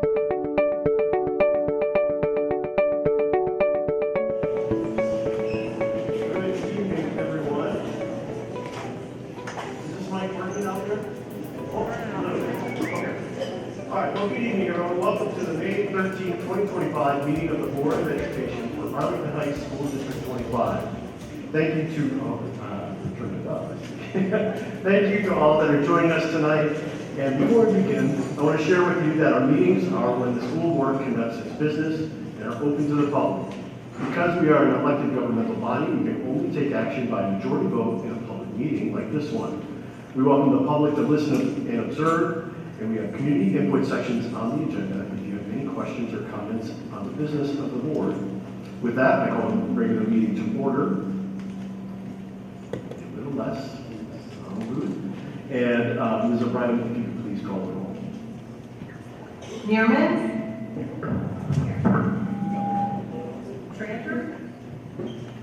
Well, good evening, everyone. Welcome to the May 13, 2025 meeting of the Board of Education for Arlington Heights School District 25. Thank you to thank you to all that are joining us tonight. And before we begin, I want to share with you that our meetings are when the school board conducts its business and are open to the public. Because we are an elected governmental body, we can only take action by majority vote in a public meeting like this one. We welcome the public to listen and observe. And we have community input sections on the agenda if you have any questions or comments on the business of the board. With that, I call the regular meeting to order. A little less. And Ms. O'Brien, if you could please call the roll. Neerman? Tranter?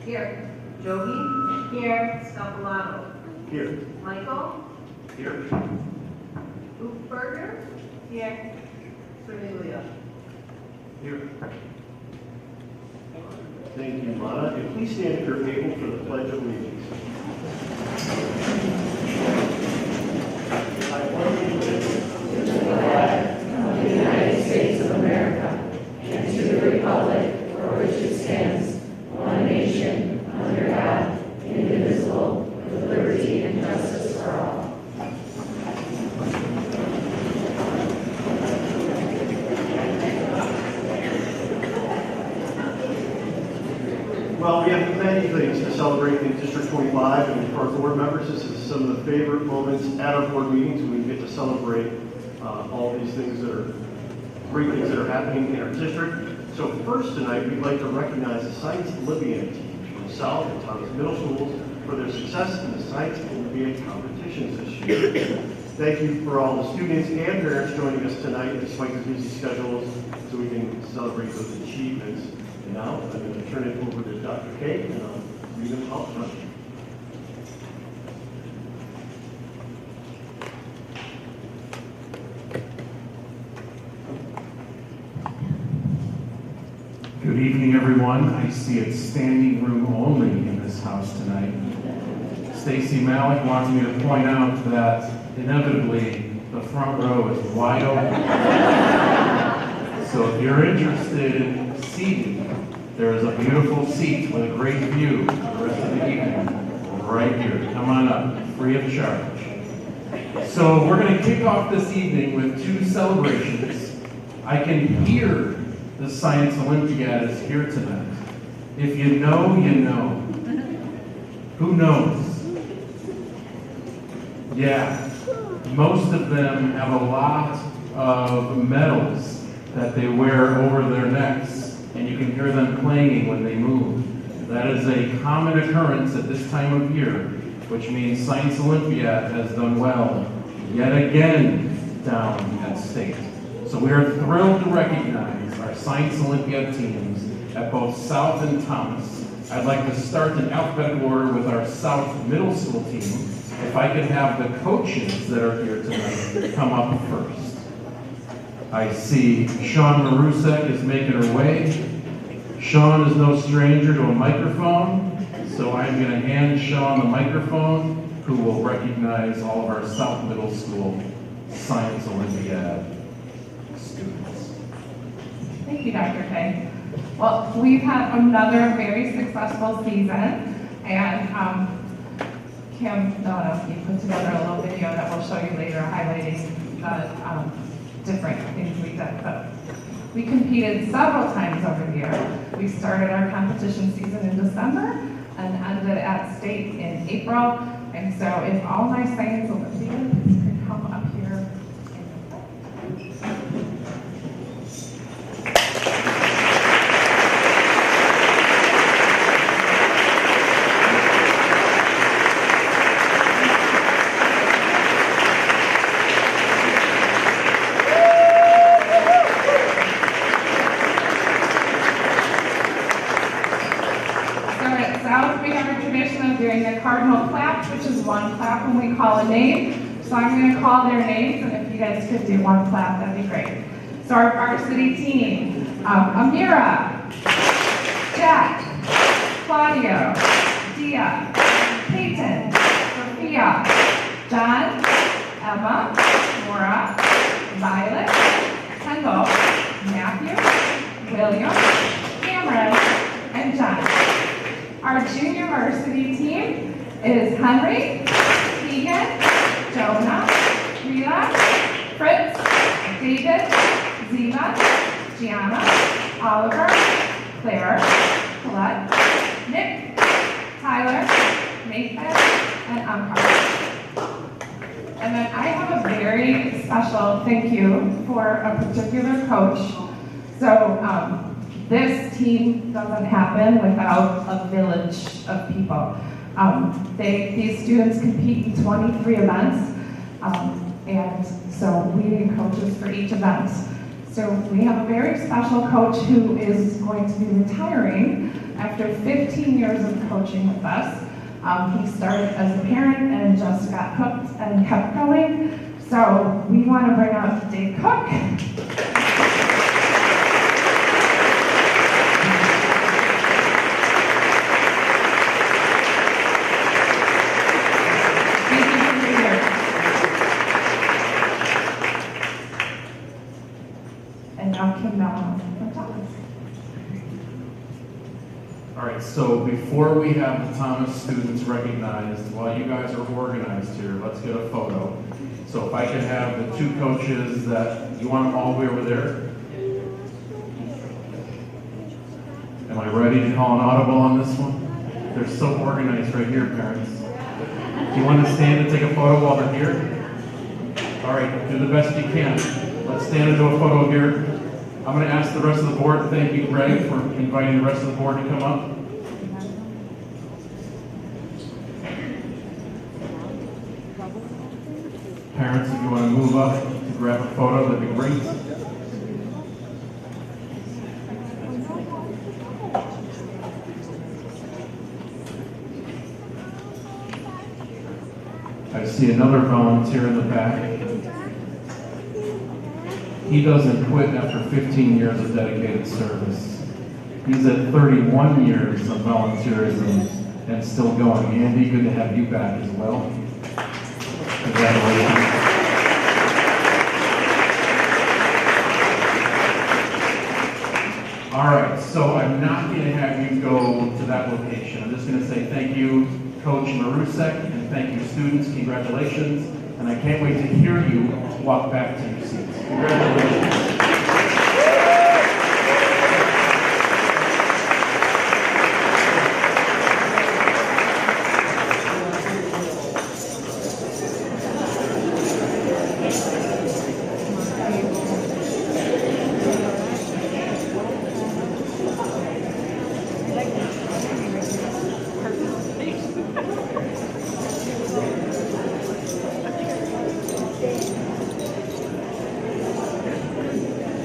Here. Jogi? Here. Scapalato? Here. Michael? Here. Berger? Here. Cornelia? Here. Thank you, Lana. And please stand if you're able for the Pledge of Allegiance. I pledge allegiance to the flag of the United States of America and to the republic for which it stands, one nation, under God, indivisible, with liberty and justice for all. Well, we have many things to celebrate in District 25, and for our board members, this is some of the favorite moments at our board meetings when we get to celebrate all these things that are great things that are happening in our district. So first tonight, we'd like to recognize the Science Olympiad team from South and Thomas Middle Schools for their success in the Science Olympiad competitions this year. Thank you for all the students and parents joining us tonight despite their busy schedules so we can celebrate those achievements. And now I'm going to turn it over to Dr. Kay, and I'll read them out front. Good evening, everyone. I see it's standing room only in this house tonight. Stacy Malik wants me to point out that inevitably the front row is wide open. So if you're interested in seating, there is a beautiful seat with a great view for the rest of the evening right here. Come on up, free of charge. So we're going to kick off this evening with two celebrations. I can hear the Science Olympiad is here tonight. If you know, you know. Who knows? Yeah, most of them have a lot of medals that they wear over their necks, and you can hear them clanging when they move. That is a common occurrence at this time of year, which means Science Olympiad has done well yet again down at State. So we are thrilled to recognize our Science Olympiad teams at both South and Thomas. I'd like to start in alphabetical order with our South Middle School team. If I could have the coaches that are here tonight come up first. I see Sean Marusek is making her way. Sean is no stranger to a microphone, so I'm going to hand Sean the microphone, who will recognize all of our South Middle School Science Olympiad students. Thank you, Dr. Kay. Well, we've had another very successful season, and Kim Donofsky put together a little video that we'll show you later highlighting the different things we did. So we competed several times over the year. We started our competition season in December and ended at State in April. And so if all my Science Olympians could come up here. Doing a cardinal clap, which is one clap when we call a name. So I'm going to call their names, and if you guys could do one clap, that'd be great. So our varsity team, Amira, Jack, Claudio, Dia, Peyton, Sophia, John, Emma, Laura, Violet, Kendall, Matthew, William, Cameron, and John. Our junior varsity team is Henry, Keegan, Jonah, Rita, Fritz, David, Ziva, Gianna, Oliver, Claire, Colette, Nick, Tyler, Nathan, and Umar. And then I have a very special thank you for a particular coach. So this team doesn't happen without a village of people. These students compete in 23 events, and so we need coaches for each event. So we have a very special coach who is going to be retiring after 15 years of coaching with us. He started as a parent and just got hooked and kept going. So we want to bring out Dave Cook. Thank you for being here. And now Kim Mellon from Thomas. All right, so before we have the Thomas students recognized, while you guys are organized here, let's get a photo. So if I could have the two coaches that, you want them all the way over there? Am I ready to call an audible on this one? They're so organized right here, parents. Do you want to stand and take a photo while they're here? All right, do the best you can. Let's stand and do a photo here. I'm going to ask the rest of the board, thank you, Greg, for inviting the rest of the board to come up. Parents, if you want to move up to grab a photo, that'd be great. I see another volunteer in the back. He doesn't quit after 15 years of dedicated service. He's at 31 years of volunteerism and still going. Andy, good to have you back as well. Congratulations. All right, so I'm not going to have you go to that location. I'm just going to say thank you, Coach Marusek, and thank you, students. Congratulations. And I can't wait to hear you walk back to your seats. Congratulations.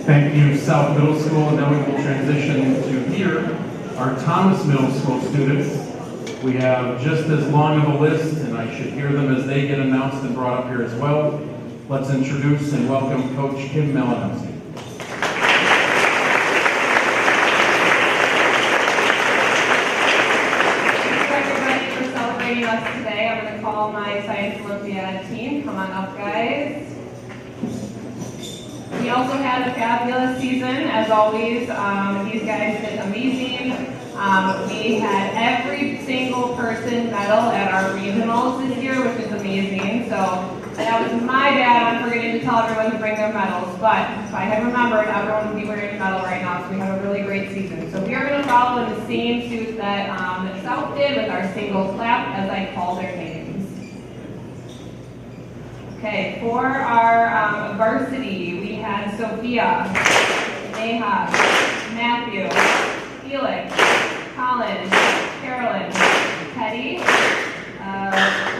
Thank you, South Middle School, and now we will transition to here, our Thomas Middle School students. We have just as long of a list, and I should hear them as they get announced and brought up here as well. Let's introduce and welcome Coach Kim Malinowski. Thank you everybody for celebrating us today. I'm going to call my Science Olympiad team. Come on up, guys. We also had a fabulous season, as always. These guys did amazing. We had every single person medal at our regionals this year, which is amazing. So that was my bad on forgetting to tell everyone to bring their medals. But if I had remembered, everyone would be wearing a medal right now. So we have a really great season. So we are going to follow in the same suit that South did with our single clap as I call their names. Okay, for our varsity, we had Sophia, Neha, Matthew, Felix, Colin, Carolyn, Teddy.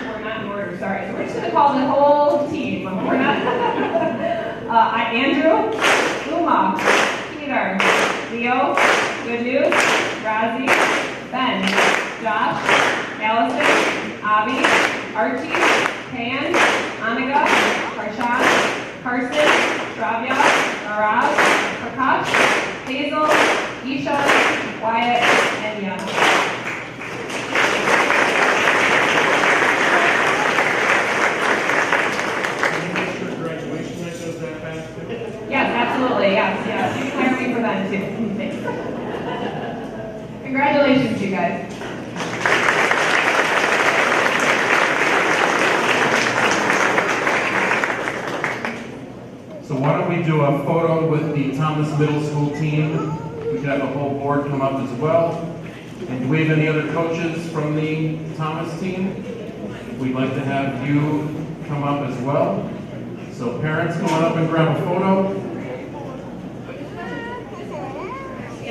We're not in order, sorry. So we're just going to call the whole team. We're not. Andrew, Uma, Peter, Leo, Good News, Razi, Ben, Josh, Allison, Avi, Archie, Pan, Anaga, Harshan, Carson, Shravya, Arab, Prakash, Hazel, Isha, Wyatt, and Yana. Graduation night goes that fast too? Yes, absolutely, yes. You can hire me for that too. Thanks. Congratulations, you guys. So why don't we do a photo with the Thomas Middle School team? We could have the whole board come up as well. And do we have any other coaches from the Thomas team? We'd like to have you come up as well. So parents, come on up and grab a photo.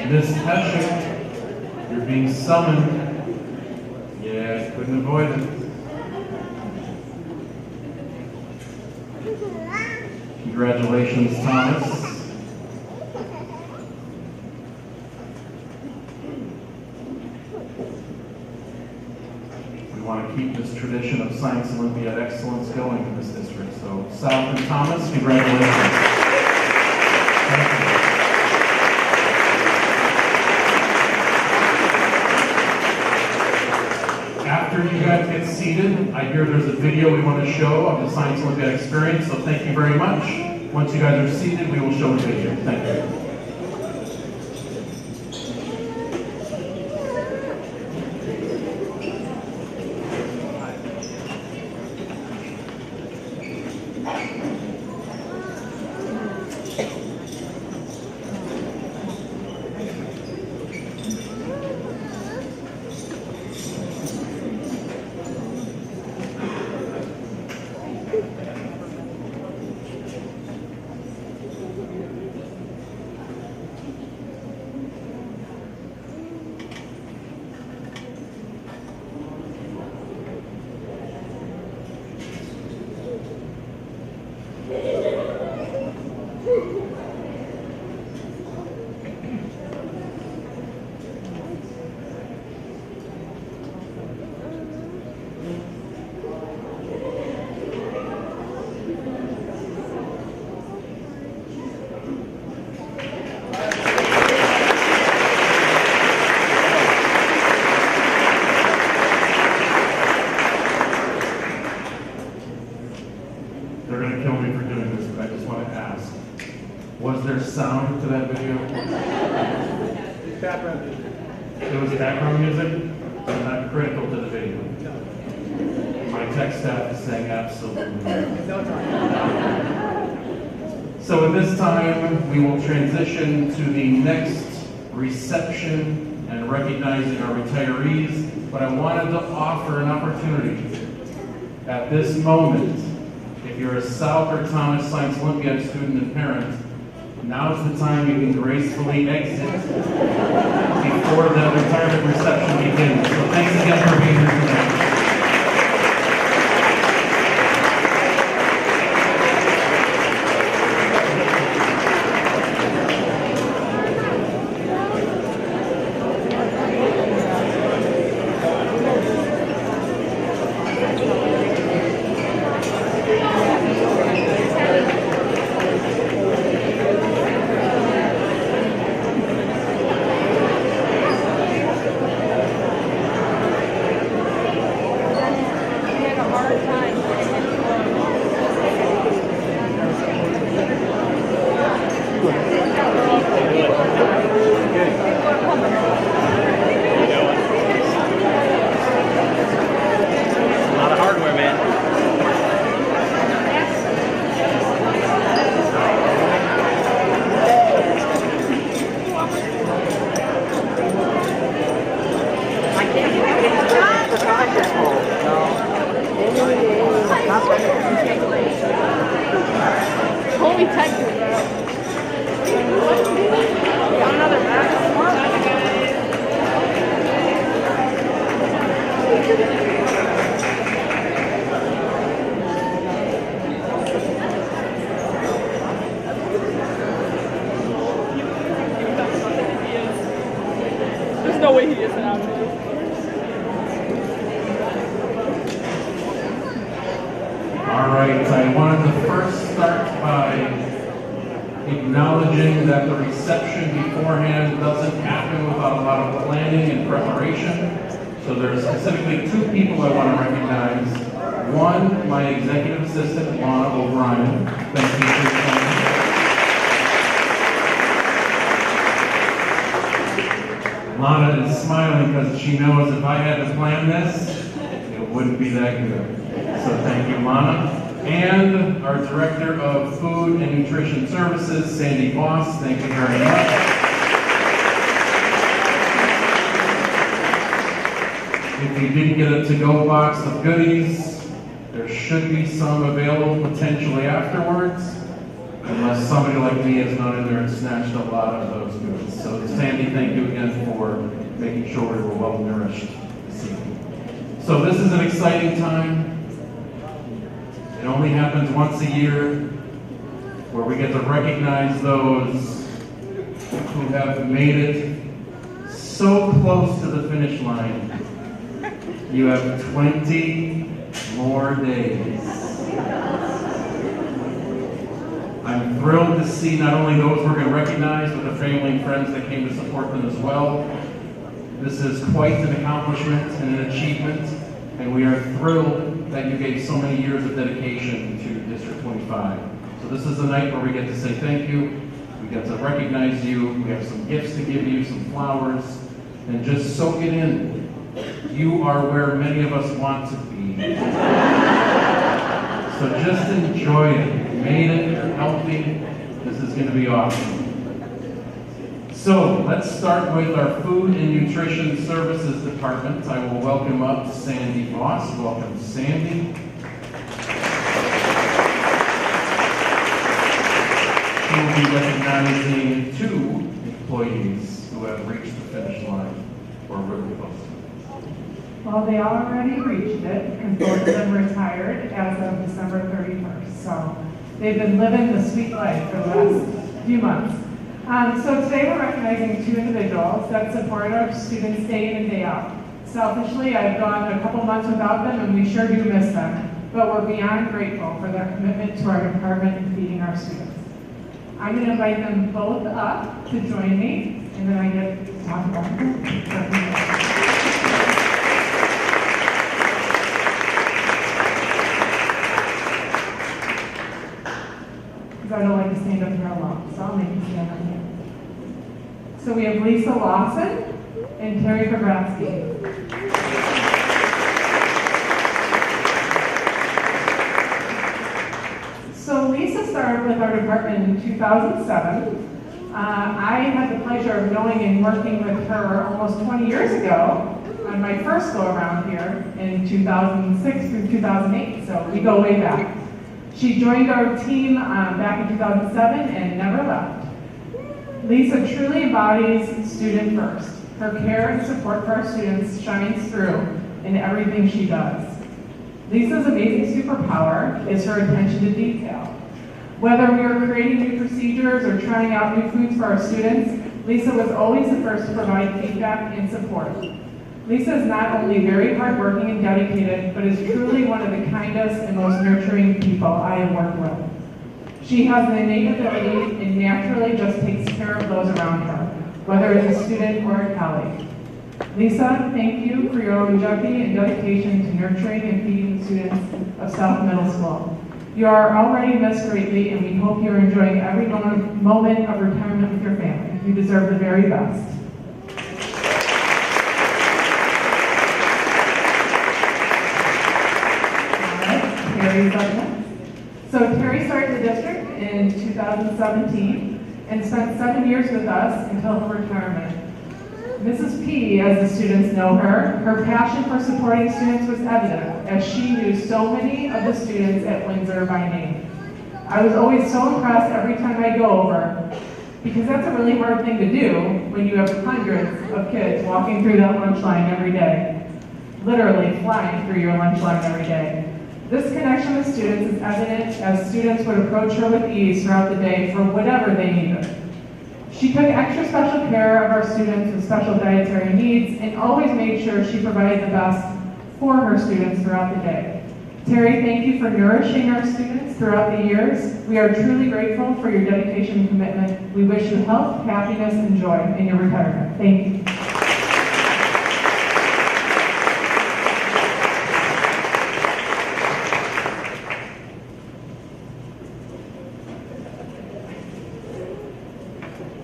Miss Heschel, you're being summoned. Yeah, couldn't avoid it. Congratulations, Thomas. We want to keep this tradition of Science Olympiad excellence going in this district. So, South and Thomas, congratulations. Thank you. After you guys get seated, I hear there's a video we want to show of the Science Olympiad experience, so thank you very much. Once you guys are seated, we will show the video. Thank you. They're going to kill me for doing this, but I just want to ask. Was there sound to that video? Background. There was background music? Not critical to the video. My tech staff is saying absolutely. So at this time, we will transition to the next reception and recognizing our retirees, but I wanted to offer an opportunity at this moment. If you're a South or Thomas Science Olympiad student and parent, now's the time you can gracefully exit before the retirement reception begins. So thanks again for being here tonight. Holy Texas, bro. Got another bag. There's no way he is an outfit. All right, I wanted to first start by acknowledging something that the reception beforehand doesn't happen without a lot of planning and preparation. So there are specifically two people I want to recognize. One, my executive assistant, Lana O'Brien. Thank you for coming. Lana is smiling because she knows if I had to plan this, it wouldn't be that good. So thank you, Lana. And our Director of Food and Nutrition Services, Sandy Voss. Thank you very much. If you didn't get a to-go box of goodies, there should be some available potentially afterwards, unless somebody like me has gone in there and snatched a lot of those goods. So Sandy, thank you again for making sure we were well nourished this evening. So this is an exciting time. It only happens once a year, where we get to recognize those who have made it so close to the finish line. You have 20 more days. I'm thrilled to see not only those we're going to recognize, but the family and friends that came to support them as well. This is quite an accomplishment and an achievement, and we are thrilled that you gave so many years of dedication to District 25. So this is the night where we get to say thank you, we get to recognize you, we have some gifts to give you, some flowers, and just soak it in. You are where many of us want to be. So just enjoy it. You made it, you're healthy, this is going to be awesome. So let's start with our Food and Nutrition Services Department. I will welcome up Sandy Voss. Welcome, Sandy. She will be recognizing two employees who have reached the finish line. We're really close. Well, they already reached it, and both of them retired as of December 31st. So they've been living the sweet life for the last few months. So today we're recognizing two individuals that support our students day in and day out. Selfishly, I've gone a couple months without them, and we sure do miss them. But we're beyond grateful for their commitment to our department and feeding our students. I'm going to invite them both up to join me, and then I get to talk about them. I don't like to stand up here alone, so I'll make you stand up here. So we have Lisa Lawson and Terry Pogradsky. So Lisa started with our department in 2007. I had the pleasure of knowing and working with her almost 20 years ago on my first go around here in 2006 through 2008, so we go way back. She joined our team back in 2007 and never left. Lisa truly embodies student first. Her care and support for our students shines through in everything she does. Lisa's amazing superpower is her attention to detail. Whether we are creating new procedures or trying out new foods for our students, Lisa was always the first to provide feedback and support. Lisa is not only very hardworking and dedicated, but is truly one of the kindest and most nurturing people I have worked with. She has an innate ability and naturally just takes care of those around her, whether it's a student or a colleague. Lisa, thank you for your longevity and dedication to nurturing and feeding the students of South Middle School. You are already missed greatly, and we hope you're enjoying every moment of retirement with your family. You deserve the very best. Terry's up next. So Terry started the district in 2017 and spent 7 years with us until her retirement. Mrs. P, as the students know her, her passion for supporting students was evident as she knew so many of the students at Windsor by name. I was always so impressed every time I go over, because that's a really hard thing to do when you have hundreds of kids walking through that lunch line every day, literally flying through your lunch line every day. This connection with students is evident as students would approach her with ease throughout the day for whatever they needed. She took extra special care of our students with special dietary needs and always made sure she provided the best for her students throughout the day. Terry, thank you for nourishing our students throughout the years. We are truly grateful for your dedication and commitment. We wish you health, happiness, and joy in your retirement. Thank you.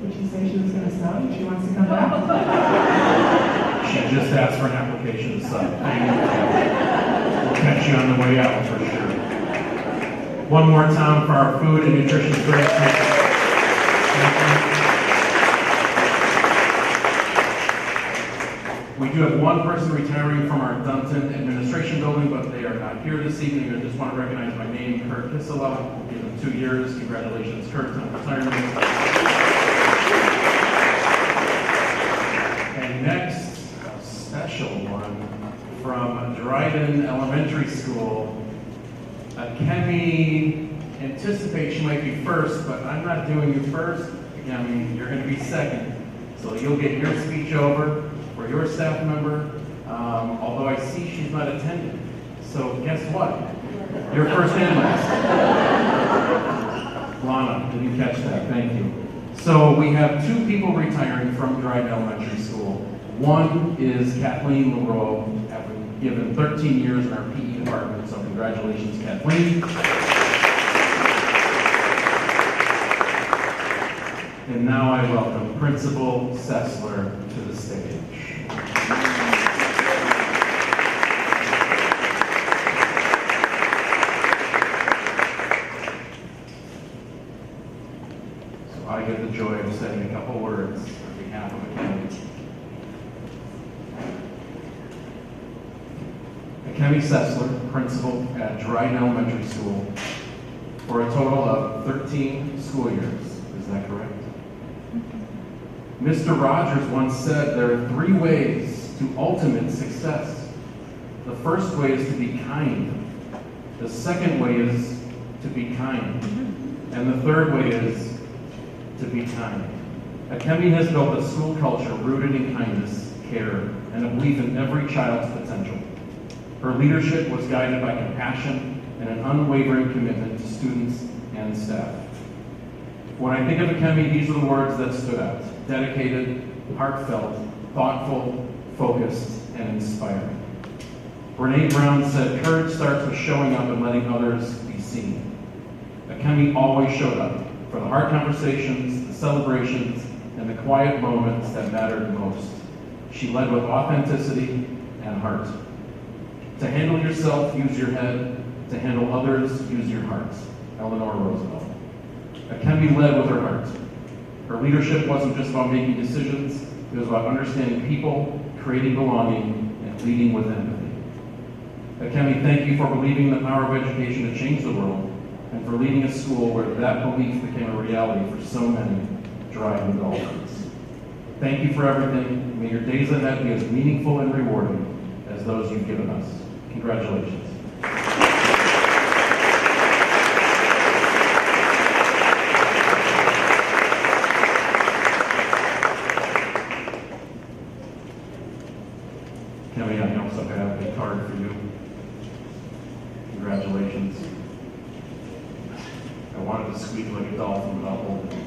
Did she say she was going to snow? She wants to come back? She just asked for an application to sign. We'll catch you on the way out for sure. One more time for our food and nutrition director. We do have one person retiring from our Dunton administration building, but they are not here this evening. I just want to recognize my name, Kurt Kissela. We'll give him 2 years. Congratulations, Kurt, on retirement. And next, a special one from Dryden Elementary School. Kemi anticipates she might be first, but I'm not doing you first. Kemi, you're going to be second. So you'll get your speech over for your staff member, although I see she's not attending. So guess what? You're first and last. Lana, did you catch that? Thank you. So we have 2 people retiring from Dryden Elementary School. One is Kathleen Leroy, having given 13 years in our PE department, so congratulations, Kathleen. And now I welcome Principal Sessler to the stage. So I get the joy of saying a couple words on behalf of Akemi. Akemi Sessler, principal at Dryden Elementary School, for a total of 13 school years. Is that correct? Mr. Rogers once said there are 3 ways to ultimate success. The first way is to be kind. The second way is to be kind. And the third way is to be kind. Akemi has built a school culture rooted in kindness, care, and a belief in every child's potential. Her leadership was guided by compassion and an unwavering commitment to students and staff. When I think of Akemi, these are the words that stood out: dedicated, heartfelt, thoughtful, focused, and inspiring. Brene Brown said, courage starts with showing up and letting others be seen. Akemi always showed up for the hard conversations, the celebrations, and the quiet moments that mattered most. She led with authenticity and heart. To handle yourself, use your head. To handle others, use your heart. Eleanor Roosevelt. Akemi led with her heart. Her leadership wasn't just about making decisions, it was about understanding people, creating belonging, and leading with empathy. Akemi, thank you for believing in the power of education to change the world, and for leading a school where that belief became a reality for so many Dryden Dolphins. Thank you for everything. May your days ahead be as meaningful and rewarding as those you've given us. Congratulations. Kemi, I also have a card for you. Congratulations. I wanted to squeak like a dolphin without holding it.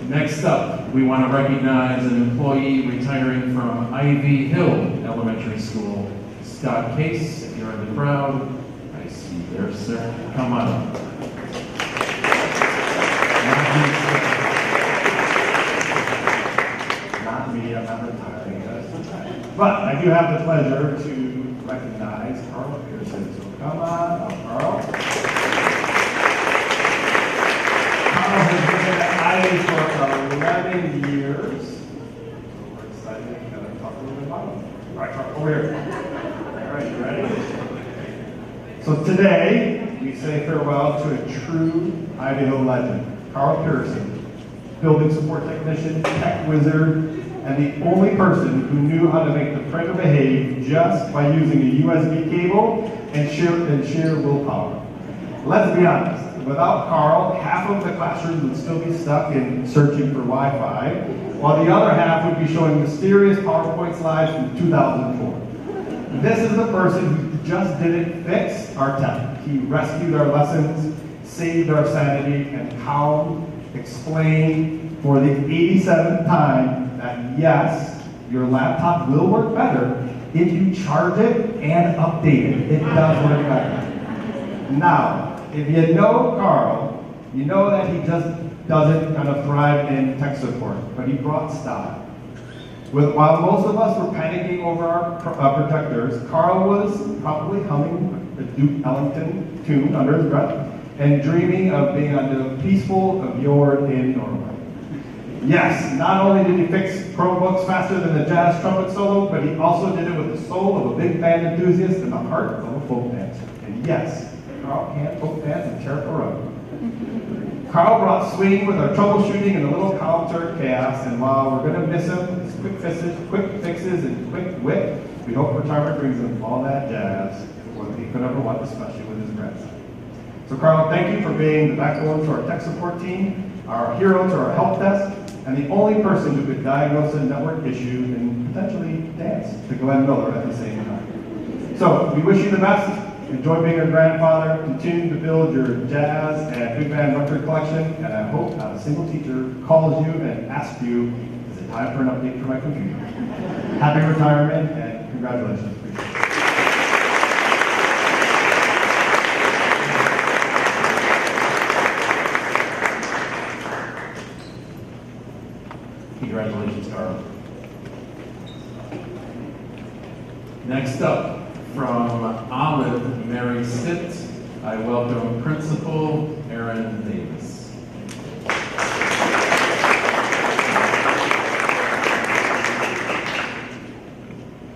Next up, we want to recognize an employee retiring from Ivy Hill Elementary School, Scott Case. If you're in the crowd, I see you there, sir. Come on up. Not me, I'm not retiring yet. But I do have the pleasure to recognize Carl Pearson. So come on up, Carl. Carl has been at Ivy for 11 years. So we're excited to kind of talk a little bit about him. All right, Carl, over here. All right, you ready? So today, we say farewell to a true Ivy Hill legend, Carl Pearson, building support technician, tech wizard, and the only person who knew how to make the printer behave just by using a USB cable and sheer willpower. Let's be honest, without Carl, half of the classrooms would still be stuck in searching for Wi-Fi, while the other half would be showing mysterious PowerPoint slides from 2004. This is the person who just didn't fix our temp. He rescued our lessons, saved our sanity, and calmed, explained for the 87th time that yes, your laptop will work better if you charge it and update it. It does work better. Now, if you know Carl, you know that he just doesn't kind of thrive in tech support, but he brought style. While most of us were panicking over our projectors, Carl was probably humming a Duke Ellington tune under his breath and dreaming of being on the peaceful fjord in Norway. Yes, not only did he fix Chromebooks faster than the jazz trumpet solo, but he also did it with the soul of a big band enthusiast and the heart of a folk dancer. And yes, Carl can folk dance and tear up a rug. Carl brought swing with our troubleshooting and a little concert chaos, and while we're going to miss him, his quick fixes, and quick wit, we hope retirement brings him all that jazz, what he could ever want, especially with his grandson. So Carl, thank you for being the backbone to our tech support team, our hero to our help desk, and the only person who could diagnose a network issue and potentially dance to Glenn Miller at the same time. So we wish you the best. Enjoy being a grandfather. Continue to build your jazz and big band record collection. And I hope not a single teacher calls you and asks you, is it time for an update for my computer? Happy retirement and congratulations. Congratulations, Carl. Next up, from Olive Mary Stitt, I welcome Principal Aaron Davis.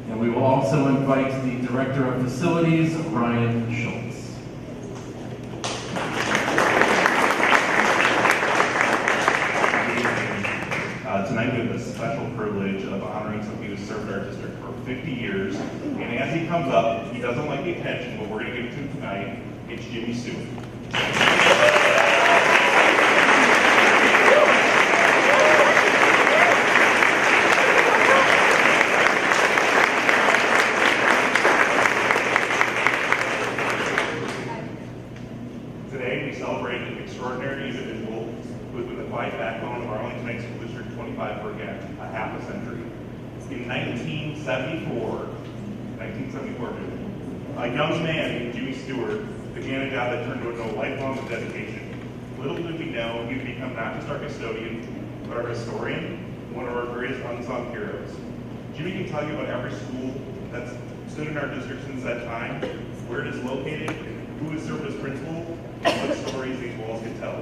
And we will also invite the Director of Facilities, Ryan Schultz. Tonight we have the special privilege of honoring somebody who served our district for 50 years. And as he comes up, he doesn't like the attention, but we're going to give it to him tonight. It's Jimmy Stewart. Today we celebrate an extraordinary individual who has been the quiet backbone of our Arlington Heights School District 25 for again a half a century. In 1974, a young man named Jimmy Stewart began a job that turned into a lifelong dedication. Little did we know he would become not just our custodian, but our historian, one of our greatest unsung heroes. Jimmy can tell you about every school that's stood in our district since that time, where it is located, who has served as principal, and what stories these walls can tell.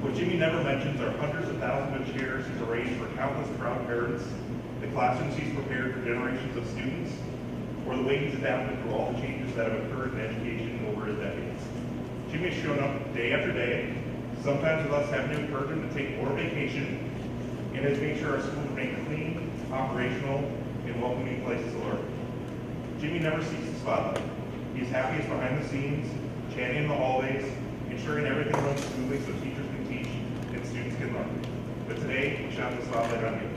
What Jimmy never mentions are hundreds of thousands of chairs he's arranged for countless proud parents, the classrooms he's prepared for generations of students, or the way he's adapted to all the changes that have occurred in education over his decades. Jimmy has shown up day after day, sometimes with us having to encourage him to take more vacation, and has made sure our schools remain clean, operational, and welcoming places to learn. Jimmy never seeks the spotlight. He's happiest behind the scenes, chatting in the hallways, ensuring everything runs smoothly so teachers can teach and students can learn. But today, we shine the spotlight on you.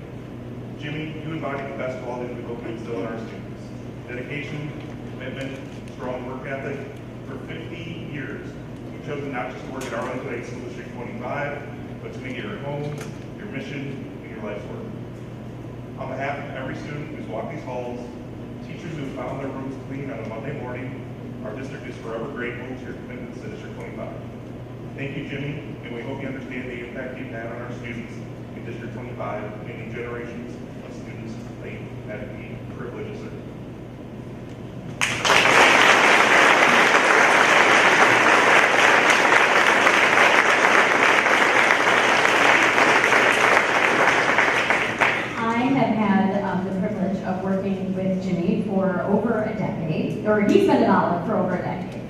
Jimmy, you embody the best qualities we hope to instill in our students. Dedication, commitment, strong work ethic. For 50 years, you've chosen not just to work at Arlington Heights School District 25, but to make it your home, your mission, and your life's work. On behalf of every student who's walked these halls, teachers who have found their rooms clean on a Monday morning, our district is forever grateful to your commitments to District 25. Thank you, Jimmy, and we hope you understand the impact you've had on our students in District 25 and the generations of students that you've had the privilege of serving. For over a decade, or he's been at Olive for over a decade.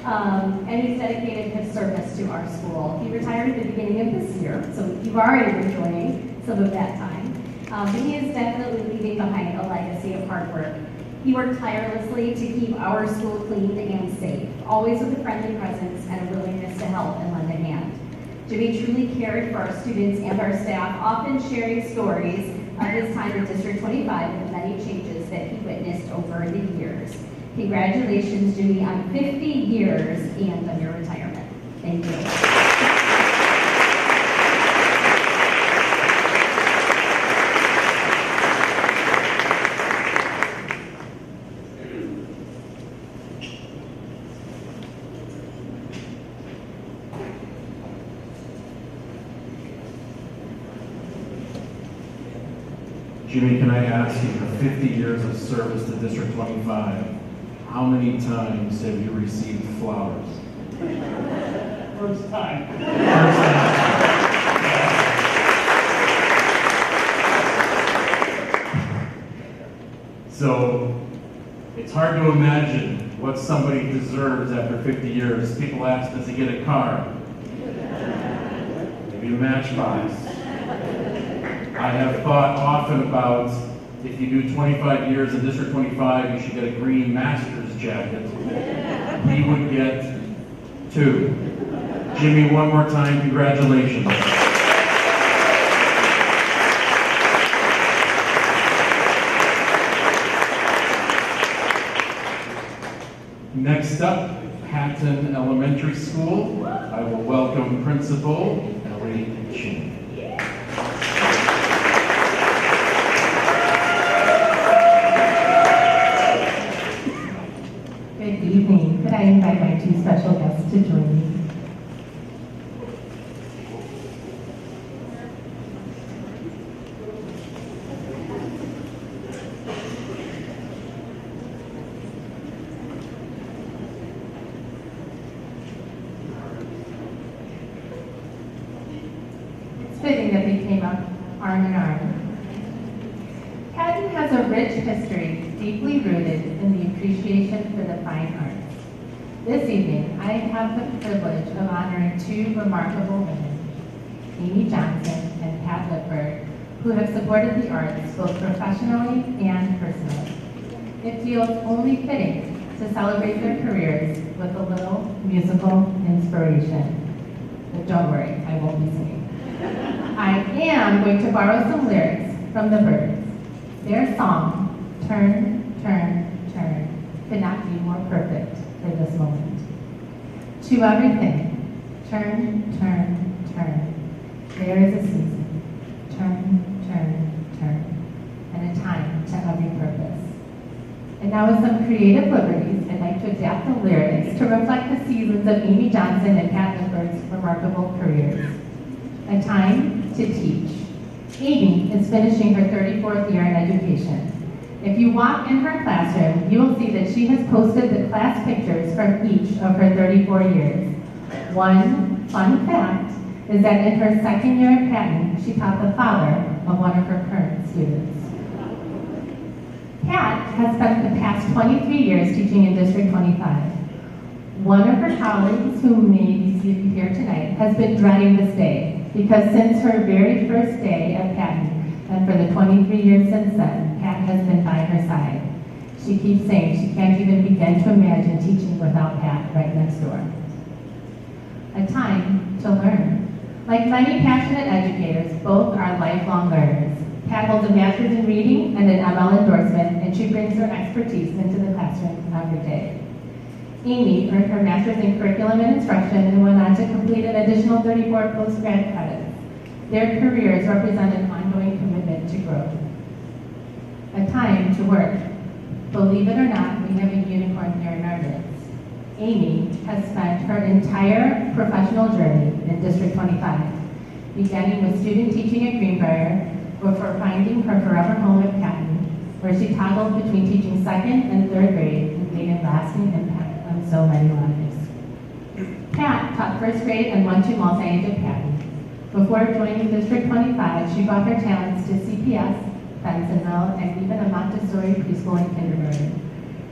And he's dedicated his service to our school. He retired at the beginning of this year, so you've already been enjoying some of that time. But he is definitely leaving behind a legacy of hard work. He worked tirelessly to keep our school clean and safe, always with a friendly presence and a willingness to help and lend a hand. Jimmy truly cared for our students and our staff, often sharing stories of his time in District 25 and the many changes that he witnessed over the years. Congratulations, Jimmy, on 50 years and on your retirement. Thank you. Jimmy, can I ask you, for 50 years of service to District 25, how many times have you received flowers? First time. First time. So, it's hard to imagine what somebody deserves after 50 years. People ask, does he get a car? Maybe a Matchbox. I have thought often about if you do 25 years in District 25, you should get a green master's jacket. He would get 2. Jimmy, one more time, congratulations. Next up, Patton Elementary School. I will welcome Principal Ellie Chin. Good evening. Could I invite my 2 special guests to join me? It's fitting that they came up arm in arm. Patton has a rich history deeply rooted in the appreciation for the fine arts. This evening, I have the privilege of honoring 2 remarkable women, Amy Johnson and Pat Lipberg, who have supported the arts both professionally and personally. It feels only fitting to celebrate their careers with a little musical inspiration. But don't worry, I won't be singing. I am going to borrow some lyrics from the Byrds. Their song, Turn, Turn, Turn, could not be more perfect for this moment. To everything, turn, turn, turn. There is a season, turn, turn, turn, and a time to every purpose. And now with some creative liberties, I'd like to adapt the lyrics to reflect the seasons of Amy Johnson and Pat Lipberg's remarkable careers. A time to teach. Amy is finishing her 34th year in education. If you walk in her classroom, you will see that she has posted the class pictures from each of her 34 years. One fun fact is that in her second year at Patton, she taught the father of one of her current students. Pat has spent the past 23 years teaching in District 25. One of her colleagues, who may be seated here tonight, has been dreading this day because since her very first day at Patton, and for the 23 years since then, Pat has been by her side. She keeps saying she can't even begin to imagine teaching without Pat right next door. A time to learn. Like many passionate educators, both are lifelong learners. Pat holds a master's in reading and an ML endorsement, and she brings her expertise into the classroom every day. Amy earned her master's in curriculum and instruction and went on to complete an additional 34 post-grad credits. Their careers represent an ongoing commitment to growth. A time to work. Believe it or not, we have a unicorn here in our midst. Amy has spent her entire professional journey in District 25, beginning with student teaching at Greenbrier, before finding her forever home at Patton, where she toggled between teaching 2nd and 3rd grade and made a lasting impact on so many lives. Pat taught 1st grade and 1-2 multi-age at Patton. Before joining District 25, she brought her talents to CPS, Bensonville, and even a Montessori preschool and kindergarten.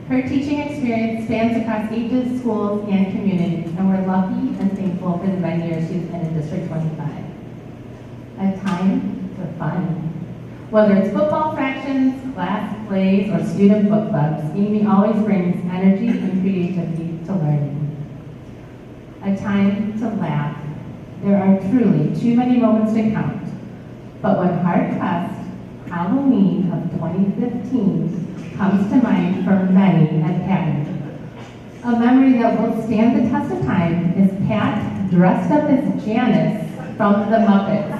Her teaching experience spans across ages, schools, and communities, and we're lucky and thankful for the many years she's been in District 25. A time for fun. Whether it's football fractions, class plays, or student book clubs, Amy always brings energy and creativity to learning. A time to laugh. There are truly too many moments to count, but when hard pressed, Halloween of 2015 comes to mind for many at Patton. A memory that will stand the test of time is Pat dressed up as Janice from the Muppets.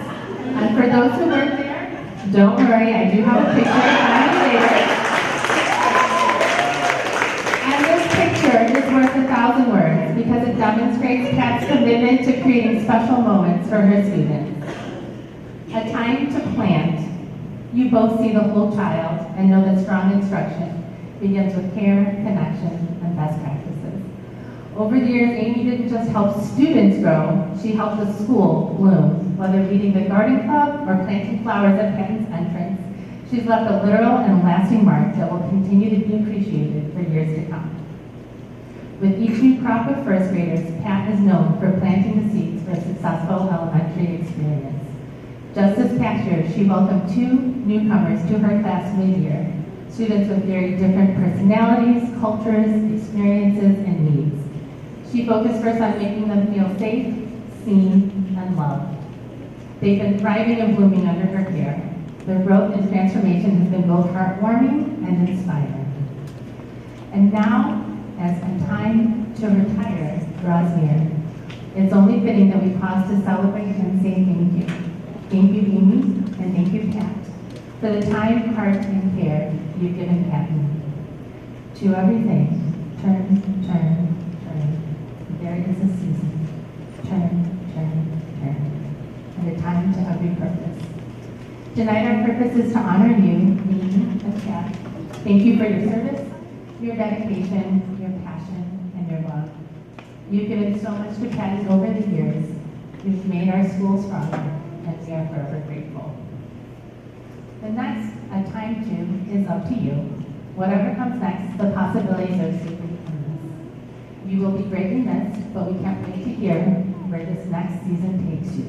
And for those who weren't there, don't worry, I do have a picture on you later. And this picture is worth 1,000 words because it demonstrates Pat's commitment to creating special moments for her students. A time to plant. You both see the whole child and know that strong instruction begins with care, connection, and best practices. Over the years, Amy didn't just help students grow, she helped the school bloom. Whether leading the garden club or planting flowers at Patton's entrance, she's left a literal and lasting mark that will continue to be appreciated for years to come. With each new crop of first graders, Pat is known for planting the seeds for a successful elementary experience. Just this past year, she welcomed 2 newcomers to her class mid-year, students with very different personalities, cultures, experiences, and needs. She focused first on making them feel safe, seen, and loved. They've been thriving and blooming under her care. Their growth and transformation has been both heartwarming and inspiring. And now, as the time to retire draws near, it's only fitting that we pause to celebrate and say thank you. Thank you, Amy, and thank you, Pat, for the time, heart, and care you've given Patton. To everything, turn, turn, turn. There is a season. Turn, turn, turn. And a time to every purpose. Tonight our purpose is to honor you, Amy, and Pat. Thank you for your service, your dedication, your passion, and your love. You've given so much to Patton over the years. You've made our school stronger, and we are forever grateful. The next, a time to, is up to you. Whatever comes next, the possibilities are super endless. You will be greatly missed, but we can't wait to hear where this next season takes you.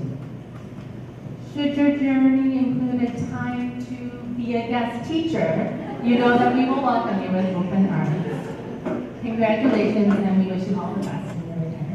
Should your journey include a time to be a guest teacher, you know that we will welcome you with open arms. Congratulations, and we wish you all the best in your retirement.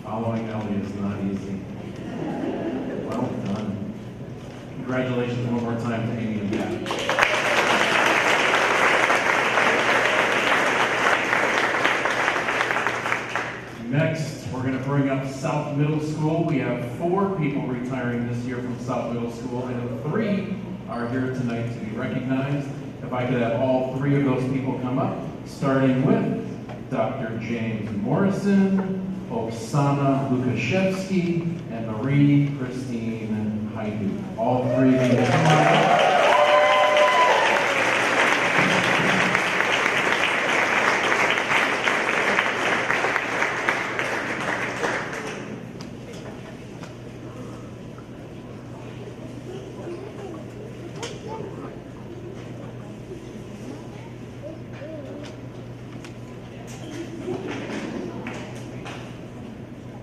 Following Ellie is not easy. Well done. Congratulations one more time to Amy and Pat. Next, we're going to bring up South Middle School. We have 4 people retiring this year from South Middle School, and 3 are here tonight to be recognized. If I could have all 3 of those people come up, starting with Dr. James Morrison, Oksana Lukashevsky, and Marie Christine Haidu. All 3 of you come on.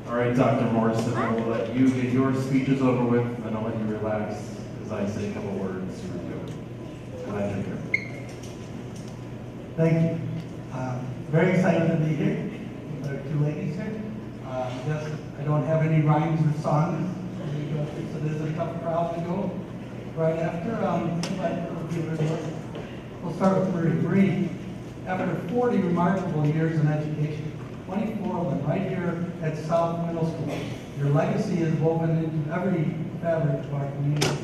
All right, Dr. Morrison, I will let you get your speeches over with, and I'll let you relax as I say a couple words for you. Glad you're here. Thank you. Very excited to be here. There are 2 ladies here. Yes, I don't have any rhymes or songs, so there's a tough crowd to go right after. We'll start with Marie. Marie, after 40 remarkable years in education, 24 of them right here at South Middle School, your legacy is woven into every fabric of our community.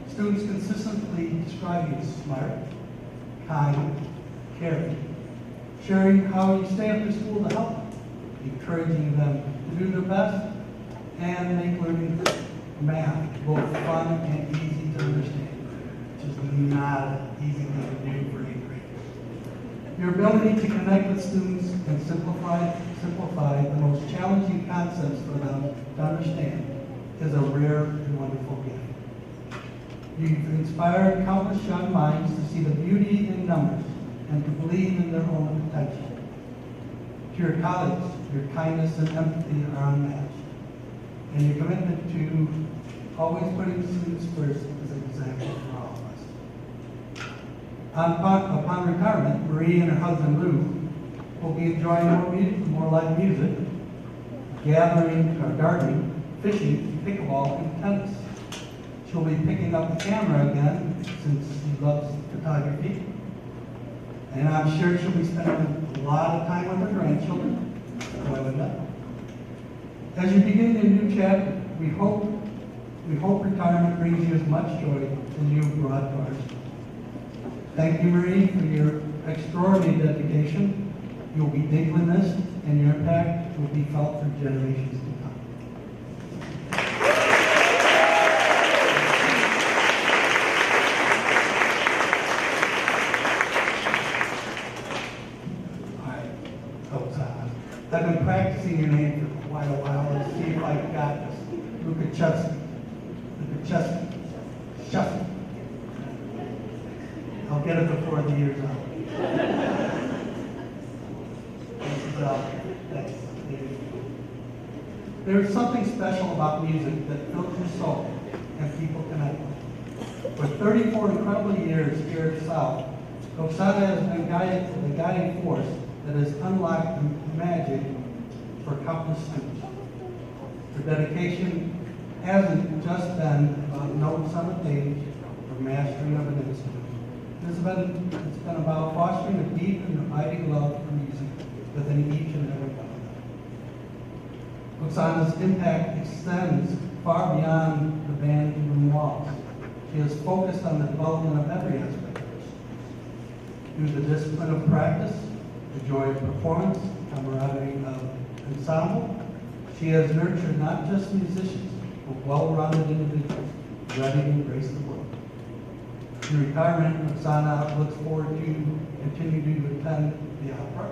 Students consistently describe you as smart, kind, caring, sharing how you stay after school to help, encouraging them to do their best, and make learning math both fun and easy to understand, which is not an easy thing to do for 8th graders. Your ability to connect with students and simplify the most challenging concepts for them to understand is a rare and wonderful gift. You've inspired countless young minds to see the beauty in numbers and to believe in their own potential. To your colleagues, your kindness and empathy are unmatched, and your commitment to always putting students first is an example for all of us. Upon retirement, Marie and her husband Lou will be enjoying more live music, gathering, gardening, fishing, pickleball, and tennis. She'll be picking up the camera again since she loves photography. And I'm sure she'll be spending a lot of time with her grandchildren. Why would not? As you begin your new chapter, we hope retirement brings you as much joy as you have brought to ours. Thank you, Marie, for your extraordinary dedication. You'll be deeply missed, and your impact will be felt for generations to come. I've been practicing your name for quite a while. Let's see if I got this. Lukachevsky. I'll get it before the year's out. Thanks. There's something special about music that fills your soul and people connect with. For 34 incredible years here at South, Oksana has been the guiding force that has unlocked the magic for countless students. Her dedication hasn't just been about notes on a page or mastery of an instrument. It's been about fostering a deep and abiding love for music within each and every one of them. Oksana's impact extends far beyond the band room walls. She is focused on the development of every aspect of her. Through the discipline of practice, the joy of performance, camaraderie of ensemble, she has nurtured not just musicians, but well-rounded individuals ready to embrace the world. In retirement, Oksana looks forward to continuing to attend the opera,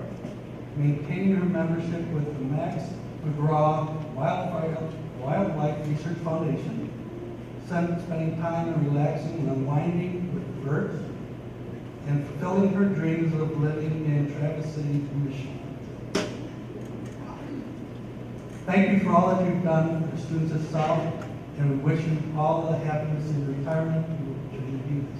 maintaining her membership with the Max McGraw Wildlife Research Foundation, spending time and relaxing and unwinding with the birds, and fulfilling her dreams of living in Traverse City, Michigan. Thank you for all that you've done for the students at South, and we wish you all the happiness in retirement. Should you do this.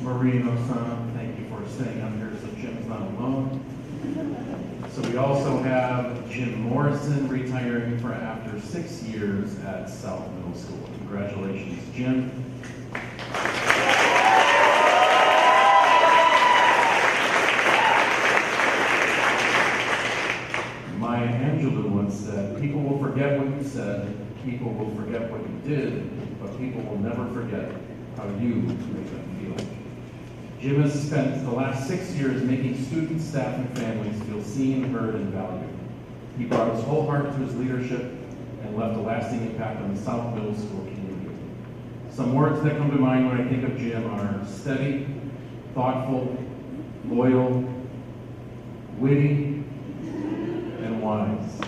Marie and Oksana, thank you for staying on here so Jim's not alone. So we also have Jim Morrison retiring for after 6 years at South Middle School. Congratulations, Jim. Maya Angelou once said, "People will forget what you said, people will forget what you did, but people will never forget how you make them feel." Jim has spent the last 6 years making students, staff, and families feel seen, heard, and valued. He brought his whole heart to his leadership and left a lasting impact on the South Middle School community. Some words that come to mind when I think of Jim are steady, thoughtful, loyal, witty, and wise.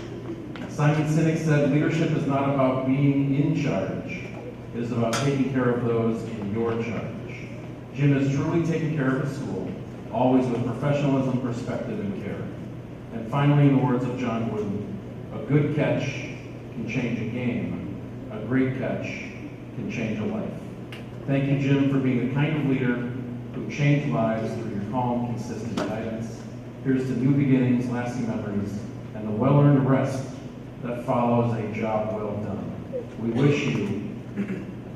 Simon Sinek said, "Leadership is not about being in charge. It is about taking care of those in your charge." Jim has truly taken care of his school, always with professionalism, perspective, and care. And finally, in the words of John Wooden, a good catch can change a game. A great catch can change a life. Thank you, Jim, for being the kind of leader who changed lives through your calm, consistent guidance. Here's to new beginnings, lasting memories, and the well-earned rest that follows a job well done. We wish you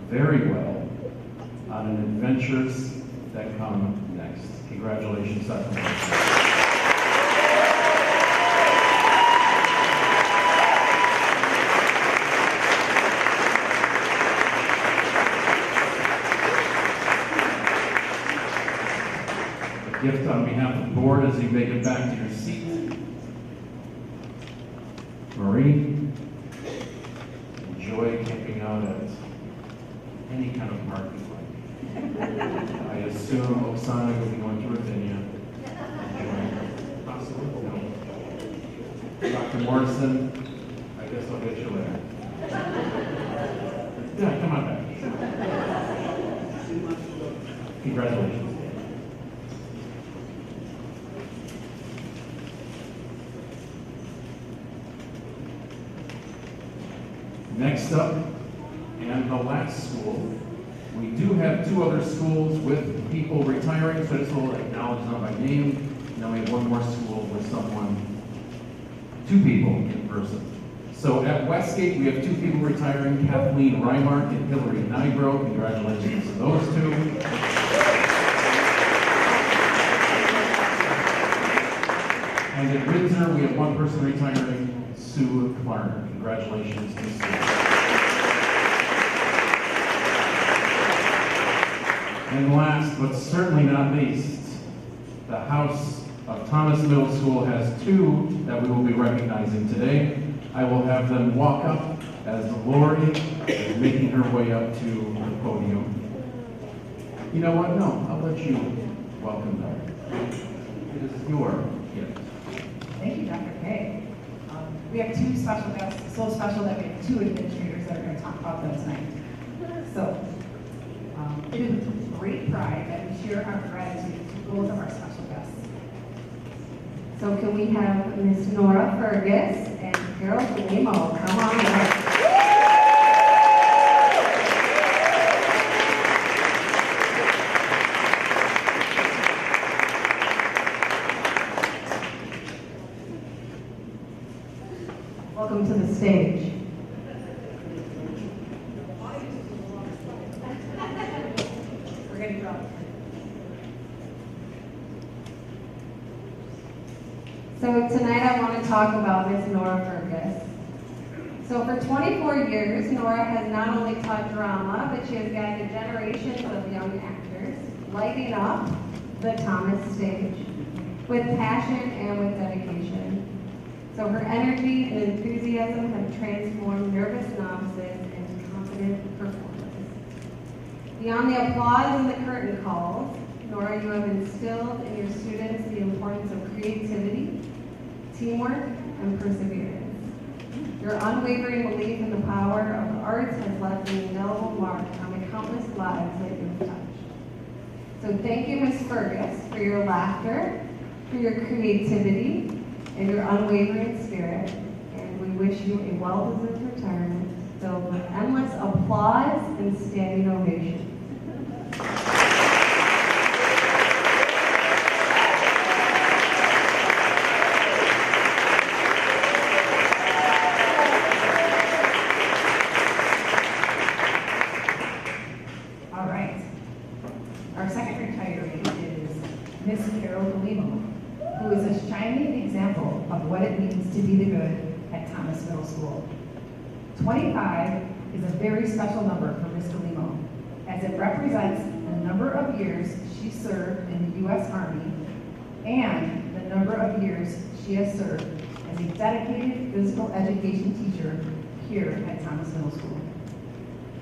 very well on an adventures that come next. Congratulations, Dr. Morrison. A gift on behalf of the board as you make it back to your seat. Marie, enjoy camping out at any kind of park you like. I assume Oksana will be going to Virginia. Possibly, no. Dr. Morrison, I guess I'll get you later. Yeah, come on back. Congratulations. Next up, and the last school, we do have two other schools with people retiring, so I just will acknowledge them by name. And then we have one more school with two people in person. So at Westgate, we have two people retiring, Kathleen Reimark and Hillary Nybro. Congratulations to those two. And at Windsor, we have one person retiring, Sue Klarner. Congratulations to Sue. And last, but certainly not least, the House of Thomas Middle School has two that we will be recognizing today. I will have them walk up as Lori is making her way up to the podium. You know what? No, I'll let you welcome them. It is your gift. Thank you, Dr. K. We have two special guests, so special that we have two administrators that are going to talk about them tonight. So, it is with great pride that we share our gratitude to both of our special guests. So can we have Ms. Nora Fergus and Carol Galimo come on up? Welcome to the stage. We're going to draw. So tonight I want to talk about Ms. Nora Fergus. So for 24 years, Nora has not only taught drama, but she has guided generations of young actors, lighting up the Thomas stage with passion and with dedication. So her energy and enthusiasm have transformed nervous novices into confident performers. Beyond the applause and the curtain calls, Nora, you have instilled in your students the importance of creativity, teamwork, and perseverance. Your unwavering belief in the power of the arts has left an indelible mark on the countless lives that you've touched. So thank you, Ms. Fergus, for your laughter, for your creativity, and your unwavering spirit. And we wish you a well-deserved retirement filled with endless applause and standing ovation. All right. Our second retiree is Miss Carol Galimo, who is a shining example of what it means to be the good at Thomas Middle School. 25 is a very special number for Miss Galimo, as it represents the number of years she served in the U.S. Army and the number of years she has served as a dedicated physical education teacher here at Thomas Middle School.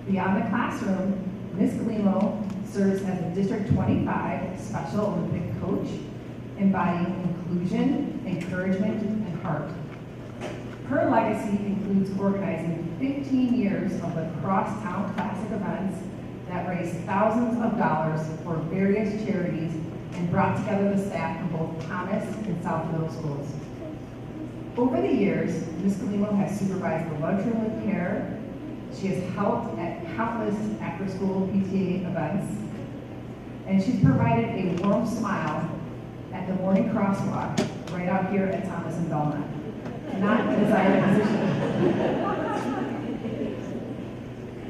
Beyond the classroom, Ms. Galimo serves as a District 25 Special Olympic coach, embodying inclusion, encouragement, and heart. Her legacy includes organizing 15 years of the Crosstown Classic events that raised thousands of dollars for various charities and brought together the staff from both Thomas and South Middle schools. Over the years, Ms. Galimo has supervised the lunchroom with care. She has helped at countless after-school PTA events, and she's provided a warm smile at the morning crosswalk right out here at Thomas and Belmont. Not a desired position.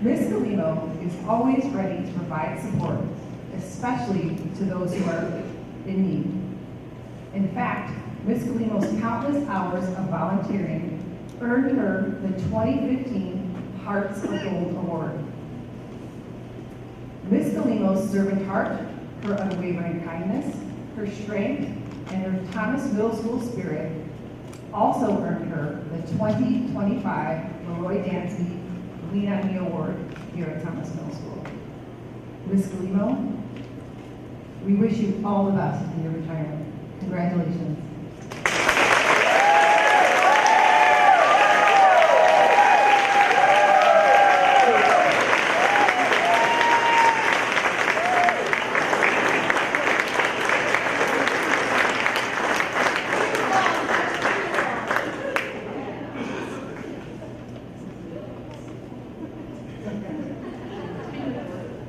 Ms. Galimo is always ready to provide support, especially to those who are in need. In fact, Ms. Galimo's countless hours of volunteering earned her the 2015 Hearts of Gold Award. Ms. Galimo's servant heart, her unwavering kindness, her strength, and her Thomas Middle School spirit also earned her the 2025 Leroy Dancy Lean On Me Award here at Thomas Middle School. Ms. Galimo, we wish you all the best in your retirement. Congratulations.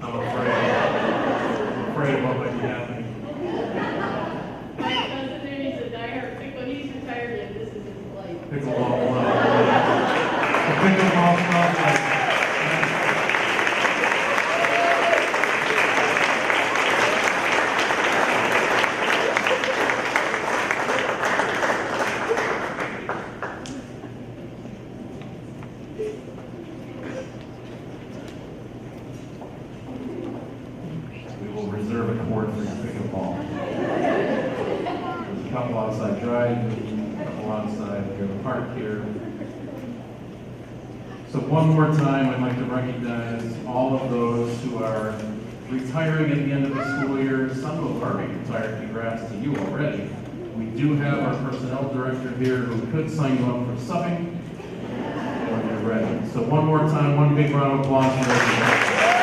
I'm afraid of what might be happening. My cousin there, he's a diehard pickle. He's retired yet. This is his life. Pickleball. The pickleball club. We will reserve a court for your pickleball. There's a couple outside drive, a couple outside here, the park here. So one more time, I'd like to recognize all of those who are retiring at the end of the school year. Some who have already retired, congrats to you already. We do have our personnel director here who could sign you up for subbing when you're ready. So one more time, one big round of applause for everyone.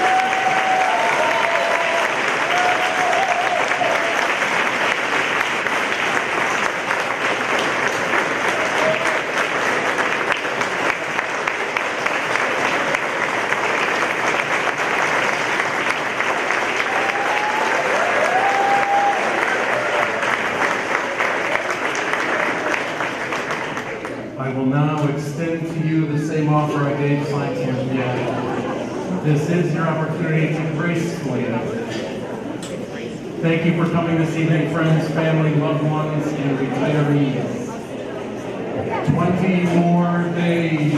I will now extend to you the same offer I gave Science Olympiad. This is your opportunity to gracefully exit. Thank you for coming this evening, friends, family, loved ones, and retirees. 20 more days.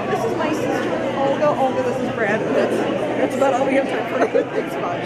This is my sister, Olga. Olga, this is Brad. That's about all we have time for. Thanks much.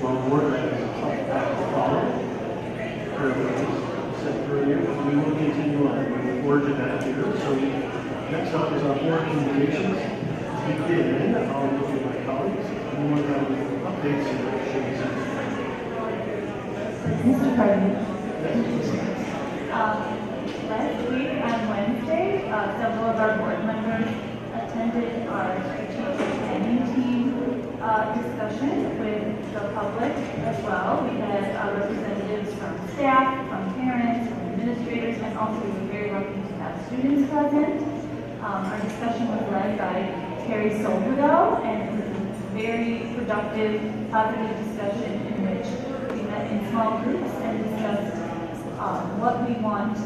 Well, board members, we will continue on. We look forward to that here. So next up is our board communications. Begin, I'll look at my colleagues. Anyone have updates or should Mr. President, last week on Wednesday, several of our board members attended our strategic planning team discussion with the public as well. We had representatives from staff, from parents, from administrators, and also we were very students present. Our discussion was led by Terry Solvedo, and it was a very productive, positive discussion in which we met in small groups and discussed what we want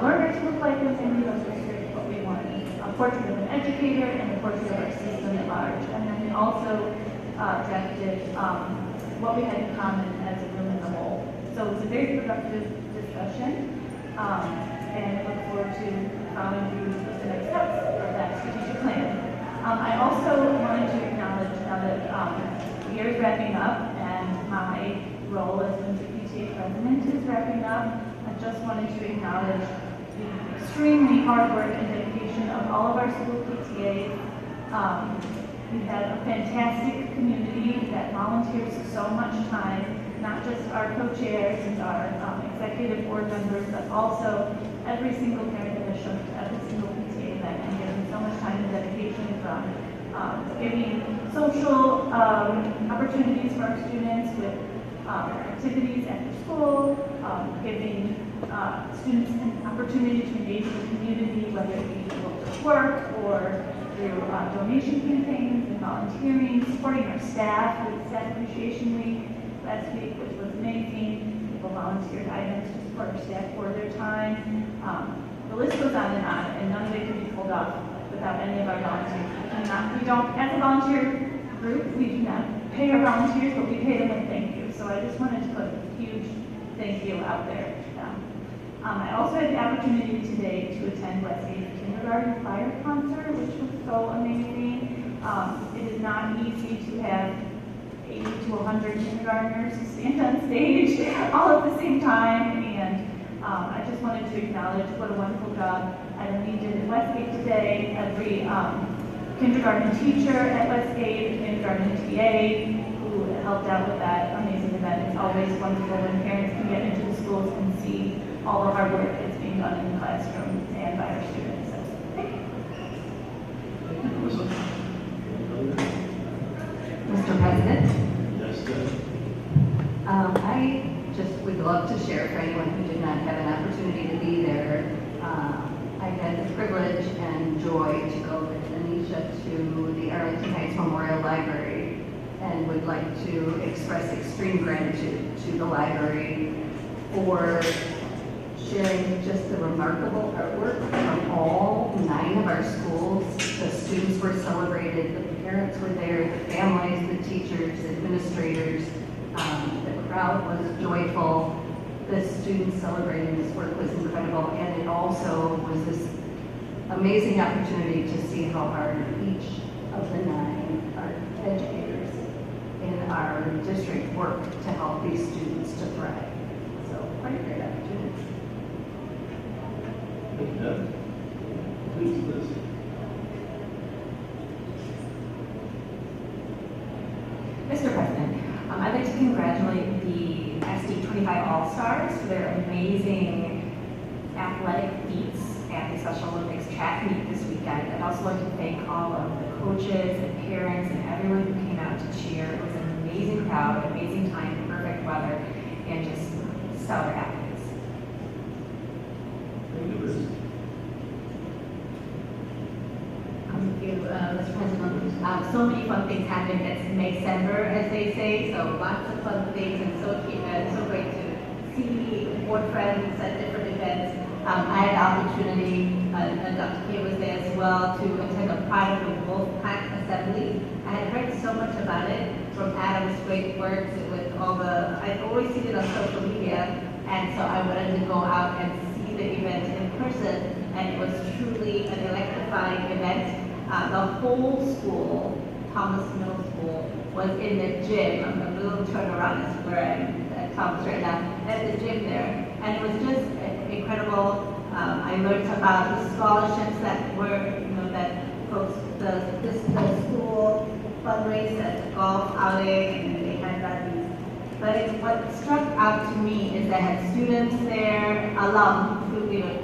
learners to look like within the district, what we want a portrait of an educator, and a portrait of our system at large. And then we also drafted what we had in common as a room as a whole. So it was a very productive discussion, and I look forward to following through with the next steps of that strategic plan. I also wanted to acknowledge now that the year is wrapping up and my role as Windsor PTA president is wrapping up, I just wanted to acknowledge the extremely hard work and dedication of all of our school PTAs. We have a fantastic community that volunteers so much time, not just our co-chairs and our executive board members, but also every single parent that has shown up to every single PTA event and given so much time and dedication from giving social opportunities for our students with activities after school, giving students an opportunity to engage in the community, whether it be to work or through donation campaigns and volunteering, supporting our staff with Staff Appreciation Week last week, which was amazing. People volunteered items to support our staff for their time. The list goes on, and none of it could be pulled off without any of our volunteers. We don't, as a volunteer group, we do not pay our volunteers, but we pay them with thank you. So I just wanted to put a huge thank you out there to them. I also had the opportunity today to attend Westgate's kindergarten choir concert, which was so amazing. It is not easy to have 80 to 100 kindergartners stand on stage all at the same time, and I just wanted to acknowledge what a wonderful job Eileen did at Westgate today. Every kindergarten teacher at Westgate, kindergarten TA who helped out with that amazing event. It's always wonderful when parents can get into the schools and see all the hard work that's being done in the classroom and by our students. So, thank you. Melissa? Mr. President, Yes, Deb. I just would love to share for anyone who did not have an opportunity to be there. I had the privilege and joy to go with Anisha to the Arlington Heights Memorial Library and would like to express extreme gratitude to the library for sharing just the remarkable artwork from all 9 of our schools. The students were celebrated, the parents were there, the families, the teachers, administrators. The crowd was joyful. The students celebrating this work was incredible, and it also was this amazing opportunity to see how hard each of the 9 art educators in our district work to help these students to thrive. So quite a great opportunity. Thank you, Deb. Please, Liz. Mr. President, I'd like to congratulate the SD25 All-Stars for their amazing athletic feats at the Special Olympics track meet this weekend. I'd also like to thank all of the coaches and parents and everyone who came out to cheer. It was an amazing crowd, amazing time, perfect weather, and just stellar athletes. Thank you, Liz. Thank you, Mr. President. So many fun things happened. It's May-December, as they say, so lots of fun things, and so great to see board friends at different events. I had the opportunity, and Dr. Kay was there as well, to attend a Pride of the Wolfpack assembly. I had heard so much about it from Adam's great work with all the, I'd always seen it on social media, and so I wanted to go out and see the event in person, and it was truly an electrifying event. The whole school, Thomas Middle School, was in the gym. I'm a little turnaround is where I'm at Thomas right now, at the gym there. And it was just incredible. I learned about the scholarships that were, that folks, the school fundraised at the golf outing, and they had these. But what struck out to me is they had students there, alum,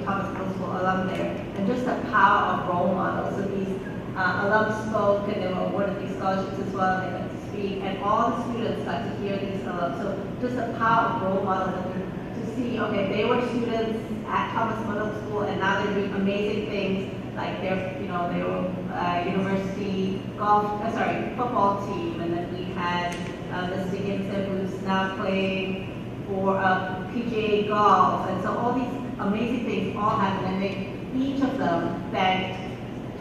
Thomas Middle School alum there, and just the power of role models. So these alums spoke, and they were awarded these scholarships as well. They got to speak, and all the students got to hear these alums. So just the power of role models, and to see see, okay, they were students at Thomas Middle School and now they're doing amazing things, like they're, you know, they were university football team, and then we had Mr. Gibson who's now playing for PGA golf, and so all these amazing things all happened, and each of them thanked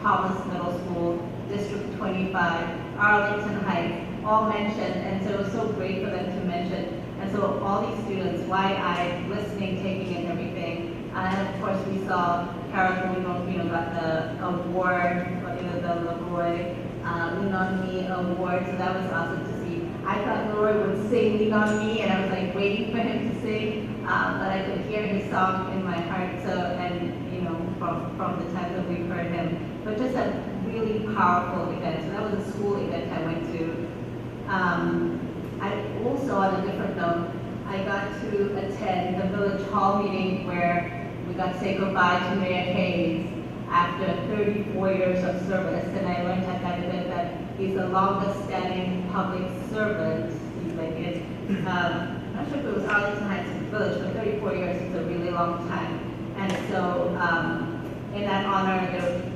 Thomas Middle School, District 25, Arlington Heights, all mentioned, and so it was so great for them to mention. And so all these students, wide-eyed, listening, taking in everything. And of course, we saw Carol Gulino got the award, the LaGroy Lean On Me award, so that was awesome to see. I thought Leroy would sing Lean On Me, and I was like waiting for him to sing, but I could hear his song in my heart, so, and you know, from the time that we've heard him. But just a really powerful event. So that was a school event I went to. I also, on a different note, I got to attend the Village Hall meeting where we got to say goodbye to Mayor Hayes after 34 years of service. And I learned at that event that he's the longest standing public servant. He's like it. I'm not sure if it was Arlington Heights Village, but 34 years is a really long time. And so in that honor,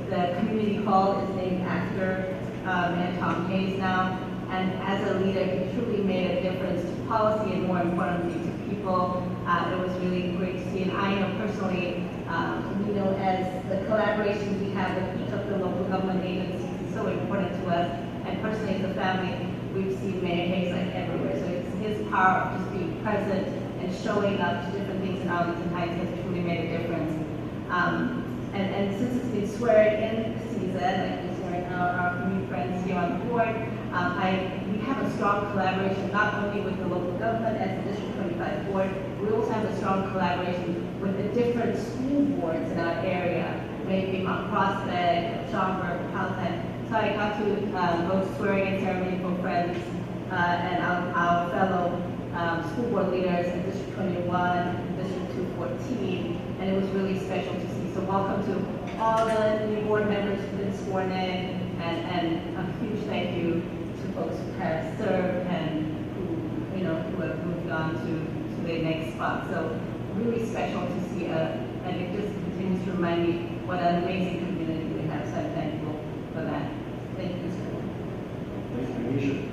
the community hall is named after Mayor Tom Hayes now. And as a leader, he truly made a difference to policy and more importantly to people. It was really great to see. And I know personally, you know, as the collaboration we have with each of the local government agencies is so important to us. And personally, as a family, we've seen Mayor Hayes like everywhere. So it's his power of just being present and showing up to different things in Arlington Heights has truly made a difference. And since it's been swearing in season, like we're swearing our new friends here on the board, we have a strong collaboration not only with the local government as the District 25 board, we also have a strong collaboration with the different school boards in our area, maybe Mount Prospect, Schaumburg, Powhatan. So I got to go to swearing in ceremony for friends and our fellow school board leaders in District 21, District 214, and it was really special to see. So welcome to all the new board members who've been sworn in, and a huge thank you to folks who have served and who, you know, who have moved on to their next spot. So really special to see, and it just continues to remind me what an amazing community we have. So I'm thankful for that. Thank you, Mr. Moore. Thank you, Anisha.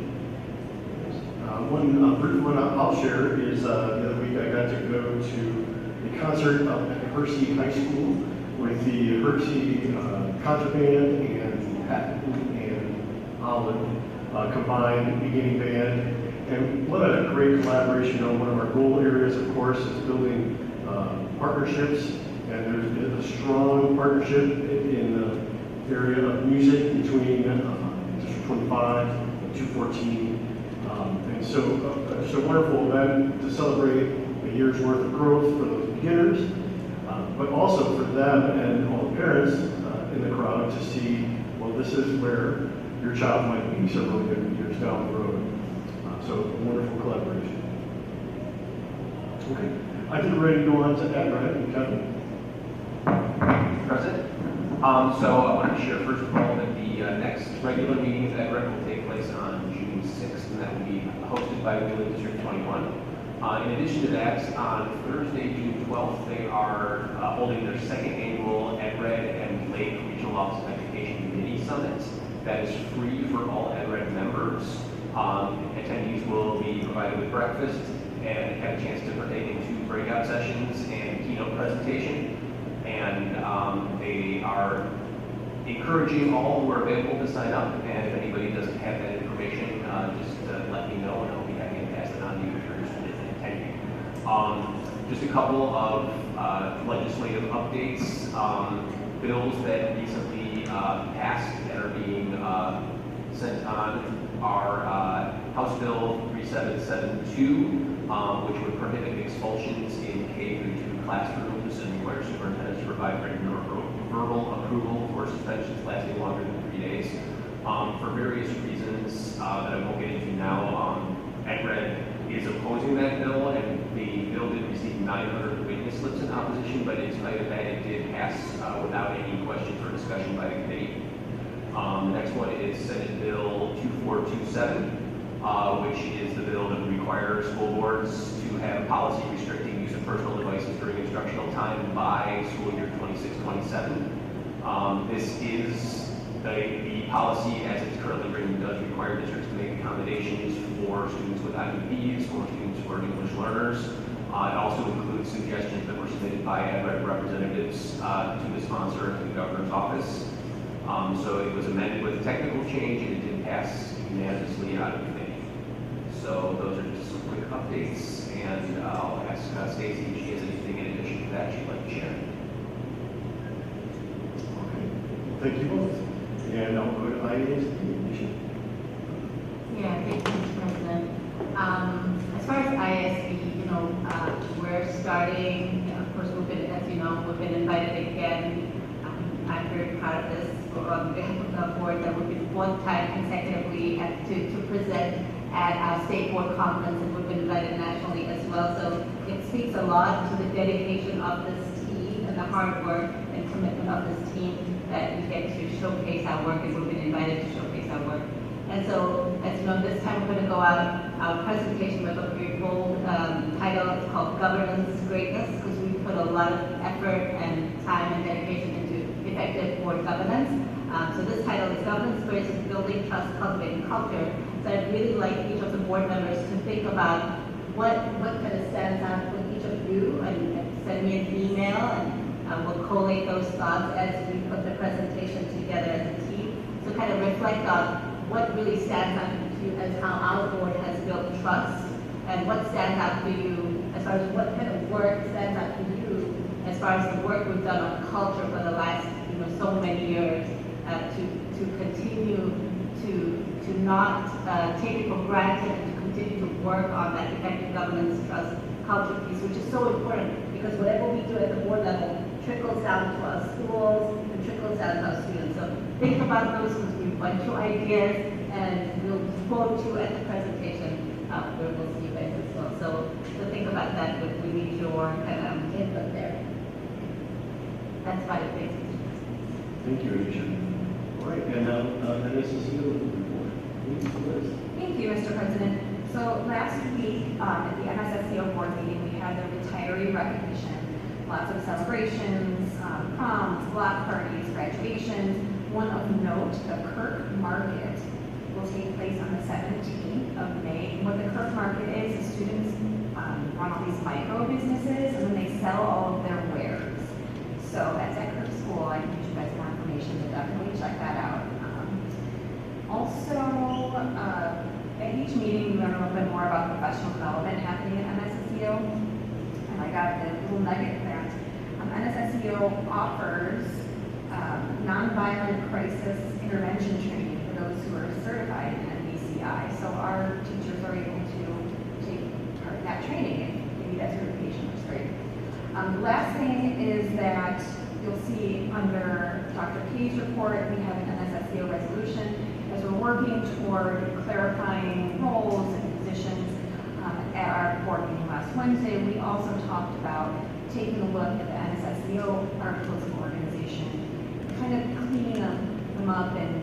One brief one I'll share is the other week I got to go to a concert up at Hersey High School with the Hersey concert band and Patton and Olive combined beginning band. And what a great collaboration. You know, one of our goal areas, of course, is building partnerships. And there's a strong partnership in the area of music between District 25 and 214. And so it's a wonderful event to celebrate a year's worth of growth for those beginners, but also for them and all the parents in the crowd to see, well, this is where your child might be several years down the road. So a wonderful collaboration. Okay, I think we're ready to go on to Ed, right? And Kevin. Present. So I want to share first of all that the next regular meeting at EdRec will take place on June 6th, and that will be hosted by Wheeling District 21. In addition to that, on Thursday, June 12th, they are holding their second annual EdRed and Lake Regional Office of Education Mini Summit. That is free for all EdRed members. Attendees will be provided with breakfast and have a chance to partake in 2 breakout sessions and a keynote presentation. And they are encouraging all who are available to sign up. And if anybody doesn't have that information, just let me know, and I'll be happy to pass it on to you if you're interested in attending. Just a couple of legislative updates. Bills that recently passed that are being sent on are House Bill 3772, which would prohibit expulsions in K-2 classrooms and require superintendents to provide written or verbal approval for suspensions lasting longer than 3 days. For various reasons that I won't get into now, EdRed is opposing that bill, and the bill did receive 900 witness slips in opposition, but in spite of that, it did pass without any questions or discussion by the committee. The next one is Senate Bill 2427, which is the bill that requires school boards to have a policy restricting use of personal devices during instructional time by school year 26-27. This is the policy as it's currently written does require districts to make accommodations for students with IEPs or students who are English learners. It also includes suggestions that were submitted by EdRed representatives to the sponsor and to the governor's office. So it was amended with a technical change and it did pass unanimously out of committee. So those are just some quick updates, and I'll ask Stacy if she has anything in addition to that she'd like to share. Okay, thank you both. And I'll go to IASD. Yeah, thank you, Mr. President. As far as ISB, we're starting, of course, we've been, as you know, we've been invited again. I'm very proud of this on behalf of the board that we've been fourth time consecutively to present at our state board conference, and we've been invited nationally as well. So it speaks a lot to the dedication of this team and the hard work and commitment of this team that we get to showcase our work, and we've been invited to showcase our work. And so, as you know, this time we're going to go out, our presentation with a very bold title. It's called Governance Greatness, because we put a lot of effort and time and dedication into effective board governance. So this title is Governance Greatness, Building Trust, Cultivating Culture. So I'd really like each of the board members to think about what kind of stands out with each of you, and send me an email, and we'll collate those thoughts as we put the presentation together as a team. So kind of reflect on what really stands out to you as how our board has built trust, and what stands out for you as far as what kind of work stands out to you as far as the work we've done on culture for the last so many years, to continue to not take it for granted, and to continue to work on that effective governance, trust, culture piece, which is so important, because whatever we do at the board level trickles down to our schools and trickles down to our students. So think about those, because we want your ideas, and we'll quote you at the presentation where we'll see you guys as well. So think about that, but we need your kind of input there. That's about it. Thanks. Thank you, Anisha. All right, and now NSSEO report. Please, Liz. Thank you, Mr. President. So last week at the NSSEO board meeting, we had the retiree recognition. Lots of celebrations, proms, block parties, graduations. One of note, the Kirk Market will take place on the 17th of May. What the Kirk Market is students run all these micro businesses, and then they sell all of their wares. So that's at Kirk School. I can give you guys more information, but definitely check that out. Also, at each meeting, we learn a little bit more about professional development happening at NSSEO. And I got a little nugget there. NSSEO offers nonviolent crisis intervention training for those who are certified in NVCI. So our teachers are able to take part in that training and give you that certification, which is great. The last thing is that you'll see under Dr. K's report, we have an NSSEO resolution as we're working toward clarifying roles and positions. At our board meeting last Wednesday, we also talked about taking a look at the NSSEO articles of organization, kind of cleaning them up and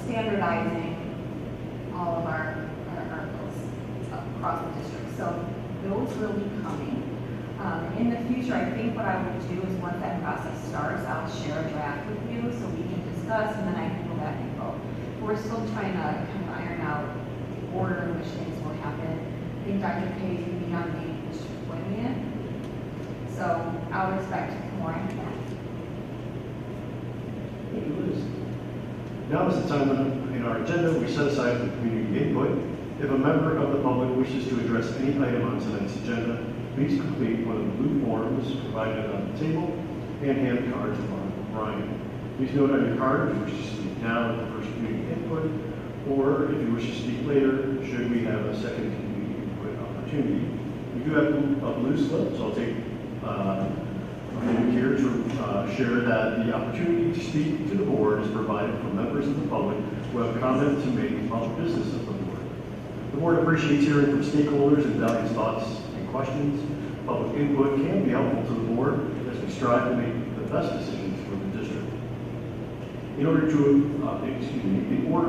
standardizing all of our articles across the district. So those will be coming. In the future, I think what I will do is once that process starts, I'll share a draft with you so we can discuss, and then I can go back and vote. We're still trying to kind of iron out the order in which things will happen. I think Dr. K is going to be on May 20th, so I would expect more on that. Thank you, Liz. Now is the time in our agenda we set aside for community input. If a member of the public wishes to address any item on tonight's agenda, please complete one of the blue forms provided on the table and hand the cards along to Brian. Please note on your card if you wish to speak now at the first community input, or if you wish to speak later, should we have a second community input opportunity. We do have a blue slip, so I'll take a minute here to share that the opportunity to speak to the board is provided for members of the public who have comments to make about the business of the board. The board appreciates hearing from stakeholders and values thoughts and questions. Public input can be helpful to the board as we strive to make the best decisions for the district. In order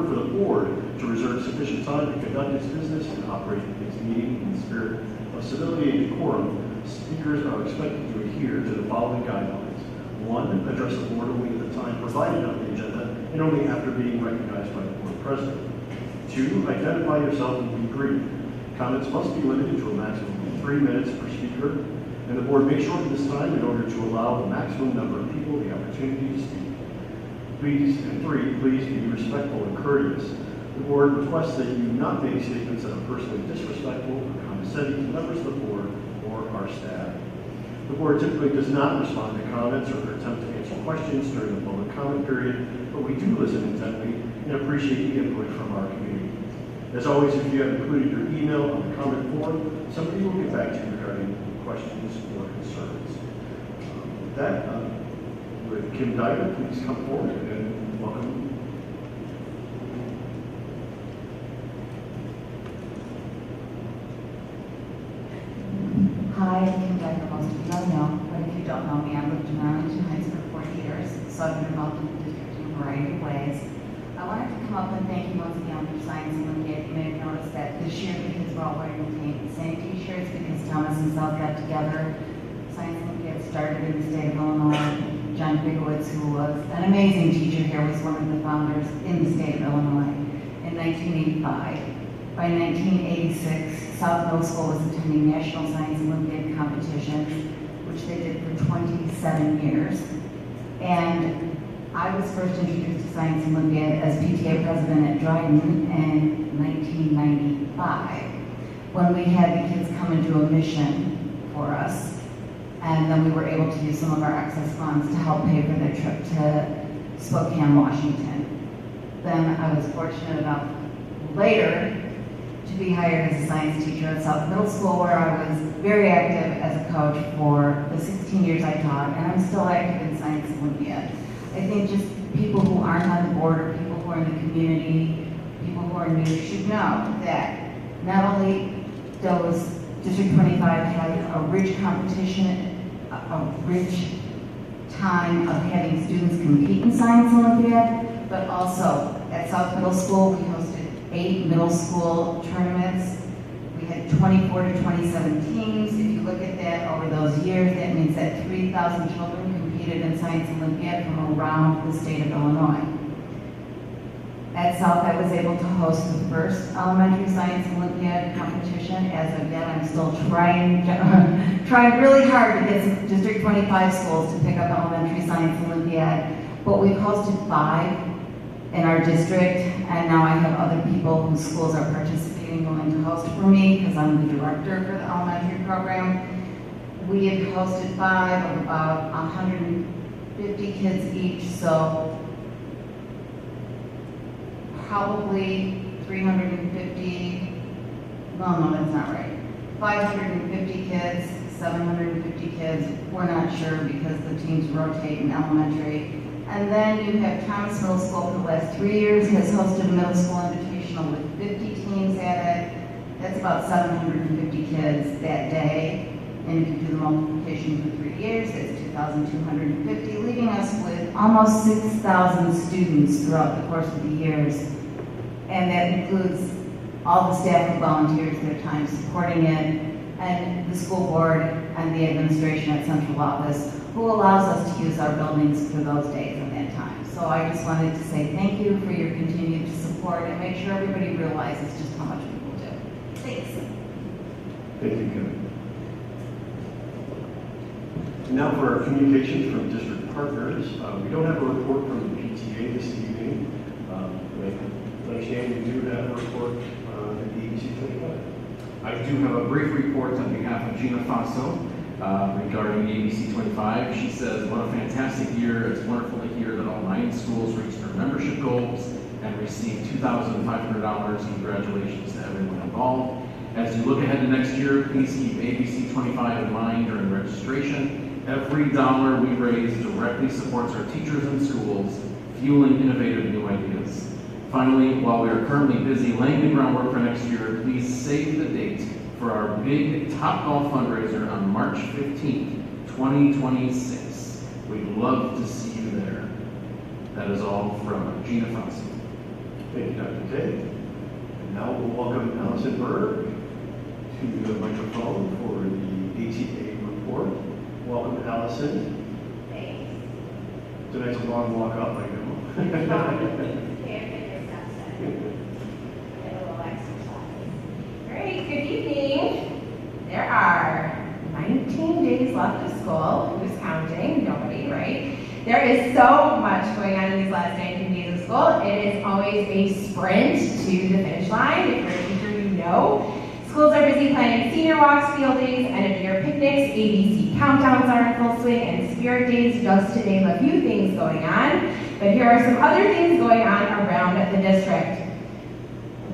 for the board to reserve sufficient time to conduct its business and operate its meeting in the spirit of civility and decorum, speakers are expected to adhere to the following guidelines. 1, address the board only at the time provided on the agenda and only after being recognized by the board president. 2, identify yourself and be brief. Comments must be limited to a maximum of 3 minutes per speaker, and the board may shorten this time in order to allow the maximum number of people the opportunity to speak. Please, and 3, please be respectful and courteous. The board requests that you not make statements that are personally disrespectful or condescending to members of the board or our staff. The board typically does not respond to comments or attempt to answer questions during the public comment period, but we do listen intently and appreciate the input from our community. As always, if you have included your email on the comment form, somebody will get back to you regarding questions or concerns. With that, would Kim Dyer please come forward and welcome. Hi, I'm Kim Dyer. Most of you know, but if you don't know me, I've lived in Arlington Heights for 40 years, so I've been involved in the district in a variety of ways. I wanted to come up and thank you once again for Science Olympiad. You may have noticed that this year, because we're all wearing the same t-shirts, because Thomas and South got together. Science Olympiad started in the state of Illinois. John Bigowitz, who was an amazing teacher here, was one of the founders in the state of Illinois in 1985. By 1986, South Middle School was attending National Science Olympiad competitions, which they did for 27 years. And I was first introduced to Science Olympiad as PTA president at Dryden in 1995, when we had the kids come and do a mission for us. And then we were able to use some of our excess funds to help pay for their trip to Spokane, Washington. Then I was fortunate enough later to be hired as a science teacher at South Middle School, where I was very active as a coach for the 16 years I taught, and I'm still active in Science Olympiad. I think just people who aren't on the board or people who are in the community, people who are new should know that not only does District 25 have a rich competition, a rich time of having students compete in Science Olympiad, but also at South Middle School we hosted 8 middle school tournaments. We had 24 to 27 teams. If you look at that over those years, that means that 3,000 children competed in Science Olympiad from around the state of Illinois. At South, I was able to host the first elementary Science Olympiad competition. As of yet, I'm still trying really hard to get some District 25 schools to pick up elementary Science Olympiad. But we've hosted 5 in our district, and now I have other people whose schools are participating willing to host for me because I'm the director for the elementary program. We have hosted 5 of about 150 kids each, so probably 350, no, that's not right. 550 kids, 750 kids, we're not sure because the teams rotate in elementary. And then you have Thomas Middle School for the last 3 years has hosted a middle school invitational with 50 teams at it. That's about 750 kids that day. And if you do the multiplication for 3 years, that's 2,250, leaving us with almost 6,000 students throughout the course of the years. And that includes all the staff who volunteers their time supporting it, and the school board and the administration at central office, who allows us to use our buildings for those days and that time. So I just wanted to say thank you for your continued support and make sure everybody realizes just how much people do. Thanks. Thank you, Kim. Now for our communications from district partners. We don't have a report from the PTA this evening. I understand you do have a report on the ABC 25. I do have a brief report on behalf of Gina Faso regarding ABC 25. She says, what a fantastic year. It's wonderful to hear that all 9 schools reached their membership goals and received $2,500. Congratulations to everyone involved. As you look ahead to next year, please keep ABC 25 in mind during registration. Every dollar we raise directly supports our teachers and schools, fueling innovative new ideas. Finally, while we are currently busy laying the groundwork for next year, please save the date for our big Topgolf fundraiser on March 15th, 2026. We'd love to see you there. That is all from Gina Faso. Thank you, Dr. Day. And now we'll welcome Allison Berg to the microphone for the ATA report. Welcome, Allison. Thanks. Tonight's a long walk up, I know. Can't get your steps in. Get a little exercise. Great, good evening. There are 19 days left of school. Who's counting? Nobody, right? There is so much going on in these last 19 days of school. It is always a sprint to the finish line. If you're a teacher, you know. Schools are busy planning senior walks, field days, end of year picnics, ABC countdowns are in full swing, and spirit days, just to name a few things going on. But here are some other things going on around the district.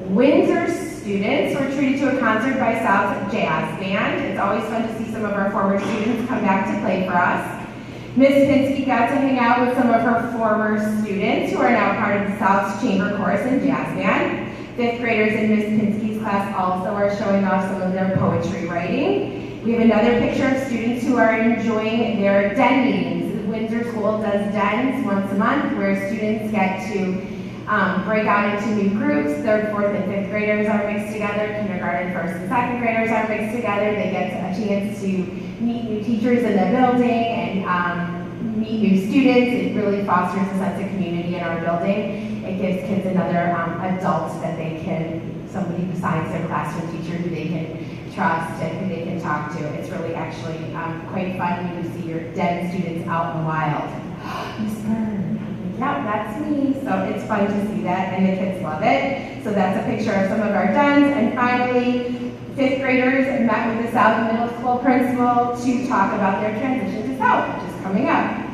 Windsor students were treated to a concert by South Jazz Band. It's always fun to see some of our former students come back to play for us. Ms. Pinsky got to hang out with some of her former students who are now part of the South's Chamber Chorus and Jazz Band. Fifth graders in Ms. Pinsky's class also are showing off some of their poetry writing. We have another picture of students who are enjoying their den meetings. The Windsor School does dens once a month where students get to break out into new groups. Third, fourth, and fifth graders are mixed together. Kindergarten, first, and second graders are mixed together. They get a chance to meet new teachers in the building and meet new students. It really fosters a sense of community in our building. It gives kids another adult that they can, somebody besides their classroom teacher who they can trust and who they can talk to. It's really actually quite fun when you see your den students out in the wild. Miss Byrne. Yeah, that's me. So it's fun to see that, and the kids love it. So that's a picture of some of our dens. And finally, fifth graders met with the South Middle School principal to talk about their transition to South, which is coming up.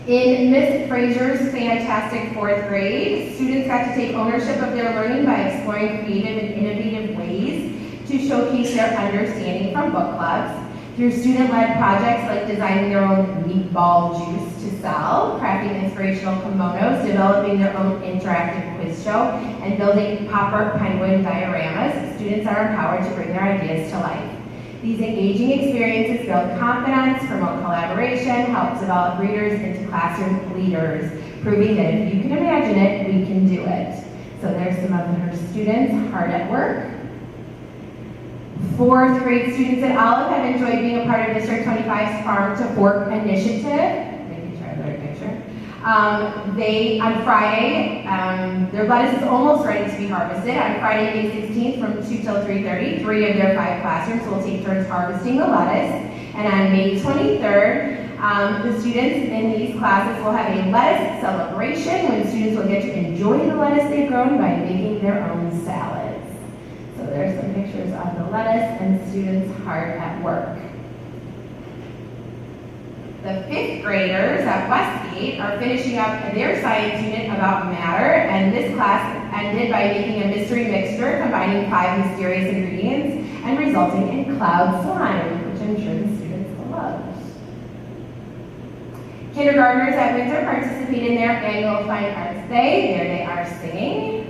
In Miss Frazier's fantastic fourth grade, students got to take ownership of their learning by exploring creative and innovative ways to showcase their understanding from book clubs. Through student-led projects like designing their own meatball juice to sell, crafting inspirational kimonos, developing their own interactive quiz show, and building Popper Penguin dioramas, students are empowered to bring their ideas to life. These engaging experiences build confidence, promote collaboration, help develop readers into classroom leaders, proving that if you can imagine it, we can do it. So there's some of her students hard at work. Fourth grade students at Olive have enjoyed being a part of District 25's Farm to Fork initiative. Maybe try another picture. On Friday, their lettuce is almost ready to be harvested. On Friday, May 16th from 2 till 3:30, 3 of their 5 classrooms will take turns harvesting the lettuce. And on May 23rd, the students in these classes will have a lettuce celebration when students will get to enjoy the lettuce they've grown by making their own salads. So there's some pictures of the lettuce and students hard at work. The fifth graders at Westgate are finishing up their science unit about matter, and this class ended by making a mystery mixture combining 5 mysterious ingredients and resulting in cloud slime, which I'm sure the students will love. Kindergartners at Windsor participate in their annual Fine Arts Day. There they are singing.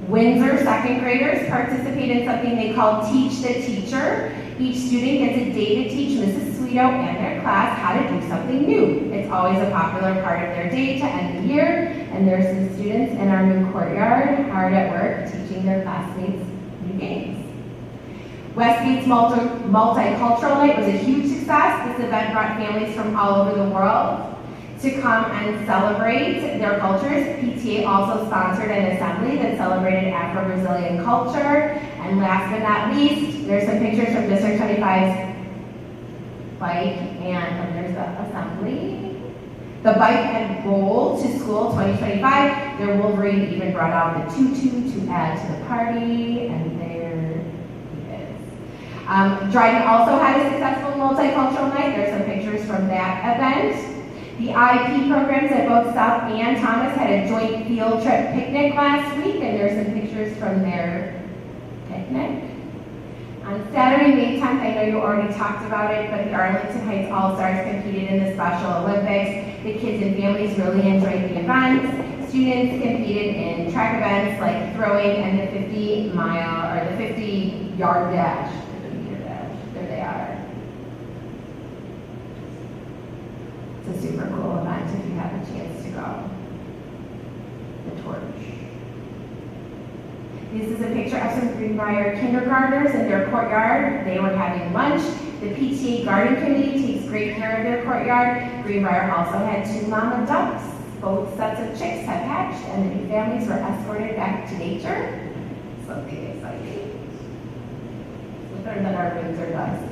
Windsor second graders participate in something they call Teach the Teacher. Each student gets a day to teach Mrs. Sweeto and their class how to do something new. It's always a popular part of their day to end the year, and there's some students in our new courtyard hard at work teaching their classmates new games. Westgate's Multicultural Night was a huge success. This event brought families from all over the world to come and celebrate their cultures. PTA also sponsored an assembly that celebrated Afro-Brazilian culture. And last but not least, there's some pictures from District 25's bike, and there's the assembly. The Bike and Roll to School 2025. Their Wolverine even brought out the tutu to add to the party, and there he is. Dryden also had a successful multicultural night. There's some pictures from that event. The IP programs at both South and Thomas had a joint field trip picnic last week, and there's some pictures from their picnic. On Saturday, May 10th, I know you already talked about it, but the Arlington Heights All-Stars competed in the Special Olympics. The kids and families really enjoyed the events. Students competed in track events like throwing and the 50-mile or the 50-yard dash. There they are. It's a super cool event if you have a chance to go. The torch. This is a picture of some Greenbrier kindergartners in their courtyard. They were having lunch. The PTA garden committee takes great care of their courtyard. Greenbrier also had 2 mama ducks. Both sets of chicks have hatched and the new families were escorted back to nature. Something exciting. It's better than our Windsor ducks.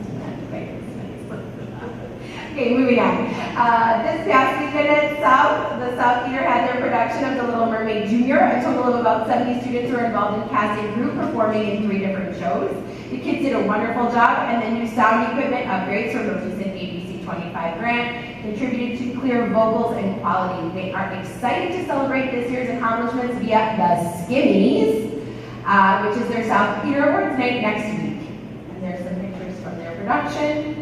Okay, moving on. This past weekend at South, the South Theater had their production of The Little Mermaid Junior. A total of about 70 students were involved in cast and crew, performing in 3 different shows. The kids did a wonderful job, and the new sound equipment upgrades from the recent ABC 25 grant contributed to clear vocals and quality. They are excited to celebrate this year's accomplishments via the Skimmies, which is their South Theater Awards night next week. And there's some pictures from their production.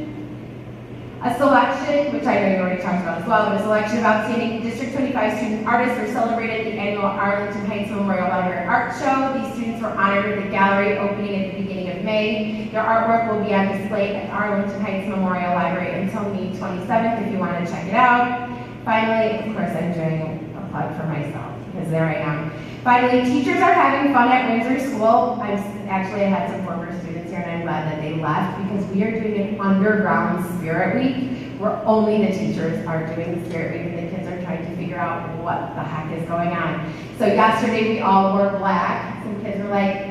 A selection, which I know you already talked about as well, but a selection of outstanding District 25 student artists were celebrated at the annual Arlington Heights Memorial Library Art Show. These students were honored with the gallery opening at the beginning of May. Their artwork will be on display at Arlington Heights Memorial Library until May 27th if you want to check it out. Finally, of course, I'm doing a plug for myself because there I am. Finally, teachers are having fun at Windsor School. I had some former students here and I'm glad that they left because we are doing an underground spirit week where only the teachers are doing the spirit week and the kids are trying to figure out what the heck is going on. So yesterday we all wore black. Some kids were like,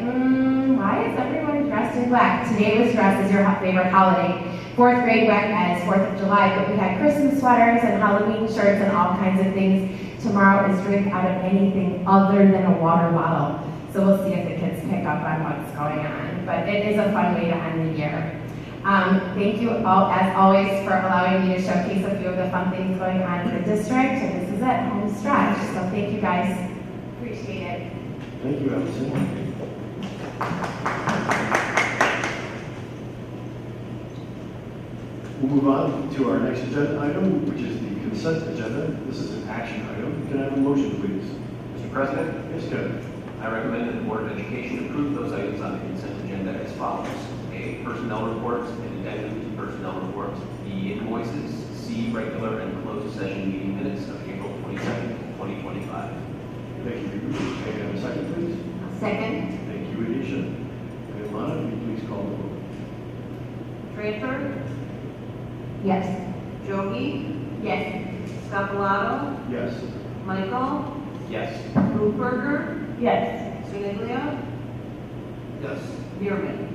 why is everyone dressed in black? Today was dressed as your favorite holiday. 4th grade went as 4th of July, but we had Christmas sweaters and Halloween shirts and all kinds of things. Tomorrow is drink out of anything other than a water bottle. So we'll see if the kids pick up on what's going on. But it is a fun way to end the year. Thank you all, as always, for allowing me to showcase a few of the fun things going on in the district. And this is it, home stretch. So thank you guys. Appreciate it. Thank you, Allison. We'll move on to our next agenda item, which is the consent agenda. This is an action item. Can I have a motion, please? Mr. President? Yes, Kevin. I recommend that the Board of Education approve those items on the consent agenda as follows. A, personnel reports and addendum to personnel reports. B, invoices. C, regular and closed session meeting minutes of April 22nd, 2025. Thank you. Can I have a second, please? Second. Thank you, Anisha. And Lana, will you please call the roll? Tranter, Yes. Jogi, Yes. Scapalato, Yes. Michael, Yes. Blueberger, Yes. Siniglia, Yes. Bierman.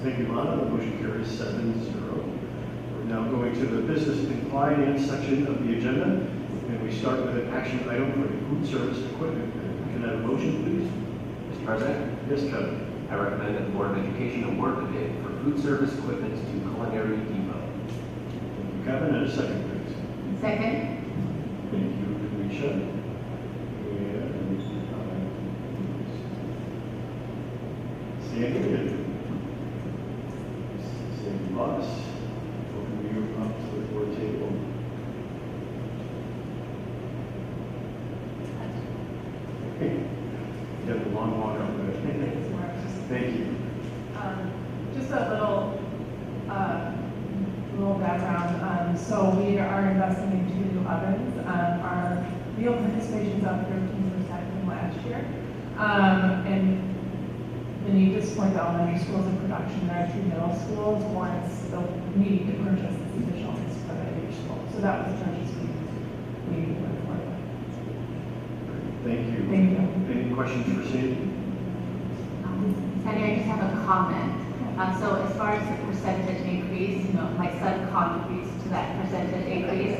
Thank you, Lana. The motion carries 7-0. We're now going to the business and finance section of the agenda, and we start with an action item for the food service equipment. Can I have a motion, please? Mr. President? Yes, Kevin. I recommend that the Board of Education award the bid for food service equipment to Culinary Depot. Thank you, Kevin. And a second, please. Second. Thank you, Anisha. And Sandy. Sandy Boss. Welcome you up to the board table. You have a long walk up there. Thank you. Just a little background. So we are investing in 2 new ovens. Our real participation is up 13% from last year. And the need to support the elementary schools in production. There are 2 middle schools. One is the need to purchase this additional for each school. So that was the purchase we went for. Thank you. Thank you. Any questions for Sandy? Sandy, I just have a comment. So as far as the percentage increase, my son contributes to that percentage increase.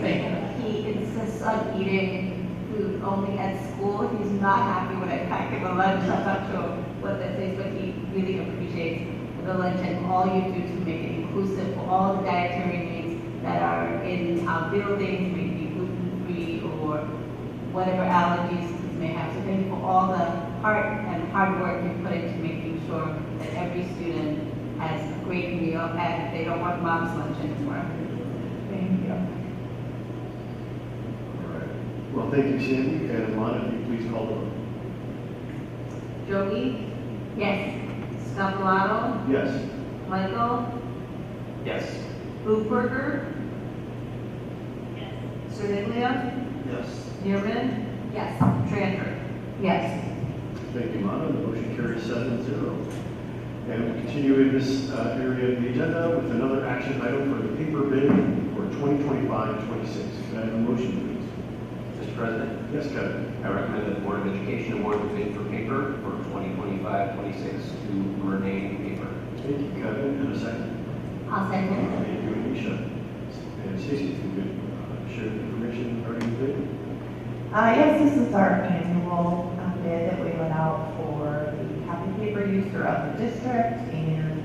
He insists on eating food only at school. He's not happy when I pack him a lunch. I'm not sure what that is, but he really appreciates the lunch and all you do to make it inclusive for all the dietary needs that are in our buildings, maybe gluten-free or whatever allergies kids may have. So thank you for all the heart and hard work you put into making sure that every student has a great meal and they don't want mom's lunch anymore. Thank you. All right. Well, thank you, Sandy. And Lana, if you please call the roll. Jogi, Yes. Scapalato, Yes. Michael, Yes. Blueberger, Siniglia, Yes. Bierman, Yes. Tranter. Yes. Thank you, Mona. The motion carries 7-0. And we continue in this area of the agenda with another action item for the paper bid for 2025-26. Can I have a motion, please? Mr. President, Yes, Kevin. I recommend that the Board of Education award the bid for paper for 2025-26 to Renee Paper. Thank you, Kevin. And a second. I'll second. Thank you, Anisha. And Stacy, if you could share the information regarding the bid. Yes, this is our annual bid that we went out for the copy paper use throughout the district, and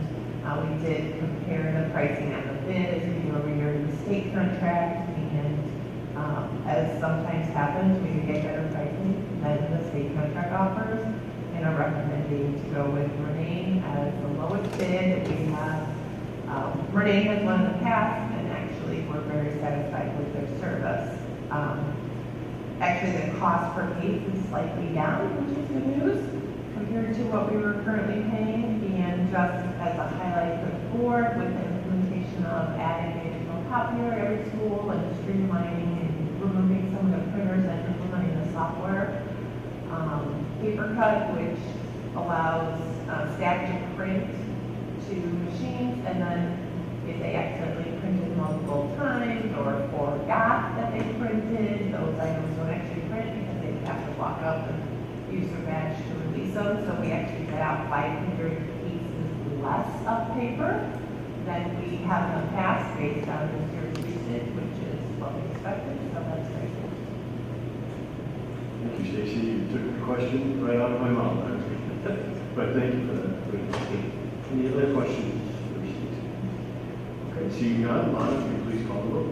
we did compare the pricing on the bid as we do every year to the state contract, and as sometimes happens, we do get better pricing than the state contract offers, and are recommending to go with Renee as the lowest bid. We have, Renee has won in the past, and actually we're very satisfied with their service. Actually, the cost per piece is slightly down, which is good news, compared to what we were currently paying. And just as a highlight for the board, with the implementation of adding a digital copier at every school and streamlining and removing some of the printers and implementing the software, PaperCut, which allows staff to print to machines, and then if they accidentally printed multiple times or forgot that they printed, those items don't actually print because they have to walk up and use their badge to release them. So we actually get out 500 pieces less of paper than we have in the past based on this year's usage, which is what we expected. So that's great. Thank you, Stacy. You took the question right out of my mouth. But thank you for that. Any other questions for Stacy? Okay, seeing none, Lana, can you please call the roll?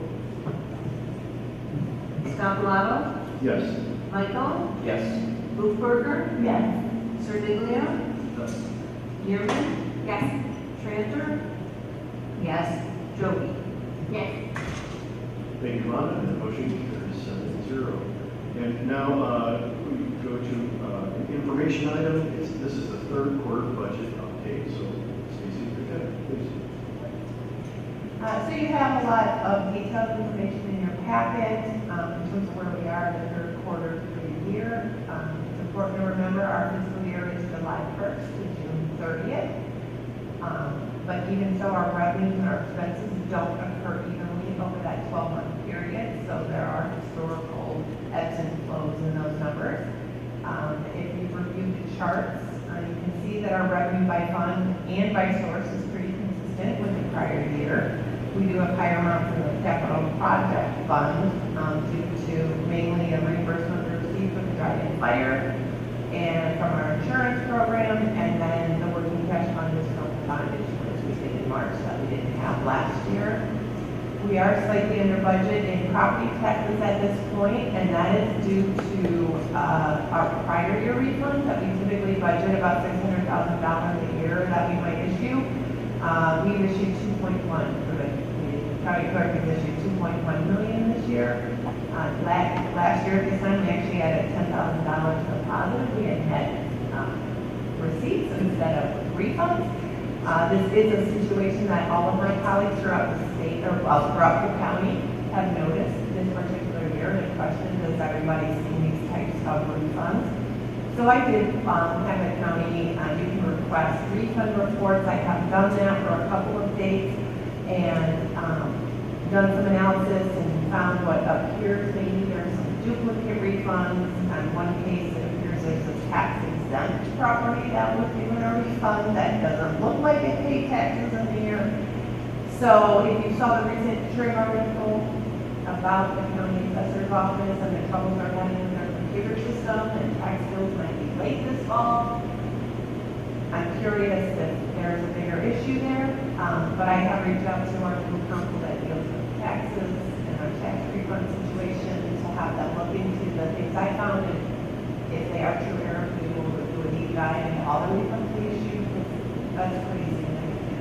Scapalato. Yes. Michael. Yes. Hooverger. Yes. Serdiglia. Yes. Yearman. Yes. Tranter. Yes. Joey. Yes. Thank you, Lana, and the motion carries 7-0. And now we go to an information item. This is the third quarter budget update. So, Stacy, please. So you have a lot of detailed information in your packet in terms of where we are in the third quarter for the year. It's important to remember our fiscal year is July 1st to June 30th. But even so, our revenues and our expenses don't occur evenly over that 12-month period. So there are historical ebbs and flows in those numbers. If you review the charts, you can see that our revenue by fund and by source is pretty consistent with the prior year. We do have higher amounts in the capital project fund due to mainly a reimbursement we received from the Guardian Fire and from our insurance program, and then the working cash fund is from the bond issuance we did in March that we didn't have last year. We are slightly under budget in property taxes at this point, and that is due to our prior year refunds that we typically budget about $600,000 a year that we might issue. We've issued 2.1 for the county clerk has issued 2.1 million this year. Last year at this time, we actually had a $10,000 deposit. We had net receipts instead of refunds. This is a situation that all of my colleagues throughout the state, or well, throughout the county, have noticed this particular year. The question is, everybody seeing these types of refunds? So I did have the county, you can request refund reports. I have done that for a couple of dates and done some analysis and found what appears maybe there's some duplicate refunds. On one case, it appears there's a tax exempt property that was given a refund that doesn't look like it paid taxes in the year. So if you saw the recent Trade article about the county assessor's office and the troubles they're having with their computer system and tax bills might be late this fall, I'm curious if there's a bigger issue there, but I have reached out to our new council that deals with taxes and our tax refund situation to have them look into the things I found, and if they are true errors, we will do a deep dive into all the refunds we issue, because that's pretty significant.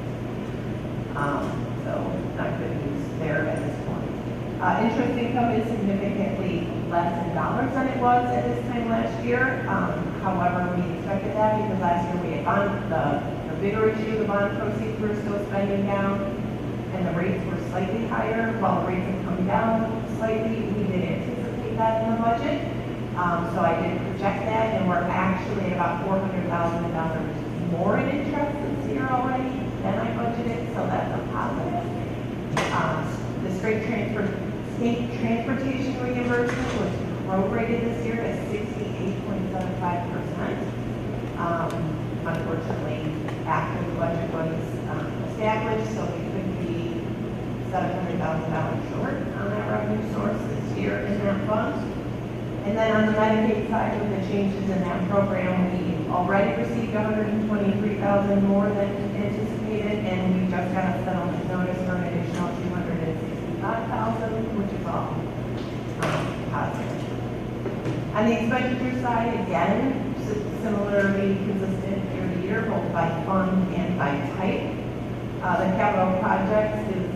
So not good news there at this point. Interest income is significantly less in dollars than it was at this time last year. However, we expected that because last year we had the bigger issue, the bond proceeds were still spending down, and the rates were slightly higher. While the rates have come down slightly, we did anticipate that in the budget. So I did project that, and we're actually at about $400,000 more in interest this year already than I budgeted, so that's a positive. The state transportation reimbursement was prorated this year at 68.75%. Unfortunately, after the budget was established, so we could be $700,000 short on that revenue source this year in that fund. And then on the Medicaid side, with the changes in that program, we already received $123,000 more than anticipated, and we just got a settlement notice for an additional $265,000, which is all positive. On the expenditure side, again, similarly consistent year to year, both by fund and by type. The capital projects is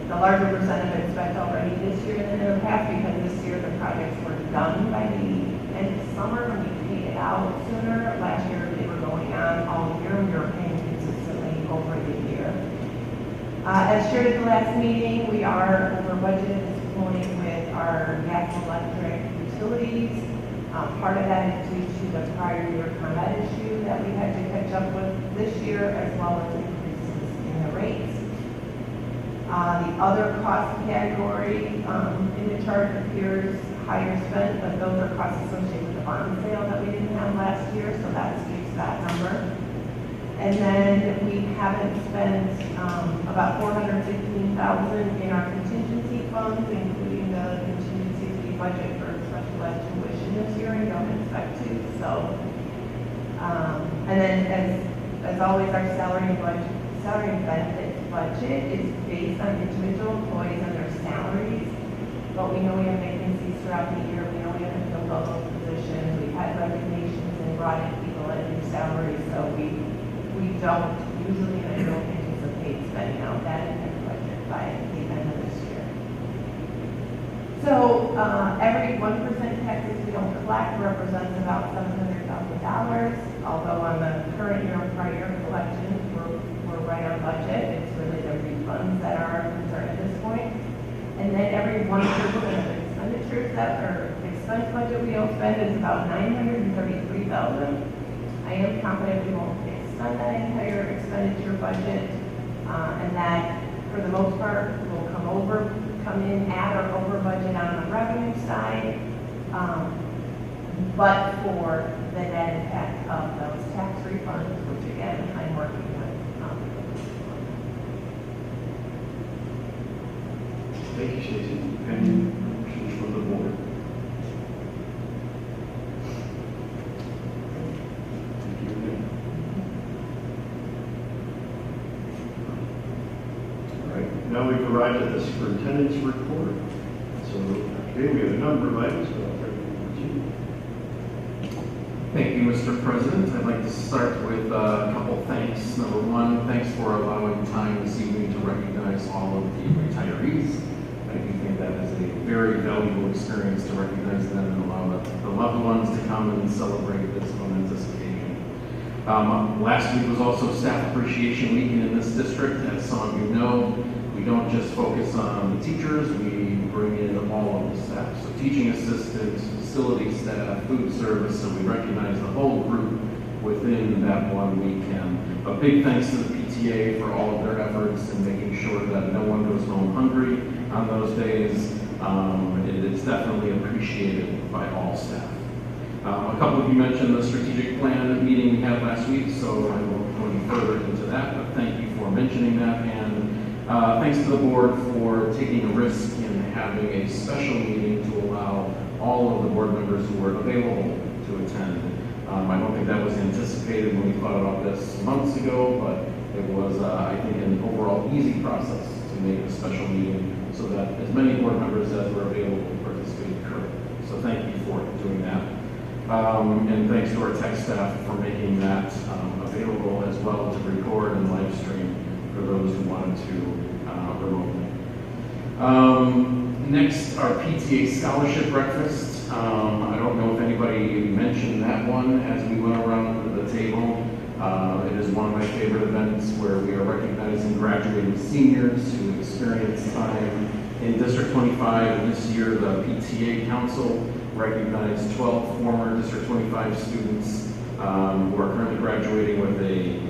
the larger percent of it spent already this year than in the past, because this year the projects were done by the end of summer and we paid it out sooner. Last year they were going on all year and we were paying consistently over the year. As shared at the last meeting, we are over budget at this point with our gas and electric utilities. Part of that is due to the prior year ComEd issue that we had to catch up with this year, as well as increases in the rates. The other cost category in the chart appears higher spent, but those are costs associated with the bond sale that we didn't have last year, so that skews that number. And then we haven't spent about $415,000 in our contingency funds, including the contingency fee budget for special ed tuition this year, and don't expect to. So, and then as always, our salary and benefits budget is based on individual employees and their salaries. But we know we have vacancies throughout the year. We know we haven't filled all those positions. We've had resignations and brought in people at new salaries. So we don't usually, and I don't anticipate spending out that in the budget by the end of this year. So every 1% taxes we don't collect represents about $700,000. Although on the current year and prior year collections, we're right on budget. It's really the refunds that are our concern at this point. And then every 1% of expenditures that are expense budget we don't spend is about $933,000. I am confident we won't expend that entire expenditure budget, and that for the most part will come in at or over budget on the revenue side, but for the net impact of those tax refunds, which again I'm working with. Thank you, Stacey. Any questions from the board? Thank you. All right, now we've arrived at the superintendent's report. So today we have a number of items, but I'll turn it over to you. Thank you, Mr. President. I'd like to start with a couple thanks. Number one, thanks for allowing time this evening to recognize all of the retirees. I do think that is a very valuable experience to recognize them and allow the loved ones to come and celebrate this momentous occasion. Last week was also Staff Appreciation Week in this district. As some of you know, we don't just focus on the teachers, we bring in all of the staff. So teaching assistants, facility staff, food service, so we recognize the whole group within that 1 weekend. A big thanks to the PTA for all of their efforts in making sure that no one goes home hungry on those days. It's definitely appreciated by all staff. A couple of you mentioned the strategic plan meeting we had last week, so I won't go any further into that, but thank you for mentioning that. And thanks to the board for taking a risk in having a special meeting to allow all of the board members who were available to attend. I don't think that was anticipated when we thought about this months ago, but it was, I think, an overall easy process to make a special meeting so that as many board members as were available to participate could. So thank you for doing that. And thanks to our tech staff for making that available as well to record and live stream for those who wanted to remotely. Next, our PTA Scholarship Breakfast. I don't know if anybody mentioned that one as we went around the table. It is one of my favorite events where we are recognizing graduating seniors who experience time in District 25. And this year, the PTA Council recognize 12 former District 25 students who are currently graduating with a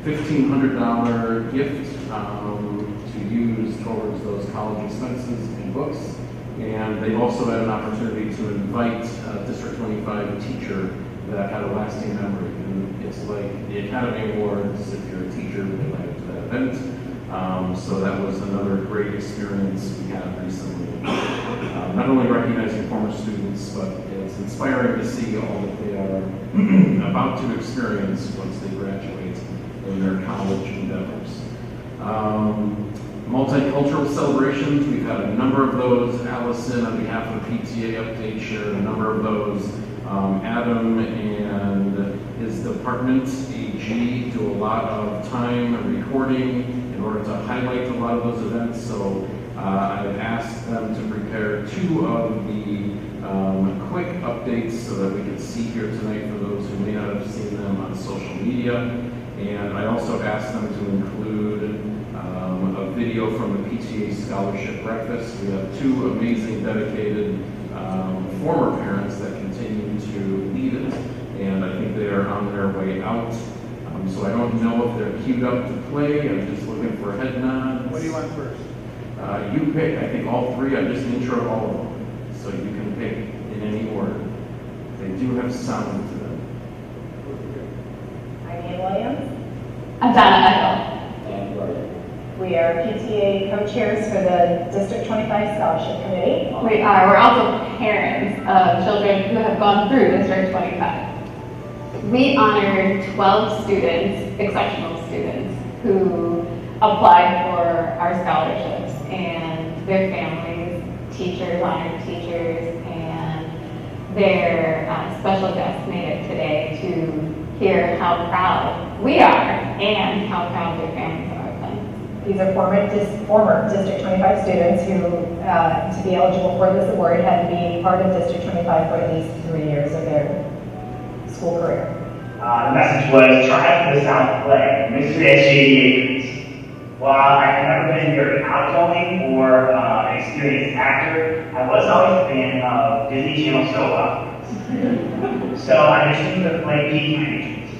$1,500 gift to use towards those college expenses and books. And they also had an opportunity to invite a District 25 teacher that had a lasting memory. And it's like the Academy Awards if you're a teacher related to that event. So that was another great experience we had recently. Not only recognizing former students, but it's inspiring to see all that they are about to experience once they graduate in their college endeavors. Multicultural celebrations, we've had a number of those. Allison, on behalf of the PTA update, shared a number of those. Adam and his department, AG, do a lot of time recording in order to highlight a lot of those events. So I've asked them to prepare 2 of the quick updates so that we can see here tonight for those who may not have seen them on social media. And I also asked them to include a video from the PTA Scholarship Breakfast. We have 2 amazing, dedicated former parents that continue to lead it, and I think they are on their way out. So I don't know if they're queued up to play. I'm just looking for head nods. What do you want first? You pick. I think all 3. I just intro all of them, so you can pick in any order. They do have sound to them. I'm Ann Williams. I'm Donna Ethel. We are PTA co-chairs for the District 25 Scholarship Committee. We are. We're also parents of children who have gone through District 25. We honored 12 students, exceptional students, who applied for our scholarships, and their families, teachers, honored teachers, and their special guests made it today to hear how proud we are and how proud their families are of them. These are former District 25 students who, to be eligible for this award, had to be part of District 25 for at least 3 years of their school career. The message was, try the sound play, Mystery at Shady Acres. While I have never been very outgoing or an experienced actor, I was always a fan of Disney Channel soap operas. So I assumed that play piqued my interest.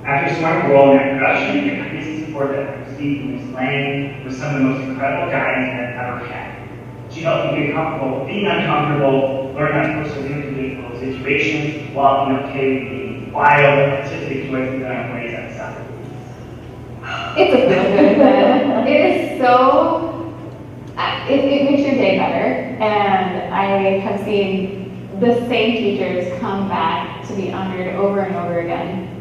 After a smart role in that production, the kindness and support that I received from Ms. Lang was some of the most incredible guidance I've ever had. She helped me get comfortable being uncomfortable, learn how to persevere through difficult situations, while being okay with being wild, artistic choices that I'm raised outside. It's a feel-good event. It is so, it makes your day better, and I have seen the same teachers come back to be honored over and over again.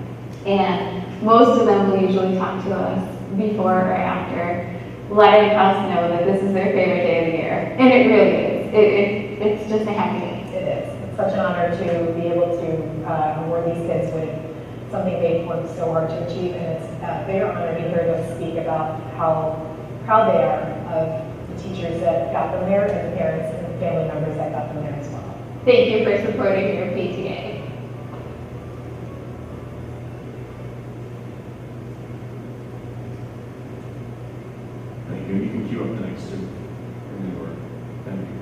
And most of them will usually talk to us before or after, letting us know that this is their favorite day of the year. And it really is. It's just a happy day. It is. It's such an honor to be able to award these kids with something they've worked so hard to achieve. And it's a bigger honor to hear them speak about how proud they are of the teachers that got them there and the parents and the family members that got them there as well. Thank you for supporting your PTA. You can queue up the next 2 in the order. Thank you.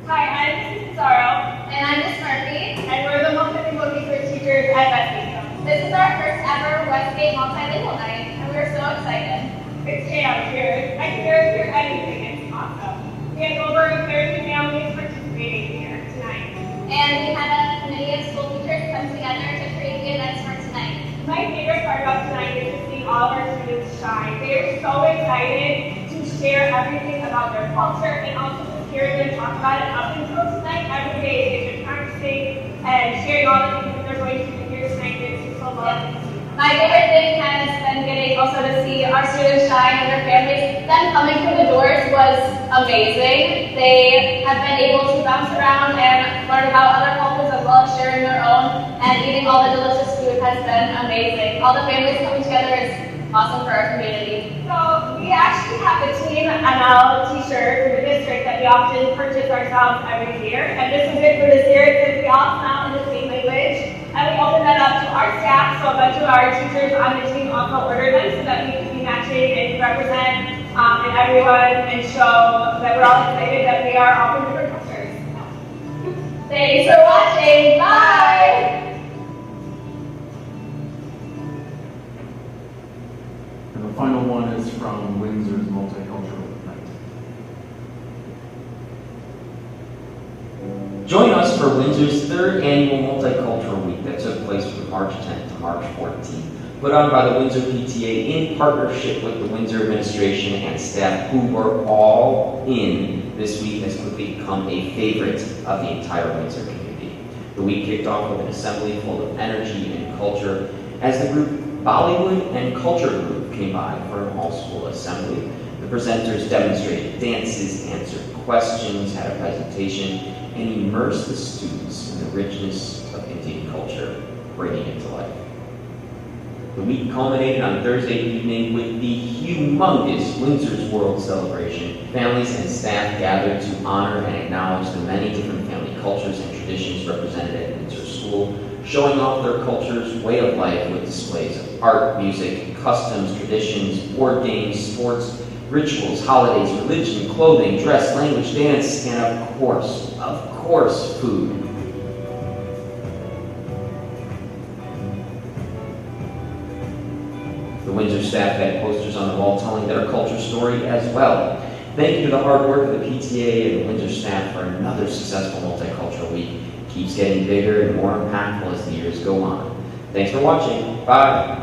Hi, I'm Mrs. Pizarro. And I'm Miss Murphy. And we're the multilingual research teachers at Westgate. This is our first ever Westgate multilingual night, and we're so excited. It's chaos here. I can barely hear anything. It's awesome. We had over 30 families participating here tonight. And we had a committee of school teachers come together to create the events for tonight. My favorite part about tonight is to see all of our students shine. They are so excited to share everything about their culture and also to hear them talk about it up until tonight. Every day they've been practicing and sharing all the things that they're going to do here tonight. It's so lovely. My favorite thing has been getting also to see our students shine and their families. Them coming through the doors was amazing. They have been able to bounce around and learn about other cultures as well as sharing their own, and eating all the delicious food has been amazing. All the families coming together is awesome for our community. So we actually have a Team ML t-shirt for the district that we often purchase ourselves every year. And this is it for this year. It says we all smile in the same language. And we open that up to our staff, so a bunch of our teachers on the team also order them so that we can be matching and represent and everyone and show that we're all excited that we are all from different cultures. Thanks for watching. Bye. And the final one is from Windsor's Multicultural Night. Join us for Windsor's third annual Multicultural Week that took place from March 10th to March 14th, put on by the Windsor PTA in partnership with the Windsor administration and staff, who were all in. This week has quickly become a favorite of the entire Windsor community. The week kicked off with an assembly full of energy and culture as the group Bollywood and Culture Group came by for an all-school assembly. The presenters demonstrated dances, answered questions, had a presentation, and immersed the students in the richness of Indian culture, bringing it to life. The week culminated on Thursday evening with the humongous Windsor's World celebration. Families and staff gathered to honor and acknowledge the many different family cultures and traditions represented at Windsor School, showing off their culture's way of life with displays of art, music, customs, traditions, board games, sports, rituals, holidays, religion, clothing, dress, language, dance, and of course, food. The Windsor staff had posters on the wall telling their culture story as well. Thank you to the hard work of the PTA and the Windsor staff for another successful Multicultural Week. Keeps getting bigger and more impactful as the years go on. Thanks for watching. Bye.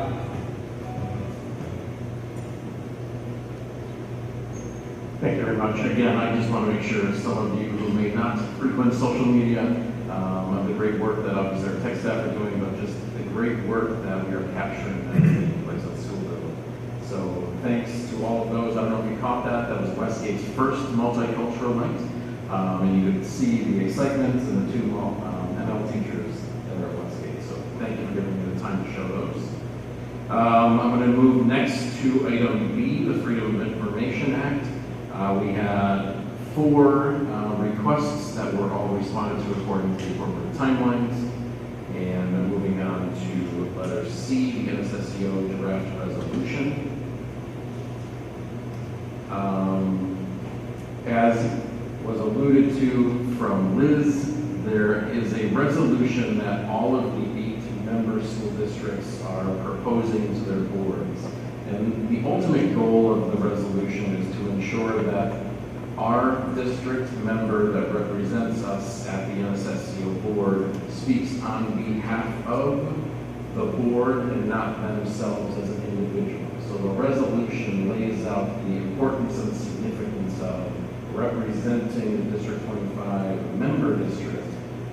Thank you very much. Again, I just want to make sure some of you who may not frequent social media of the great work that obviously our tech staff are doing, but just the great work that we are capturing that is taking place at the school building. So thanks to all of those. I don't know if you caught that. That was Westgate's first multicultural night. And you could see the excitement and the two ML teachers that are at Westgate. So thank you for giving me the time to show those. I'm going to move next to item B, the Freedom of Information Act. We had 4 requests that were all responded to according to the appropriate timelines. And then moving on to letter C, the NSSEO draft resolution. As was alluded to from Liz, there is a resolution that all of the 8 member school districts are proposing to their boards. And the ultimate goal of the resolution is to ensure that our district member that represents us at the NSSEO board speaks on behalf of the board and not themselves as an individual. So the resolution lays out the importance and significance of representing the District 25 member district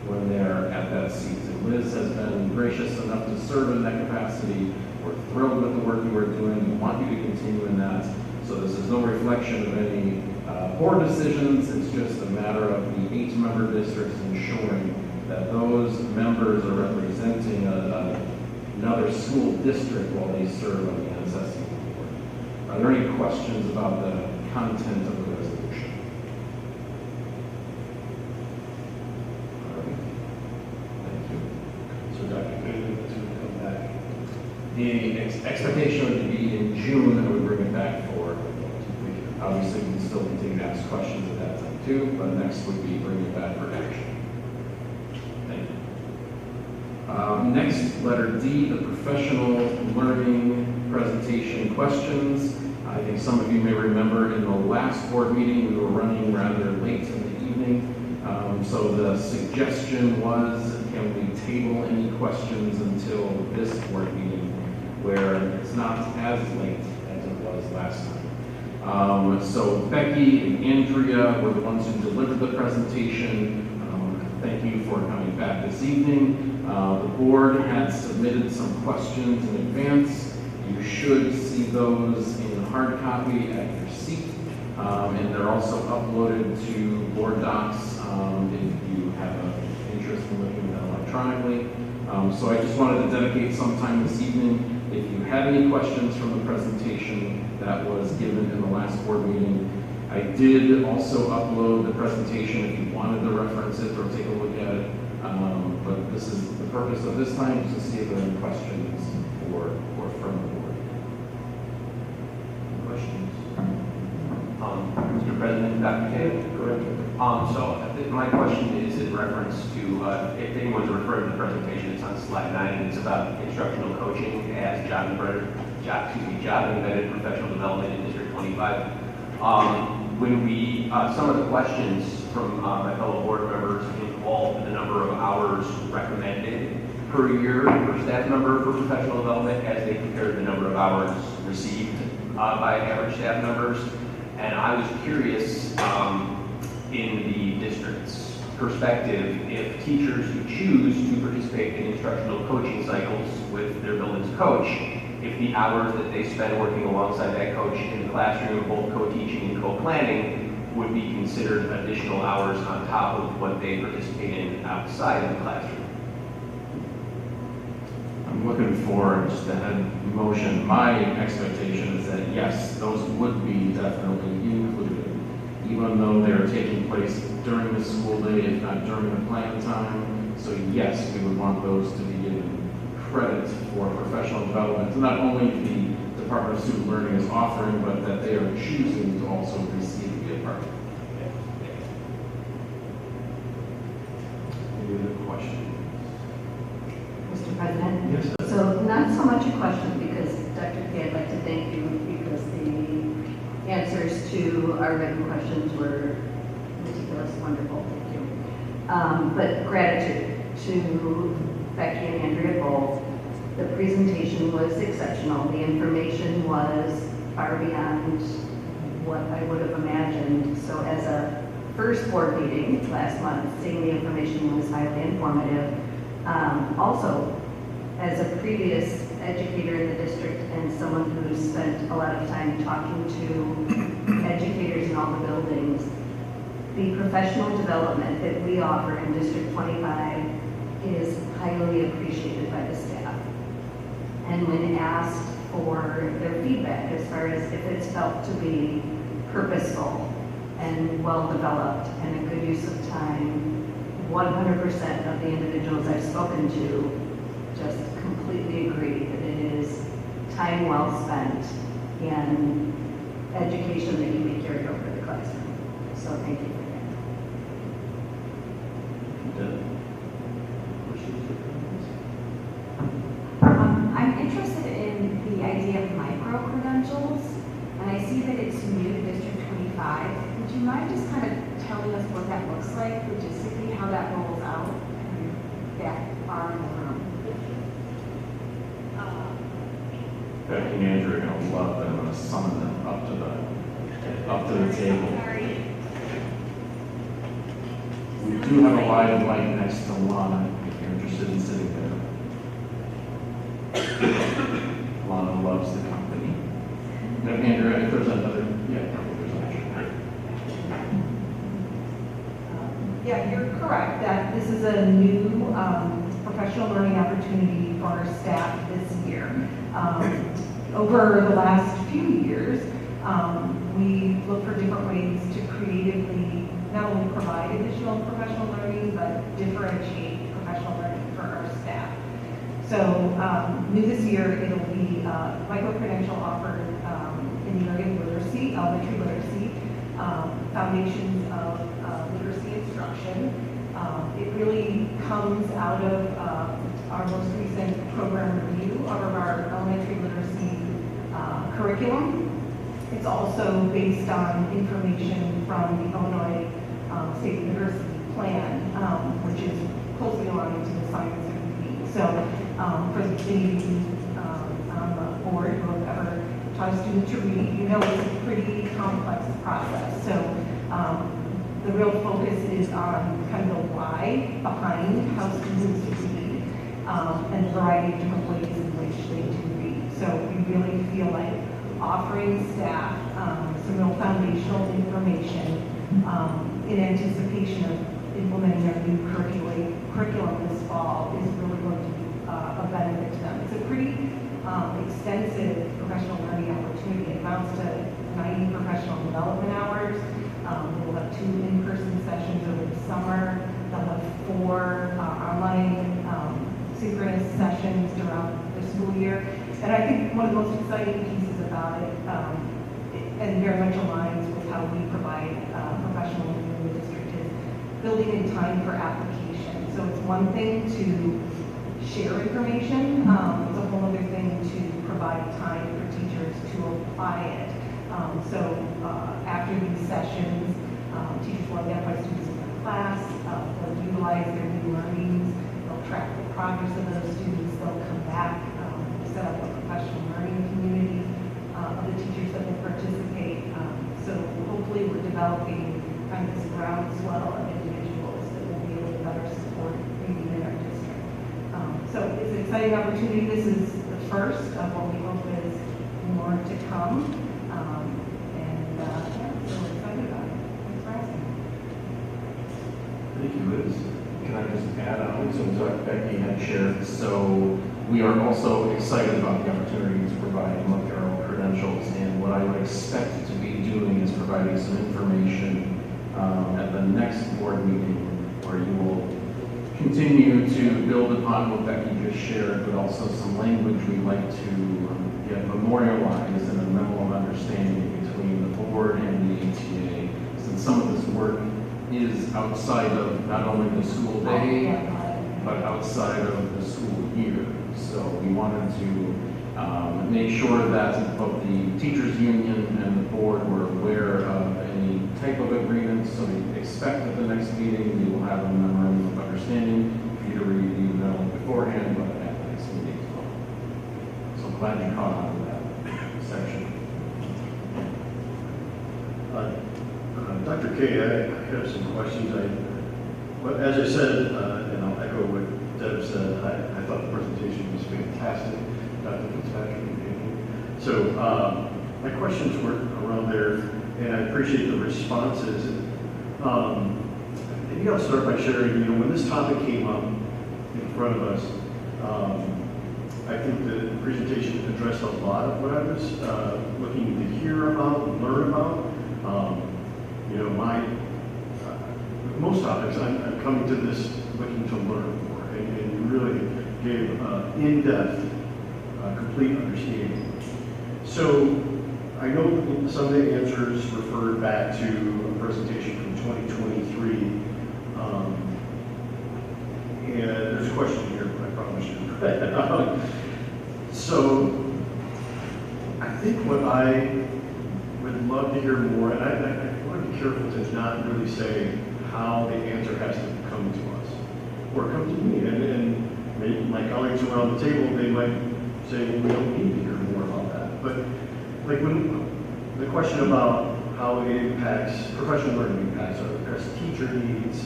when they're at that seat. And Liz has been gracious enough to serve in that capacity. We're thrilled with the work you are doing. We want you to continue in that. So this is no reflection of any board decisions. It's just a matter of the 8 member districts ensuring that those members are representing another school district while they serve on the NSSEO board. Are there any questions about the content of the resolution? All right. Thank you. So Dr. Goodman to come back. The expectation would be in June that we bring it back for. Obviously, we can still continue to ask questions at that time too, but next would be bring it back for action. Thank you. Next, letter D, the professional learning presentation questions. I think some of you may remember in the last board meeting, we were running rather late in the evening. So the suggestion was, can we table any questions until this board meeting where it's not as late as it was last time. So Becky and Andrea were the ones who delivered the presentation. Thank you for coming back this evening. The board had submitted some questions in advance. You should see those in hard copy at your seat. And they're also uploaded to board docs if you have an interest in looking at them electronically. So I just wanted to dedicate some time this evening. If you had any questions from the presentation that was given in the last board meeting, I did also upload the presentation if you wanted to reference it or take a look at it. But this is the purpose of this time, is to see if there are any questions or from the board. Questions? Mr. President, Dr. Kay. So my question is in reference to, if anyone's referring to the presentation, it's on slide 9, and it's about instructional coaching as job embedded professional development in District 25. Some of the questions from my fellow board members involved the number of hours recommended per year per staff member for professional development as they compare the number of hours received by average staff members. And I was curious, in the district's perspective, if teachers who choose to participate in instructional coaching cycles with their building's coach, if the hours that they spend working alongside that coach in the classroom, both co-teaching and co-planning, would be considered additional hours on top of what they participate in outside of the classroom. I'm looking for just a head motion. My expectation is that yes, those would be definitely included, even though they're taking place during the school day, if not during the plan time. So yes, we would want those to be given credit for professional development. So not only the Department of Student Learning is offering, but that they are choosing to also receive and be a part of. Any other questions? Mr. President? Yes, sir. So not so much a question, because Dr. Kay, I'd like to thank you because the answers to our written questions were meticulous, wonderful, thank you. But gratitude to Becky and Andrea both. The presentation was exceptional. The information was far beyond what I would have imagined. So as a first board meeting last month, seeing the information was highly informative. Also, as a previous educator in the district and someone who's spent a lot of time talking to educators in all the buildings, the professional development that we offer in District 25 is highly appreciated by the staff. And when asked for their feedback as far as if it's felt to be purposeful and well-developed and a good use of time, 100% of the individuals I've spoken to just completely agree that it is time well spent and education that can be carried over to the classroom. So thank you for that. I'm interested in the idea of micro-credentials, and I see that it's new to District 25. Would you mind just kind of telling us what that looks like, logistically, how that rolls out? That far in the room. Becky and Andrew are going to love that. I'm going to summon them up to the table. We do have a live mic next to Lana, if you're interested in sitting there. Lana loves the company. Now, Andrew, if there's another, there's another. Yeah, you're correct that this is a new professional learning opportunity for our staff this year. Over the last few years, we look for different ways to creatively not only provide additional professional learning, but differentiate professional learning for our staff. So new this year, it'll be micro-credential offered in the area of literacy, elementary literacy, foundations of literacy instruction. It really comes out of our most recent program review of our elementary literacy curriculum. It's also based on information from the Illinois State Literacy Plan, which is closely aligned to the science that we need. So for the community on the board who have ever taught a student to read, you know it's a pretty complex process. So the real focus is on kind of the why behind how students read and a variety of different ways in which they do read. So we really feel like offering staff some real foundational information in anticipation of implementing our new curriculum this fall is really going to be a benefit to them. It's a pretty extensive professional learning opportunity. It amounts to 90 professional development hours. We'll have 2 in-person sessions over the summer. They'll have 4 online synchronous sessions throughout the school year. And I think one of the most exciting pieces about it, and very much aligns with how we provide building in time for application. So it's one thing to share information, it's a whole other thing to provide time for teachers to apply it. After these sessions, teachers will identify students in their class, they'll utilize their new learnings, they'll track the progress of those students, they'll come back, set up a professional learning community of the teachers that will participate. So hopefully we're developing kind of this groundswell of individuals that will be able to better support reading in our district. So it's an exciting opportunity. This is the first of what we hope is more to come. So we're excited about it. Thanks for asking. Thank you, Liz. Can I just add on to what Becky had shared? So we are also excited about the opportunity to provide North Carroll credentials, and what I would expect to be doing is providing some information at the next board meeting where you will continue to build upon what Becky just shared, but also some language we'd like to get memorialized in a memo of understanding between the board and the ATA, since some of this work is outside of not only the school day, but outside of the school year. So we wanted to make sure that both the teachers union and the board were aware of any type of agreements. So we expect at the next meeting we will have a memorandum of understanding for you to review not only beforehand but at the next meeting as well. So glad you caught on to that section. Dr. K, I have some questions. As I said, and I'll echo what Deb said, I thought the presentation was fantastic, Dr. Fitzpatrick and Amy. So my questions were around there, and I appreciate the responses. Maybe I'll start by sharing, when this topic came up in front of us, I think the presentation addressed a lot of what I was looking to hear about, learn about. Most topics, I'm coming to this looking to learn more, and you really gave in-depth, complete understanding. So I know some of the answers referred back to a presentation from 2023, and there's a question here, but I promise you. So I think what I would love to hear more, and I want to be careful to not really say how the answer has to come to us or come to me. And maybe my colleagues around the table, they might say, well, we don't need to hear more about that. But like when the question about how it impacts, professional learning impacts our teacher needs,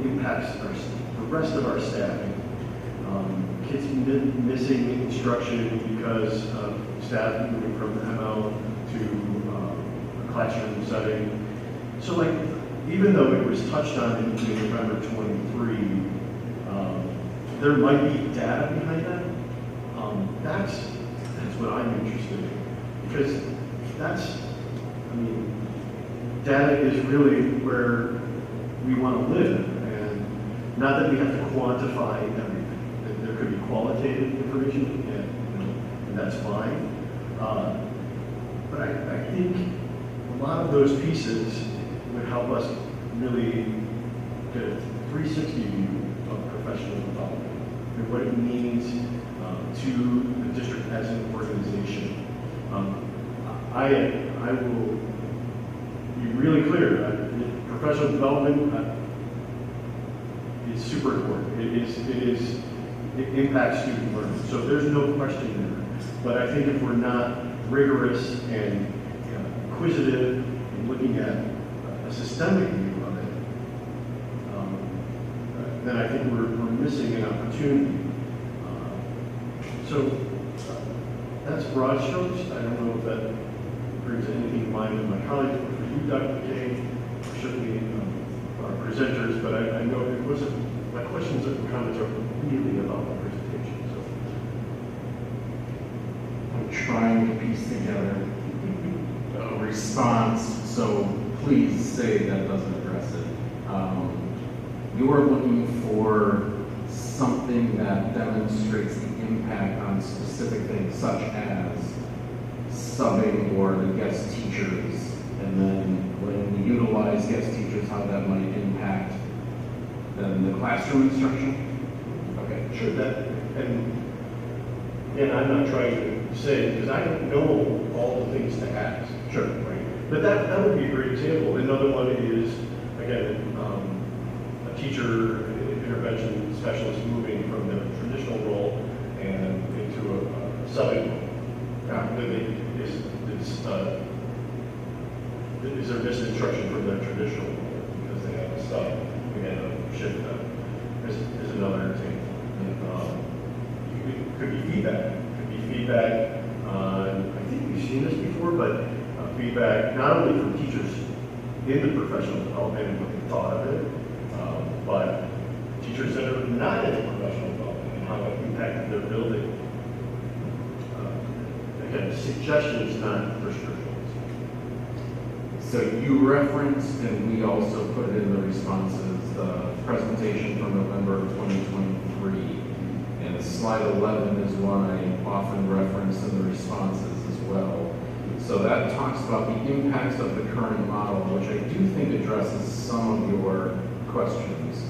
impacts the rest of our staffing. Kids missing instruction because of staff moving from ML to a classroom setting. So like, even though it was touched on in November 23, there might be data behind that. That's what I'm interested in, because data is really where we want to live, and not that we have to quantify everything. There could be qualitative information, and that's fine. But I think a lot of those pieces would help us really get a 360 view of professional development and what it means to the district as an organization. I will be really clear. Professional development is super important. It impacts student learning. So there's no question there. But I think if we're not rigorous and inquisitive and looking at a systemic view of it, then I think we're missing an opportunity. So that's broad strokes. I don't know if that brings anything to mind with my colleagues, or for you, Dr. K, or certainly our presenters, but I know it wasn't, my questions and comments are really about the presentation. So I'm trying to piece together a response, so please say that doesn't address it. You are looking for something that demonstrates the impact on specific things, such as subbing or the guest teachers, and then when we utilize guest teachers, how that might impact than the classroom instruction? Okay. Sure, and I'm not trying to say, because I don't know all the things to ask. Sure. Right. But that would be a great example. Another one is, again, a teacher intervention specialist moving from their traditional role and into a subbing role. Is there misinstruction from their traditional role because they have a sub? Again, a shift is another example. It could be feedback. Could be feedback on, I think we've seen this before, but feedback not only from teachers in the professional development and what they thought of it, but teachers that are not in the professional development and how it impacted their building. Again, suggestions, not prescriptions. So you referenced, and we also put it in the responses, the presentation from November of 2023. And slide 11 is one I often reference in the responses as well. So that talks about the impacts of the current model, which I do think addresses some of your questions.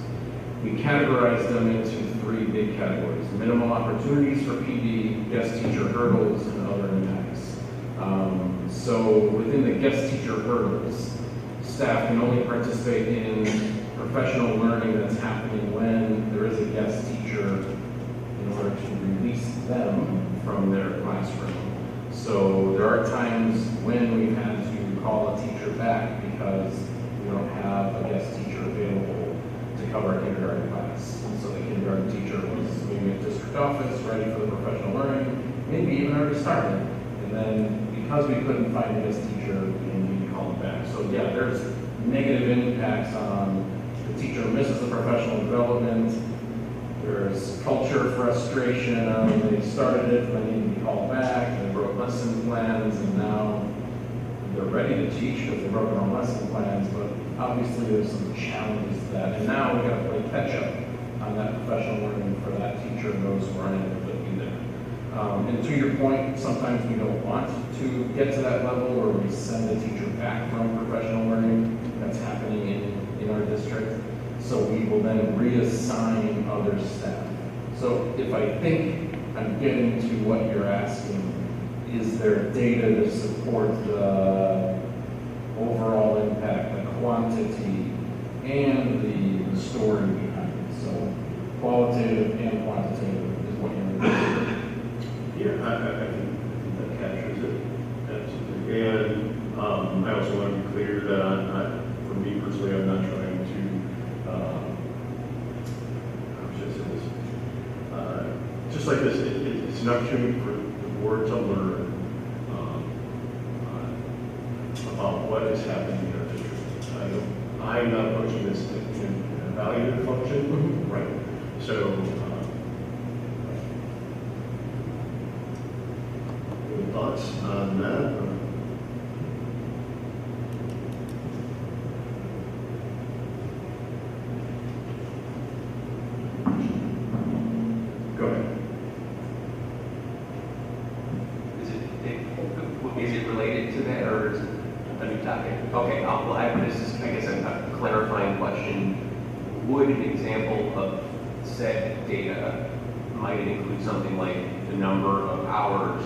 We categorize them into 3 big categories: minimal opportunities for PD, guest teacher hurdles, and other impacts. So within the guest teacher hurdles, staff can only participate in professional learning that's happening when there is a guest teacher in order to release them from their classroom. So there are times when we've had to call a teacher back because we don't have a guest teacher available to cover a kindergarten class. So the kindergarten teacher was maybe at district office, ready for the professional learning, maybe even already started. And then because we couldn't find a guest teacher, we need to call them back. So yeah, there's negative impacts on the teacher misses the professional development. There's culture frustration. They started it, they need to be called back. They broke lesson plans, and now they're ready to teach because they broke their own lesson plans. But obviously, there's some challenges to that. And now we got to play catch up on that professional learning for that teacher and those who aren't able to be there. And to your point, sometimes we don't want to get to that level where we send a teacher back from professional learning. That's happening in our district. So we will then reassign other staff. So if I think I'm getting to what you're asking, is there data to support the overall impact, the quantity, and the story behind it? So qualitative and quantitative is what you're looking for. Yeah, I think that captures it, absolutely. And I also want to be clear that for me personally, I'm not trying to, how should I say this? Just like this, it's an opportunity for the board to learn about what is happening in our district. I'm not approaching this in a evaluative function, right? So, any thoughts on that? Go ahead. Is it related to that, or is it a new topic? Okay, this is, I guess, a clarifying question. Would an example of said data, might it include something like the number of hours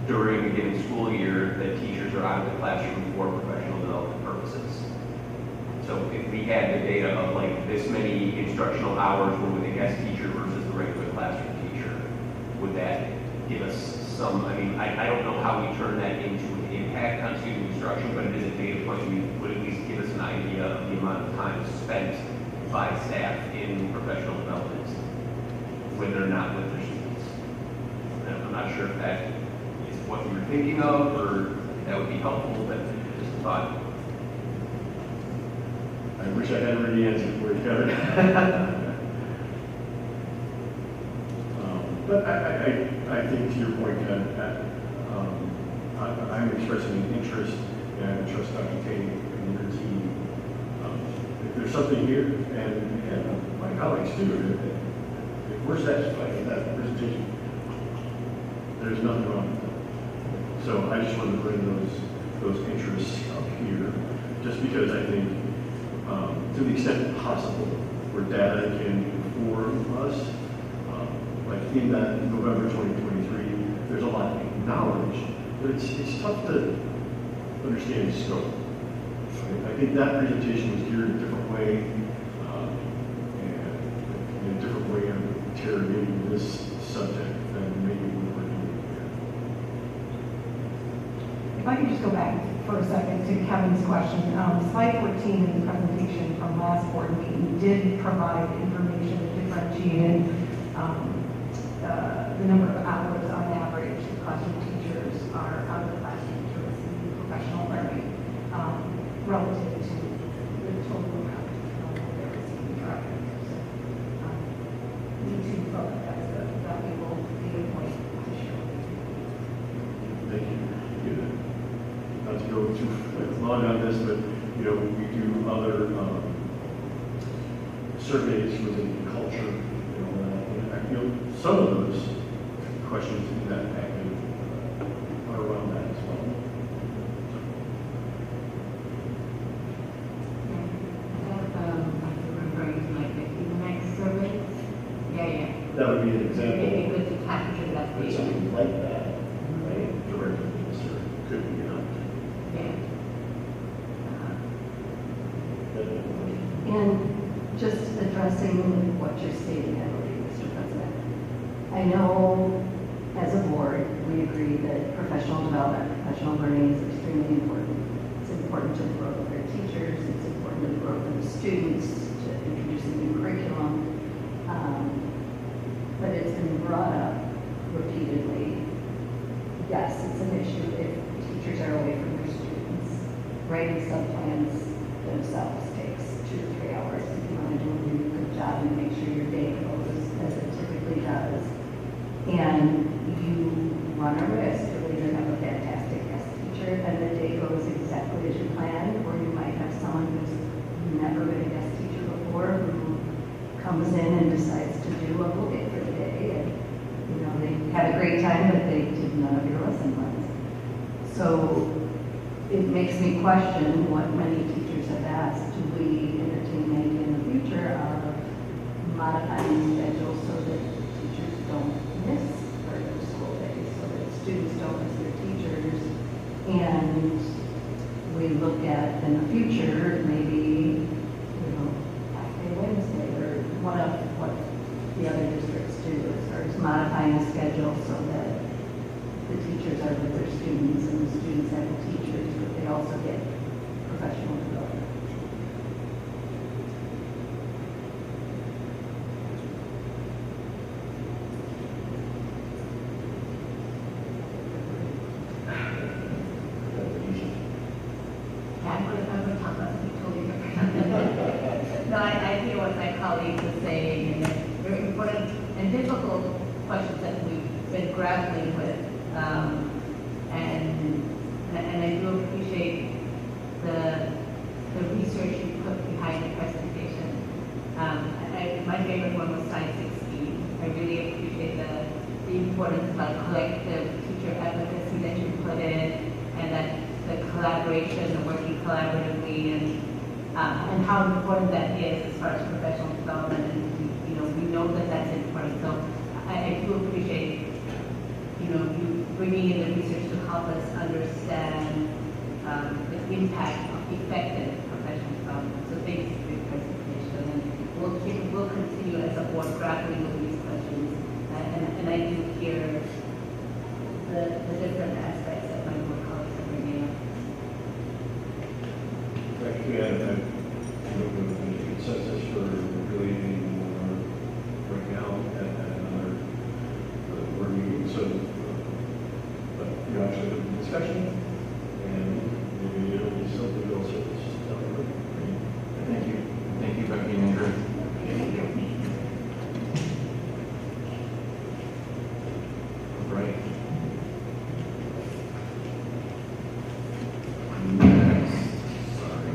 during a given school year that teachers are out of the classroom for professional development purposes? So if we had the data of like this many instructional hours were with a guest teacher versus the regular classroom teacher, would that give us some, I don't know how we turn that into an impact on student instruction, but it is a data point. We would at least give us an idea of the amount of time spent by staff in professional development when they're not with their students. And I'm not sure if that is what you were thinking of, or that would be helpful, but just a thought. I wish I had already answered for you, Kevin. But I think to your point, Ken, I'm expressing an interest, and I trust Dr. Kane and your team. If there's something here, and my colleagues do, if we're satisfied with that presentation, there's nothing wrong with that. So I just wanted to bring those interests up here, just because I think, to the extent possible, where data can inform us. Like in that November 2023, there's a lot of knowledge, but it's tough to understand scope. I think that presentation was geared a different way, and in a different way of interrogating this subject than maybe we were doing here. If I could just go back for a second to Kevin's question. Slide 14 in the presentation from last board meeting did provide information that differentiated the number of hours on average the classroom teachers are out of the classroom to receive professional learning relative to the total amount they're receiving for academics. So, we too felt that that's a valuable data point to share. Thank you. Not to go too long on this, but we do other surveys within culture. Some of those questions in that packet are around that as well. Referring to like the next survey? Yeah. That would be an example. Maybe good to capture that But data. something like that, right? Directly to the survey could be an opportunity. And just addressing what you're stating, I believe, Mr. President. I know as a board, we agree that professional development, professional learning is extremely important. It's important to the growth of their teachers, it's important to the growth of the students, to introduce a new curriculum. But it's been brought up repeatedly. Yes, it's an issue if teachers are away from their students. Writing sub-plans themselves takes 2 to 3 hours if you want to do a really good job and make sure your day goes as it typically does. And you run a risk. You'll either have a fantastic guest teacher and the day goes exactly as you planned, or you might have someone who's never been a guest teacher before who comes in and decides to do a book for the day. And, they had a great time, but they did none of your lesson plans. So it makes me question what many teachers have asked. Do we entertain the idea in the future of modifying schedules so that teachers don't miss further school days, so that students don't miss their teachers? And we look at in the future, maybe, half-day Wednesday, or one of what the other districts do as far as modifying the schedule so that the teachers are with their students and the students have the teachers, but they also get professional development. No, I hear what my colleagues are saying, and they're very important and difficult questions that we've been grappling with. And I do appreciate the research you put behind the presentation. My favorite one was Science 16. I really appreciate the importance about collective teacher advocacy that you put in, and that the collaboration, the working collaboratively, and how important that is as far as professional development. And we know that that's important. So I do appreciate you bringing in the research to help us understand the impact of effective professional development. So thank you for your presentation, and we'll continue as a board grappling with these questions. And I do hear the different aspects that my board colleagues are bringing up. Actually, I consensus for really right now and another board meeting. So, actually have a discussion, and maybe it'll be something else that's down the road. Thank you. Thank you, Becky and Andrew. All right. Next. Sorry.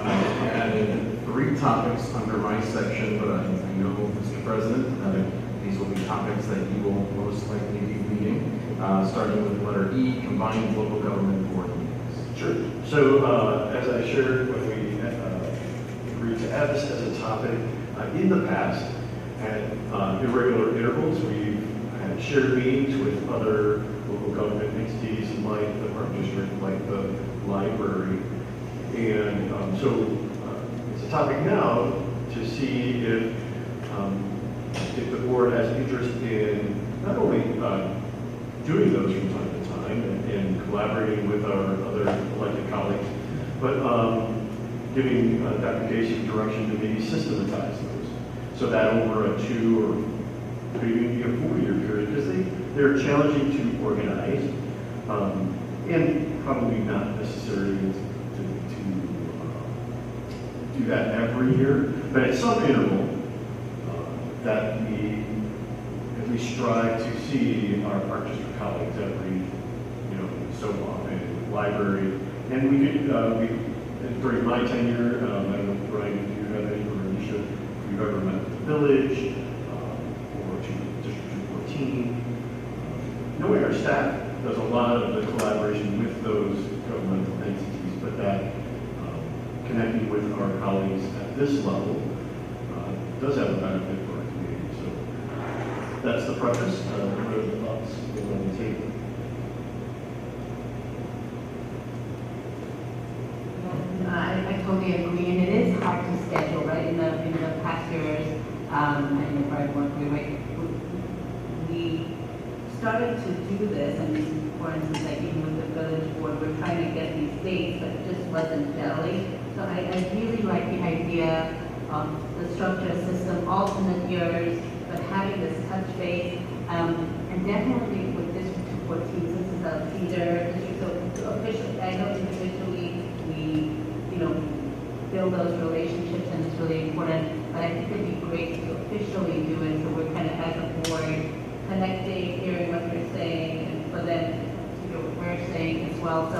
I added 3 topics under my section, but I know, Mr. President, these will be topics that you will most likely be leading, starting with letter E, combined local government board Sure. So, as I shared when we agreed to add this as a topic, in the past, at irregular intervals, we've had shared meetings with other local government entities like the park district, like the library. And it's a topic now to see if the board has interest in not only doing those from time to time and collaborating with our other elected colleagues, but giving Dr. Casey direction to maybe systematize those, so that over a 2 or maybe a 4-year period, because they're challenging to organize, and probably not necessarily to do that every year, but at some interval, that we at least strive to see our park district colleagues every, so often, library, and we could, during my tenure, I don't know, Brian, if you have any, or Alicia, if you've ever met with the village, or District 214, knowing our staff does a lot of the collaboration with those governmental entities, but that connecting with our colleagues at this level does have a benefit for our community. So that's the preface. What are the thoughts on the table? I totally agree, and it is hard to schedule, right? In the past years, I know Brian worked with, right? We started to do this, and for instance, like even with the village board, we're trying to get these dates, but it just wasn't gelling. So I really like the idea of the structured system, alternate years, but having this touch base, and definitely with District 214, since it's a feeder district, so officially, I know individually we, build those relationships, and it's really important, but I think it'd be great to officially do it, so we're kind of as a board connecting, hearing what they're saying, and for them to hear what we're saying as well. So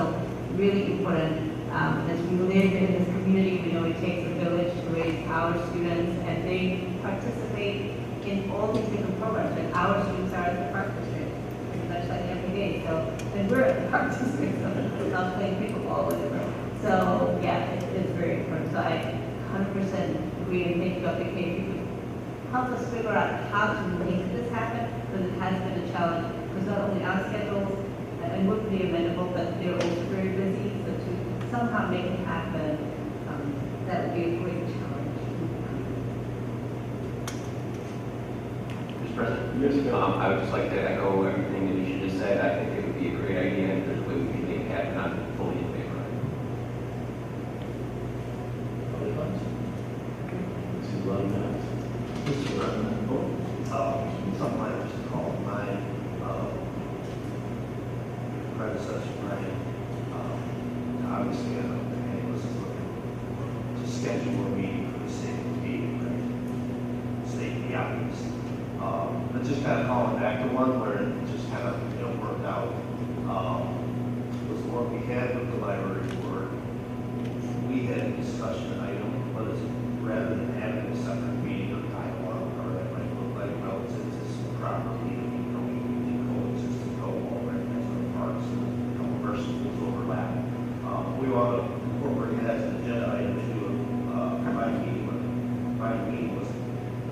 really important. As we live in this community, we know it takes a village to raise our students, and they participate in all these different programs. And our students are at the park district pretty much like every day. So, and we're at the park district, so we're not playing pickleball with them. So yeah, it's very important. So I 100% agree, and thank you, Dr. K. Help us figure out how to make this happen, because it has been a challenge. Because not only our schedules, and we're pretty amenable, but they're also very busy. So to somehow make it happen, that would be a great challenge. Mr. President? Yes, I would just like to echo everything that you just said. I think it would be a great idea, and if there's a way we can make it happen, I'm fully in favor of it. Other thoughts? This is a lot of minutes. Mr. President, something I just called my predecessor, Brian, obviously, I don't think any of us is looking to schedule a meeting for the sake of meeting, right? State the obvious. But just kind of calling back to one where it just kind of, worked out, was the one we had with the library board. We had a discussion item, but rather than having a separate meeting or dialogue, or that might look like relative to some property, we can coexist and go all right next to the parks, and our schools overlap. We want to incorporate that as an agenda item to do a combined meeting was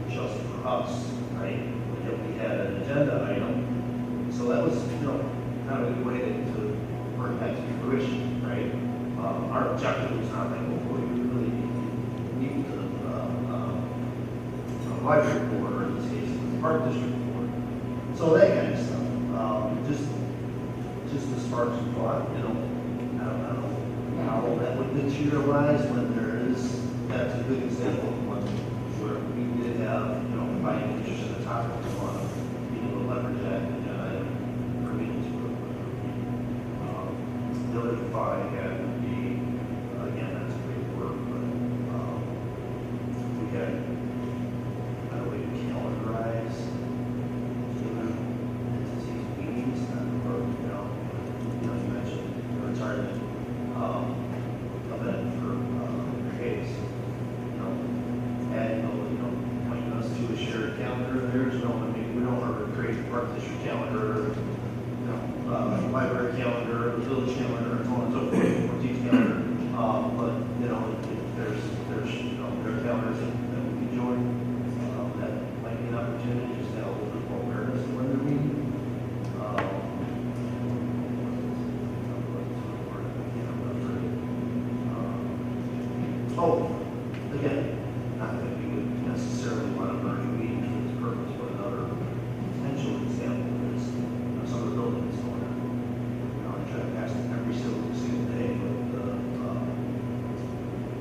just for us, right? But yet we had an agenda item, so that was, kind of a good way to bring that to fruition, right? Our objective was not like, well, we really need to library board, or in this case, the park district board. So that kind of stuff. Just to spark some thought, I don't know how that would materialize when there is, that's a good example of one where we did have, inviting interest in the topic, we want to be able to leverage that and bring it into it. The other thought I had would be, again, that's great work, but we had how do we calendarize different entities' meetings, or, you mentioned the retirement event for your case. Adding, pointing us to a shared calendar. There's no, we don't ever create a park district calendar, library calendar, village calendar, and so on and so forth. you know, if there's there are calendars that we can join, that might be an opportunity just to have a little bit more awareness of when they're meeting. Oh, again, not that we would necessarily want to merge meetings for this purpose, but another potential example is some of the buildings going on. You know, I try to pass it every single day, but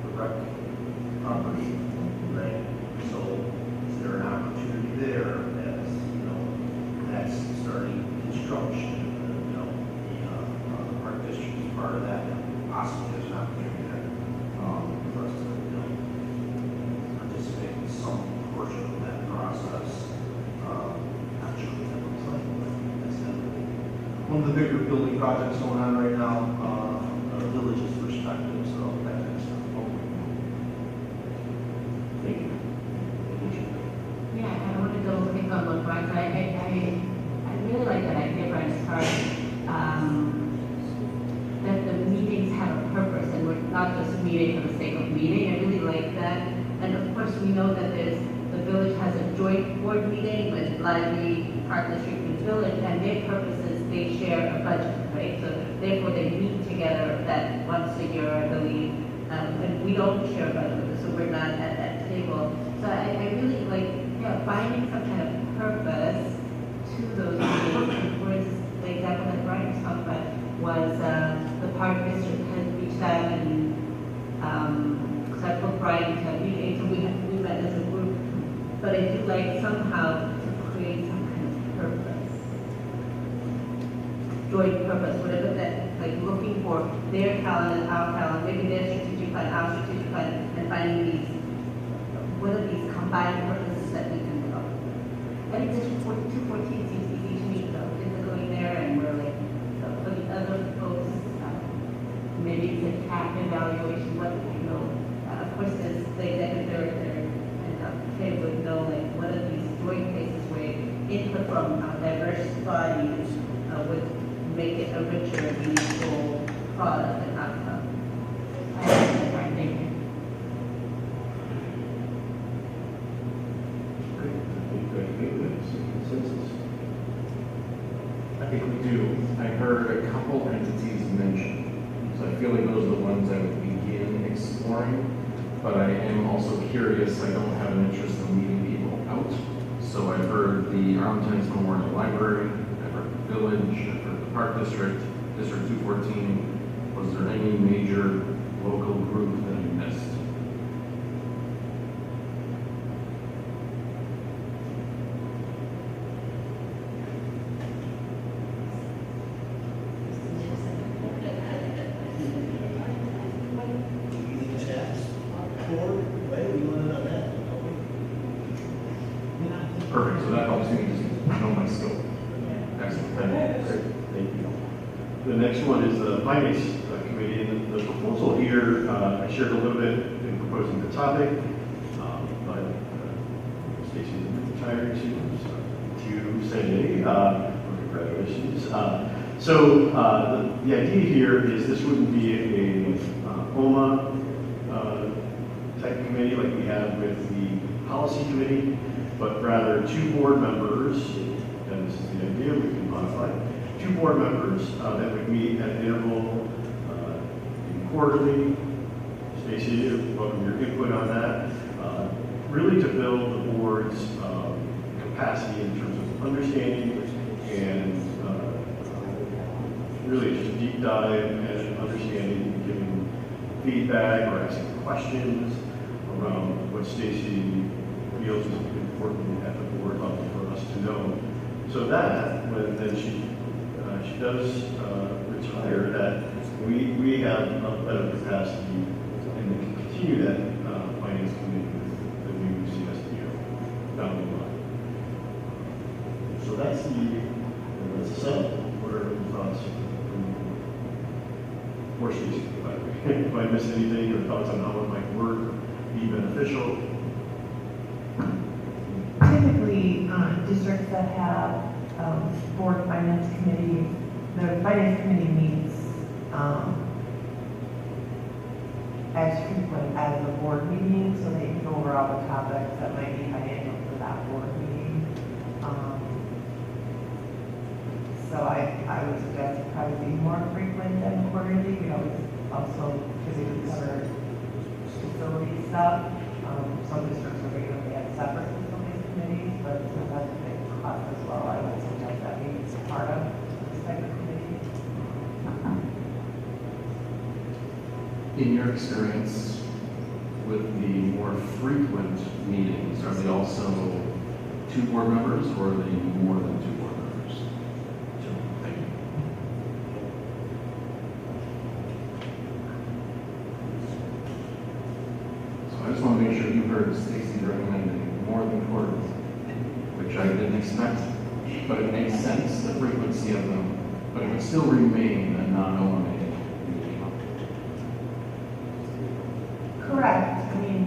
the rec property, right? So is there an opportunity there as, you know, that's starting construction, you know, the park district is part of that, and possibly there's an opportunity there. For us to, you know, participate in some portion of that process. Not sure what that looks like, but that's definitely one of the bigger building projects going on right now, from a village's perspective, so that kind of stuff. Thank you. Yeah, I want to go quick on what Brian said. I really like that idea, Brian, as far as that the meetings have a purpose and we're not just meeting for the sake of meeting. I really like that. And of course, we know that the village has a joint board meeting with Lively, Park District, and Village, and their purpose is they share a budget, right? So therefore, they meet together that once a year, I believe, and we don't share a budget, so we're not at that table. So I really like, finding some kind of purpose to those meetings. For instance, the example that Brian was talking about was the Park District has reached out and so I put Brian to a meeting, so we met as a group, but I do like somehow to create some kind of purpose, joint purpose, whatever that, like looking for their talent, our talent, maybe their strategic plan, our strategic plan, and finding these, what are these combined purposes that we can develop. I think District 214 seems easy to me, though, kids are going there and we're like, for the other folks, maybe it's a CAP evaluation, what, you know, of course, there's the executive director and Kay would know, like, what are these joint places where input from diverse bodies would make it a richer, meaningful product and outcome. I think that's right, thank you. I think we do. I heard a couple entities mentioned, so I feel like those are the ones I would begin exploring. But I am also curious. I don't have an interest in leading people out. So I've heard the Arlington Memorial Library. I've heard the Village. I've heard the Park District, District 214. Was there any major local group that I missed? Perfect, so that helps me just know my scope. Excellent, Thank you. The next one is the Finance Committee, and the proposal here, I shared a little bit in proposing the topic, but Stacy's retiring soon, so to say, congratulations. So the idea here is this wouldn't be a OMA type committee like we have with the Policy Committee, but rather two board members, and this is the idea, we can modify, two board members that would meet at an interval quarterly. Stacey, welcome your input on that. Really to build the board's capacity in terms of understanding and really just deep dive and understanding, giving feedback or asking questions around what Stacey feels is important at the board level for us to know. So that, when then she does retire, that we have a better capacity and we can continue that finance committee with the new CSDO down the line. So that's the setup. What are your thoughts from Stacey? If I missed anything, or thoughts on how it might work, be beneficial? Typically, districts that have board finance committees, the finance committee meets as frequent as the board meeting, so they can go over all the topics that might be financial for that board meeting. So I would suggest it probably be more frequent than quarterly. We always also typically cover facility stuff. Some districts are regularly have separate facilities committees, but since that's a big cost as well, I would suggest that be part of this type of committee. In your experience with the more frequent meetings, are they also 2 board members or are they more than 2 board members? Thank you. So I just want to make sure you heard Stacy recommending more than quarterly, which I didn't expect, but it makes sense, the frequency of them, but it would still remain a non-eliminated. Correct. I mean,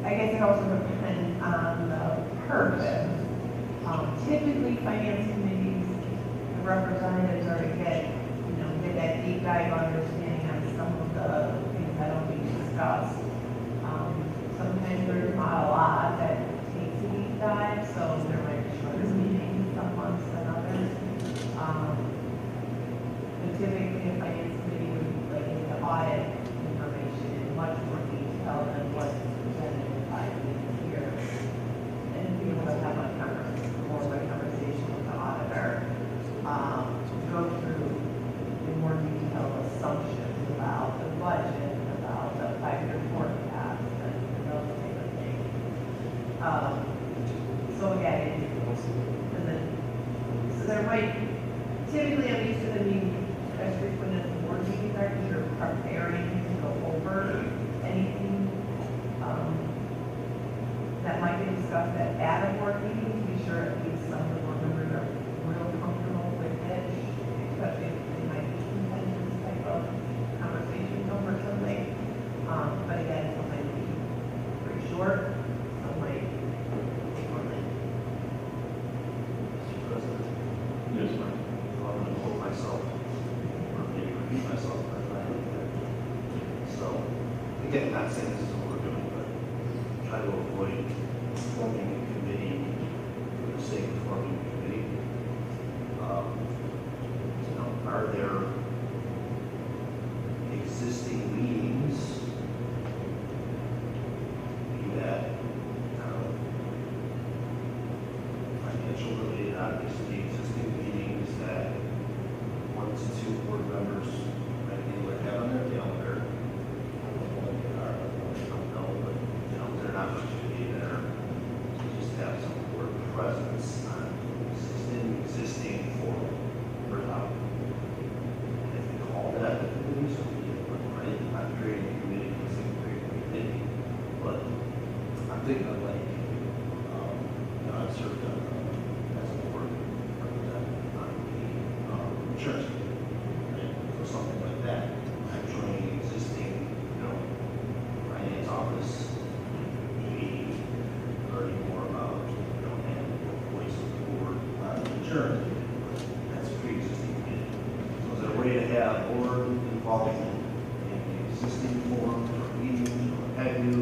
I guess it also depends on the purpose. Typically, finance committees, the representatives are to get that deep dive understanding on some of the things that will be discussed. Sometimes there's not a lot that takes a deep dive, so there might be shorter meetings some months than others. But typically, a finance committee would like to audit information in much more detail than what's presented by the here. And be able to have a more of a conversation with the auditor, go through in more detail assumptions about the budget, about the 5-year forecast, and those type of things. So again, and then, so there might, typically I'm used to them being as frequent as the board meetings are, because you're preparing to go over anything that might be discussed at a board meeting, to be sure at least some of the board members are real comfortable with it, especially if they might be contentious type of conversations over something. But again, some might be pretty short, some might take more than. Mr. President, Yes, ma'am. I'm going to quote myself, or maybe repeat myself, but I don't think. So, again, not saying this is what we're doing, but try to avoid forming a committee for the sake of forming a committee. Are there existing meetings, be that financial related, obviously existing meetings that 1 to 2 board members regularly have on their calendar? I don't know what they are, I don't know, but they're not going to be there. Just have some board presence on existing forum for how. And if they call that a committee, so be it, right? I'm creating a committee, I'm saying creating a committee, but I'm thinking of like, I've served as a board representative on the insurance committee, right? So something like that. I'm joining existing, finance office meeting, learning more about, and the voice of the board on the insurance committee. That's a pre-existing committee. So is there a way to have board involvement in the existing forum or meetings or what have you,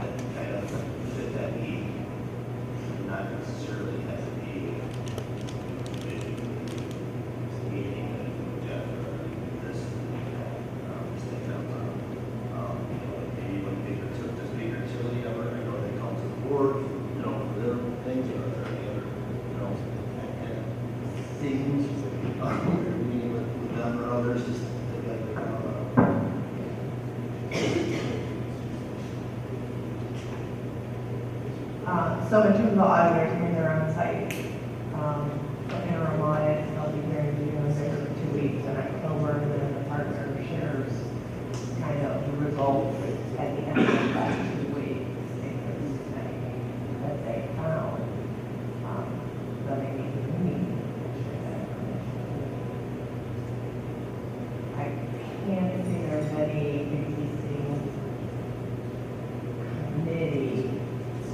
that kind of fit that need? Not necessarily have to be a meeting that this thing up. Maybe when does Baker Tilly ever, I know they come to the board, for their things, or are there any other, kind of things, meeting with them or others, just So in terms of the auditors, when they're on site, the interim audit, they'll be here for 2 weeks in October, and then the partner shares kind of the results at the end of that 2 weeks. If there's anything that they found, then they need to meet and share that information. I can't see there's any existing committee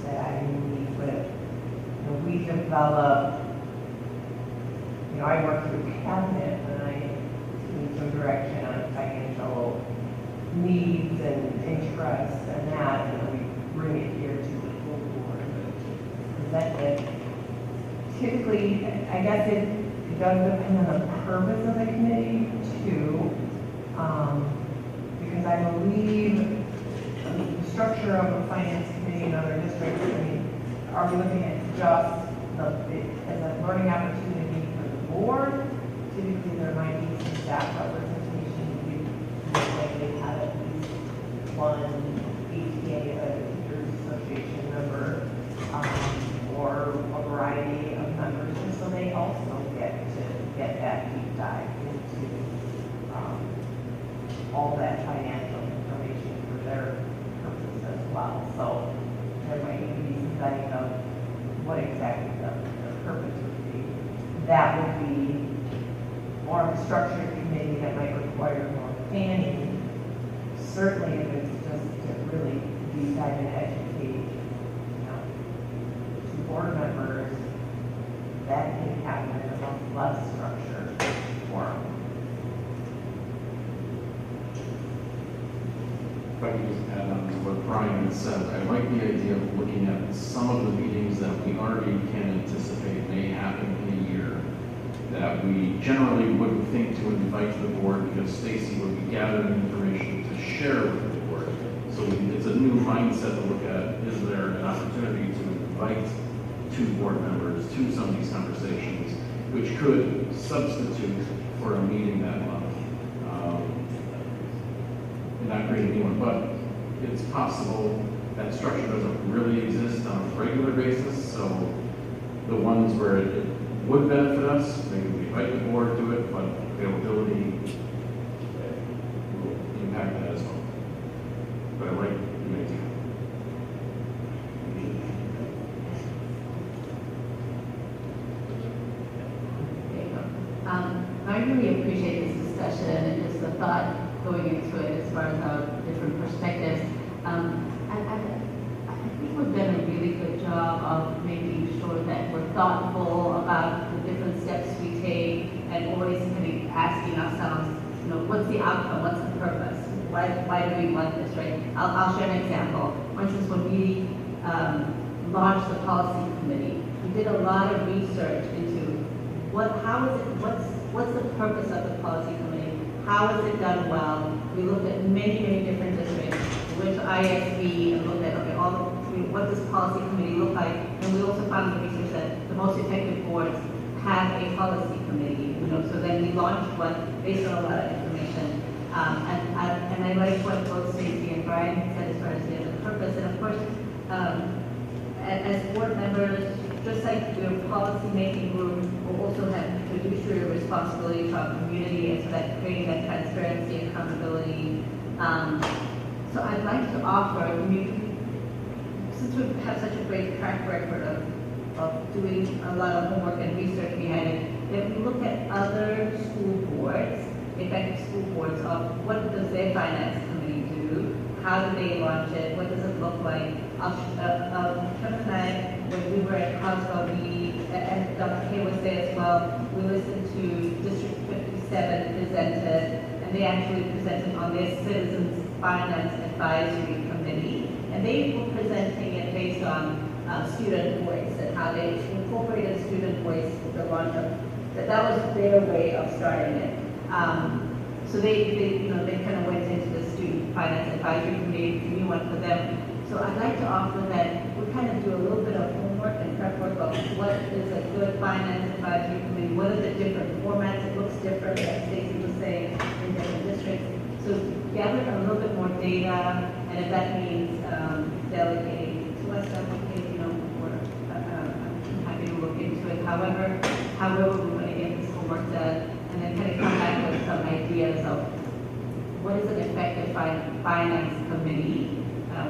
that I meet with. We develop, I work through cabinet and I need some direction on financial needs and interests and that, and we bring it here to the full board. Present it. Typically, I guess it does depend on the purpose of the committee too. Because I believe the structure of a finance committee in other districts, I mean, are we looking at just as a learning opportunity for the board? Typically, there might be some staff representation. We likely have at least one ATA, a Teachers Association member, or a variety of members, just so they also get to get that deep dive into all that financial information for their purpose as well. So there might even be some vetting of what exactly the purpose would be. That would be more of a structured committee that might require more planning. Certainly if it's just to really deep dive and educate, to board members, that can happen in a much less structured forum. If I could just add on to what Brian had said, I like the idea of looking at some of the meetings that we already can anticipate may happen in a year that we generally wouldn't think to invite to the board because Stacy would be gathering information to share with the board. So it's a new mindset to look at, is there an opportunity to invite two board members to some of these conversations, which could substitute for a meeting that month. Not create a new one, but it's possible that structure doesn't really exist on a regular basis, so the ones where it would benefit us, maybe we invite the board to it, but availability will impact that as well. But I like the idea. I really appreciate this discussion and just the thought going into it as far as our different perspectives. I think we've done a really good job of making sure that we're thoughtful about the different steps we take and always kind of asking ourselves, what's the outcome, what's the purpose? Why do we want this, right? I'll share an example. For instance, when we launched the policy committee, we did a lot of research into what's the purpose of the policy committee? How is it done well? We looked at many different districts. We went to ISB and looked at, what does policy committee look like? And we also found in the research that the most effective boards have a policy committee. So then we launched one based on a lot of information. And I like what both Stacey and Brian said as far as the purpose. And of course, as board members, just like your policy making group, will also have fiduciary responsibility to our community, and so that creating that transparency and accountability. So I'd like to offer, since we have such a great track record of doing a lot of homework and research behind it, that we look at other school boards, effective school boards, of what does their finance committee do, how do they launch it, what does it look like. Kevin and I, when we were at Coswell, and Dr. Kay was there as well, we listened to District 57 presented, and they actually presented on their Citizens Finance Advisory Committee, and they were presenting it based on student voice and how they incorporated student voice with the launch of, that was their way of starting it. So they kind of went into the Student Finance Advisory Committee, a new one for them. So I'd like to offer that we kind of do a little bit of homework and prep work of what is a good finance advisory committee, what are the different formats, it looks different, as Stacey was saying, in different districts. So gather a little bit more data, and if that means delegating to us, I'm happy to look into it. However, we want to get this homework done, and then kind of come back with some ideas of what is an effective finance committee,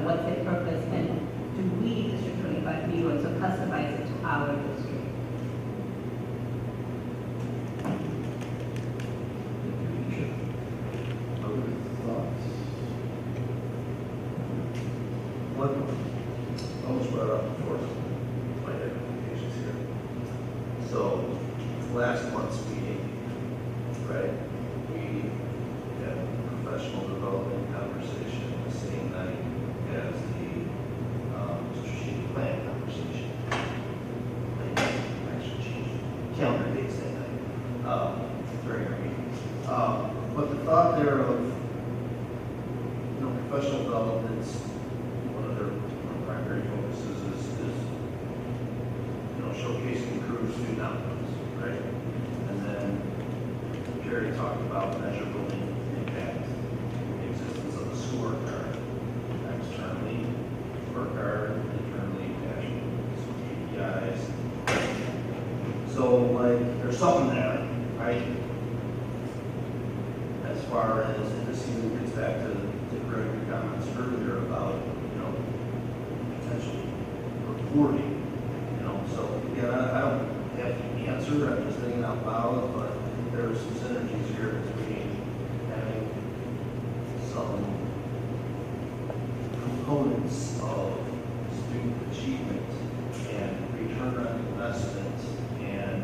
what's their purpose, and do we, District 25, need one, so customize it to our district. Other thoughts? One, almost brought up before, my applications here. So, last month's meeting, right, we had professional development conversation during our meetings. But the thought there of, professional development's one of their primary focuses is showcasing improved student outcomes, right? And then Jerry talked about measurable impact, the existence of a scorecard, externally scorecard, internally dashboards, KPIs. So like there's something there, right? As far as, and this even gets back to Greg's comments earlier about, potential reporting. So again, I don't have the answer, I'm just thinking out loud, but there are some synergies here between having some components of student achievement and return on investment and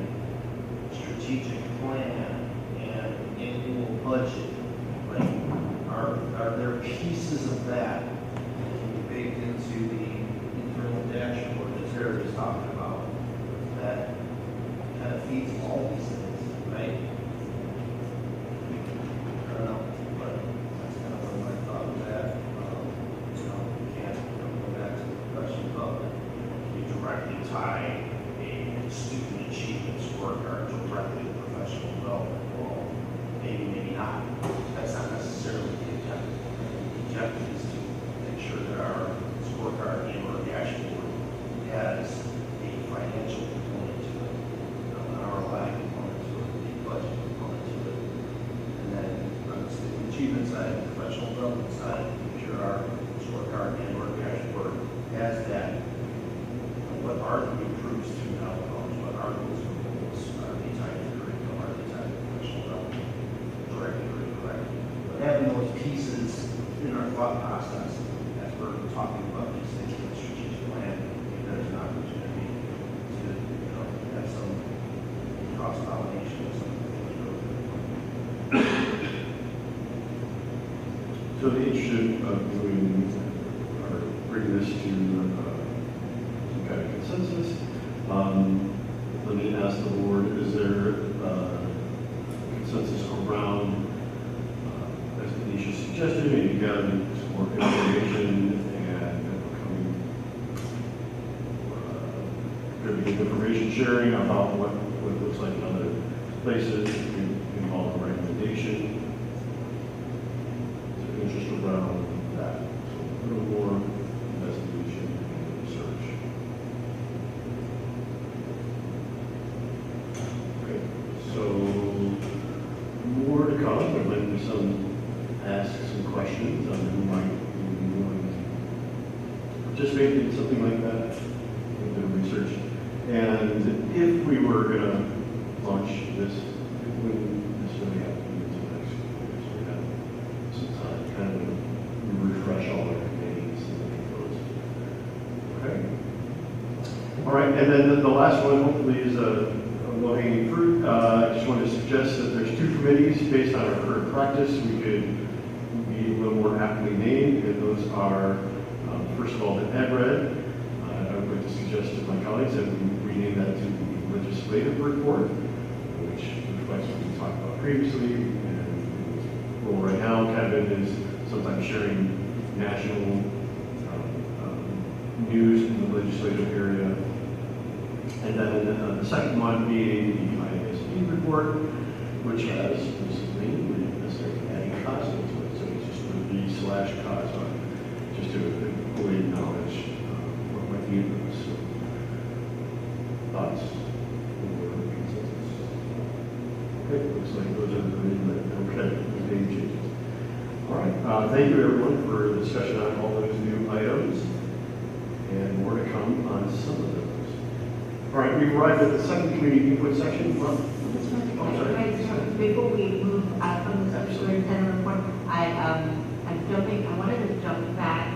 strategic plan and annual budget. Like, are there pieces of that baked into the internal dashboard that Terry was talking about that kind of feeds all these things, right? I don't know, but that's kind of where my thought was at. Can't go back to the question of you directly tie a student achievement scorecard directly to professional development. Well, maybe not. That's not necessarily the objective. The objective is to make sure that our scorecard and our dashboard has a financial component to it, an ROI component to it, a budget component to it. And then on the student achievement side, the professional development side, make sure our scorecard and our dashboard has that. What are the improved student outcomes? What are those goals? Are they tied to curriculum? Are they tied to professional development? Directly or indirectly? But having those pieces in our thought process as we're talking about these things in the strategic plan, there's an opportunity to have some cross-pollination of some of the things we're looking for. So the interest of doing or bring this to some kind of consensus, let me ask the board, is there consensus around, as Anisha suggested, maybe gathering some more information and there being information sharing about what it looks like in other places, involve a recommendation? Interest around that. So a little more investigation and research. Okay, so more to come. There might be ask some questions on who might be willing to participate in something like that, a bit of research. And if we were going to launch this, it wouldn't necessarily have to be until next year. So we have some time to kind of refresh all our names and those. Okay. All right, and then the last one hopefully is a low-hanging fruit. I just wanted to suggest that there's two committees based on our current practice. We could be a little more aptly named, and those are, first of all, the EdRed. I would like to suggest to my colleagues that we rename that to the legislative report, which reflects what we talked about previously. And well, right now, Kevin is sometimes sharing national news in the legislative area. And then the second one being the IASB report, which has recently, we didn't necessarily adding CASA to it, so it's just the /CASA, just to fully acknowledge what might be in those. So, thoughts or consensus? Okay, looks like those are the okay, the name changes. All right, thank you everyone for the discussion on all those new items, and more to come on some of those. All right, we've arrived at the second community input section. Before we move out from the superintendent report, I wanted to jump back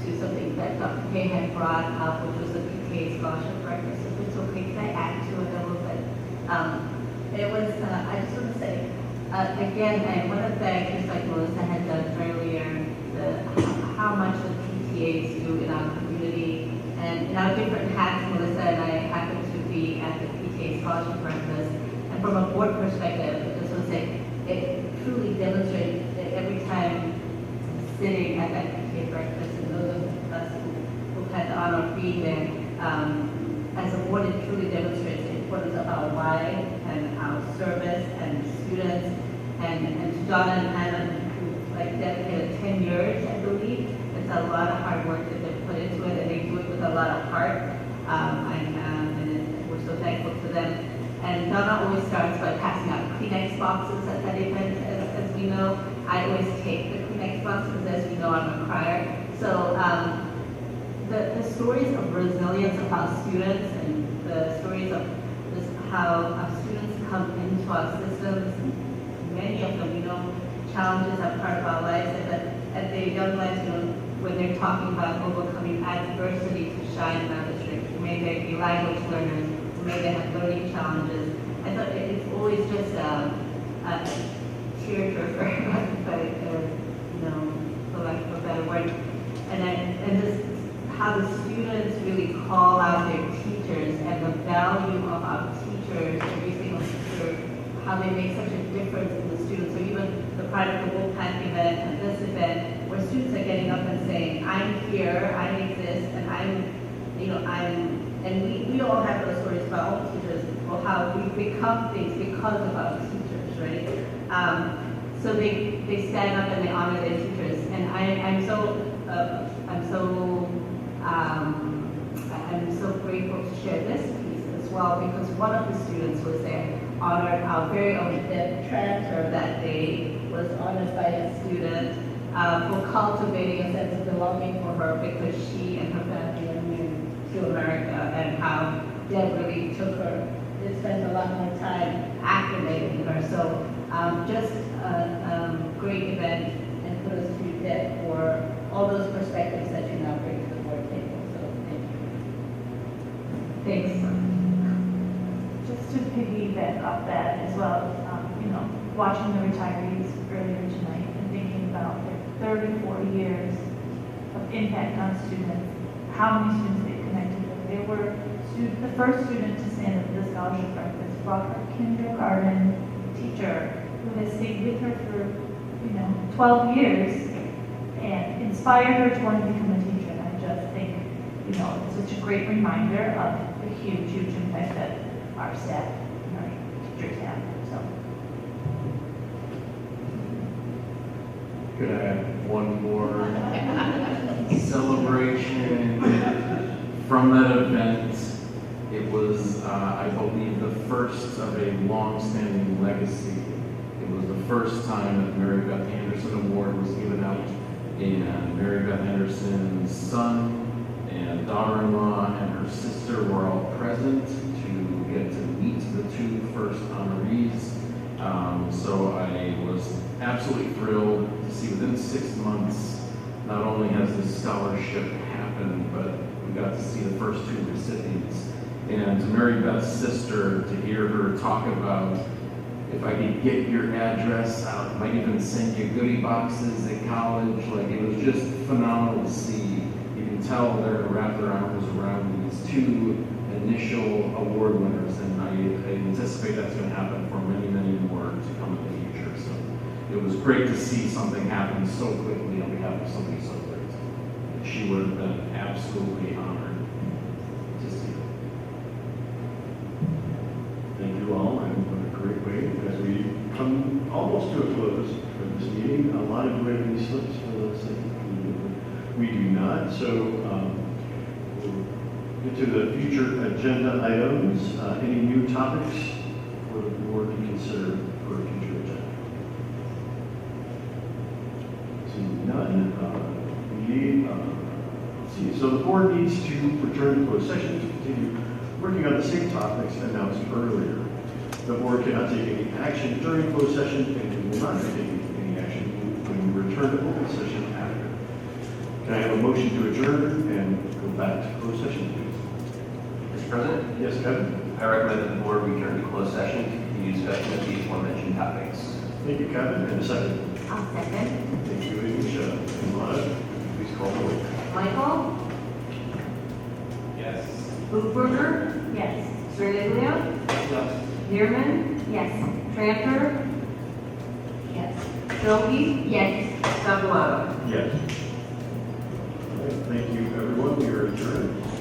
to something that Dr. Kay had brought up, which was the PTA scholarship breakfast. If it's okay, can I add to it a little bit? It was, I just want to say, again, I want to thank, just like Melissa had done earlier, how much the PTAs do in our community. And in our different hats, Melissa and I happen to be at the PTA scholarship breakfast. And And from a board perspective, I just want to say, it truly demonstrates that every time sitting at that PTA breakfast, and those of us who had the honor of being there, as a board, it truly demonstrates the importance of our why and our service and students, and to Donna and Hannah, who like dedicated 10 years, I believe. It's a lot of hard work that they put into it, and they do it with a lot of heart. And we're so thankful to them. And Donna always starts by passing out Kleenex boxes at that event, as we know. I always take the Kleenex boxes, as you know, I'm a crier. So the stories of resilience of our students and the stories of just how our students come into our systems, many of them, challenges are part of our lives. At the Young Lives, when they're talking about overcoming adversity to shine in our district, may they be language learners, may they have learning challenges. I thought it's always just a tearjerker, for lack of a better word. And just how the students really call out their teachers and the value of our teachers, every single teacher, how they make such a difference in the students. So even the part of the Wolfpack event and this event, where students are getting up and saying, I'm here, I exist, and and we all have those stories about our own teachers, or how we become things because of our teachers, right? So they stand up and they honor their teachers, and I'm so grateful to share this piece as well, because one of the students was there, honored our very own Deb Tranter that day, was honored by a student for cultivating a sense of belonging for her, because she and her family are new to America, and how Deb really took her, they spent a lot more time acclimating her. So just a great event, and kudos to you, Deb, for all those perspectives that you now bring to the board table. So thank you. Thanks. Just to piggyback off that as well, watching the retirees earlier tonight and thinking about their 30, 40 years of impact on students, how many students they connected with. They were the first student to stand at the scholarship breakfast, brought her kindergarten teacher who has stayed with her for 12 years and inspired her to want to become a teacher. And I just think it's such a great reminder of the huge, huge impact that our staff and our teachers have. So. Could I have one more celebration from that event? It was, I believe, the first of a long-standing legacy. It was the first time that the Mary Beth Anderson Award was given out, and Mary Beth Anderson's son and daughter-in-law and her sister were all present to get to meet the two first honorees. So I was absolutely thrilled to see within 6 months, not only has this scholarship happened, but we got to see the first two recipients. And to Mary Beth's sister, to hear her talk about, if I could get your address, I might even send you goodie boxes at college. Like, it was just phenomenal to see. You can tell they're going to wrap their arms around these two initial award winners, and I anticipate that's going to happen for many, many more to come in the future. So it was great to see something happen so quickly on behalf of somebody so great. And she would have been absolutely honored to see it. Thank you all, and what a great way as we come almost to a close for this meeting. A lot of do we have any slips for the second? We do not. So we'll get to the future agenda items. Any new topics for the board to consider for a future agenda? Seeing none. Let's see. So the board needs to return to closed session to continue working on the same topics announced earlier. The board cannot take any action during closed session, and we will not be taking any action when we return to open session after. Can I have a motion to adjourn and go back to closed session, please? Mr. President? Yes, Kevin? I recommend that the board return to closed session to continue discussion of the aforementioned topics. Thank you, Kevin. And a second. I'll second. Thank you, Alicia. And Lana, please call the roll. Michael? Yes. Hooperger? Yes. Sergio? Yes. Dearman? Yes. Tranter? Yes. Dromey? Yes. Fablelaro? Yes. All right, thank you, everyone. We are adjourned.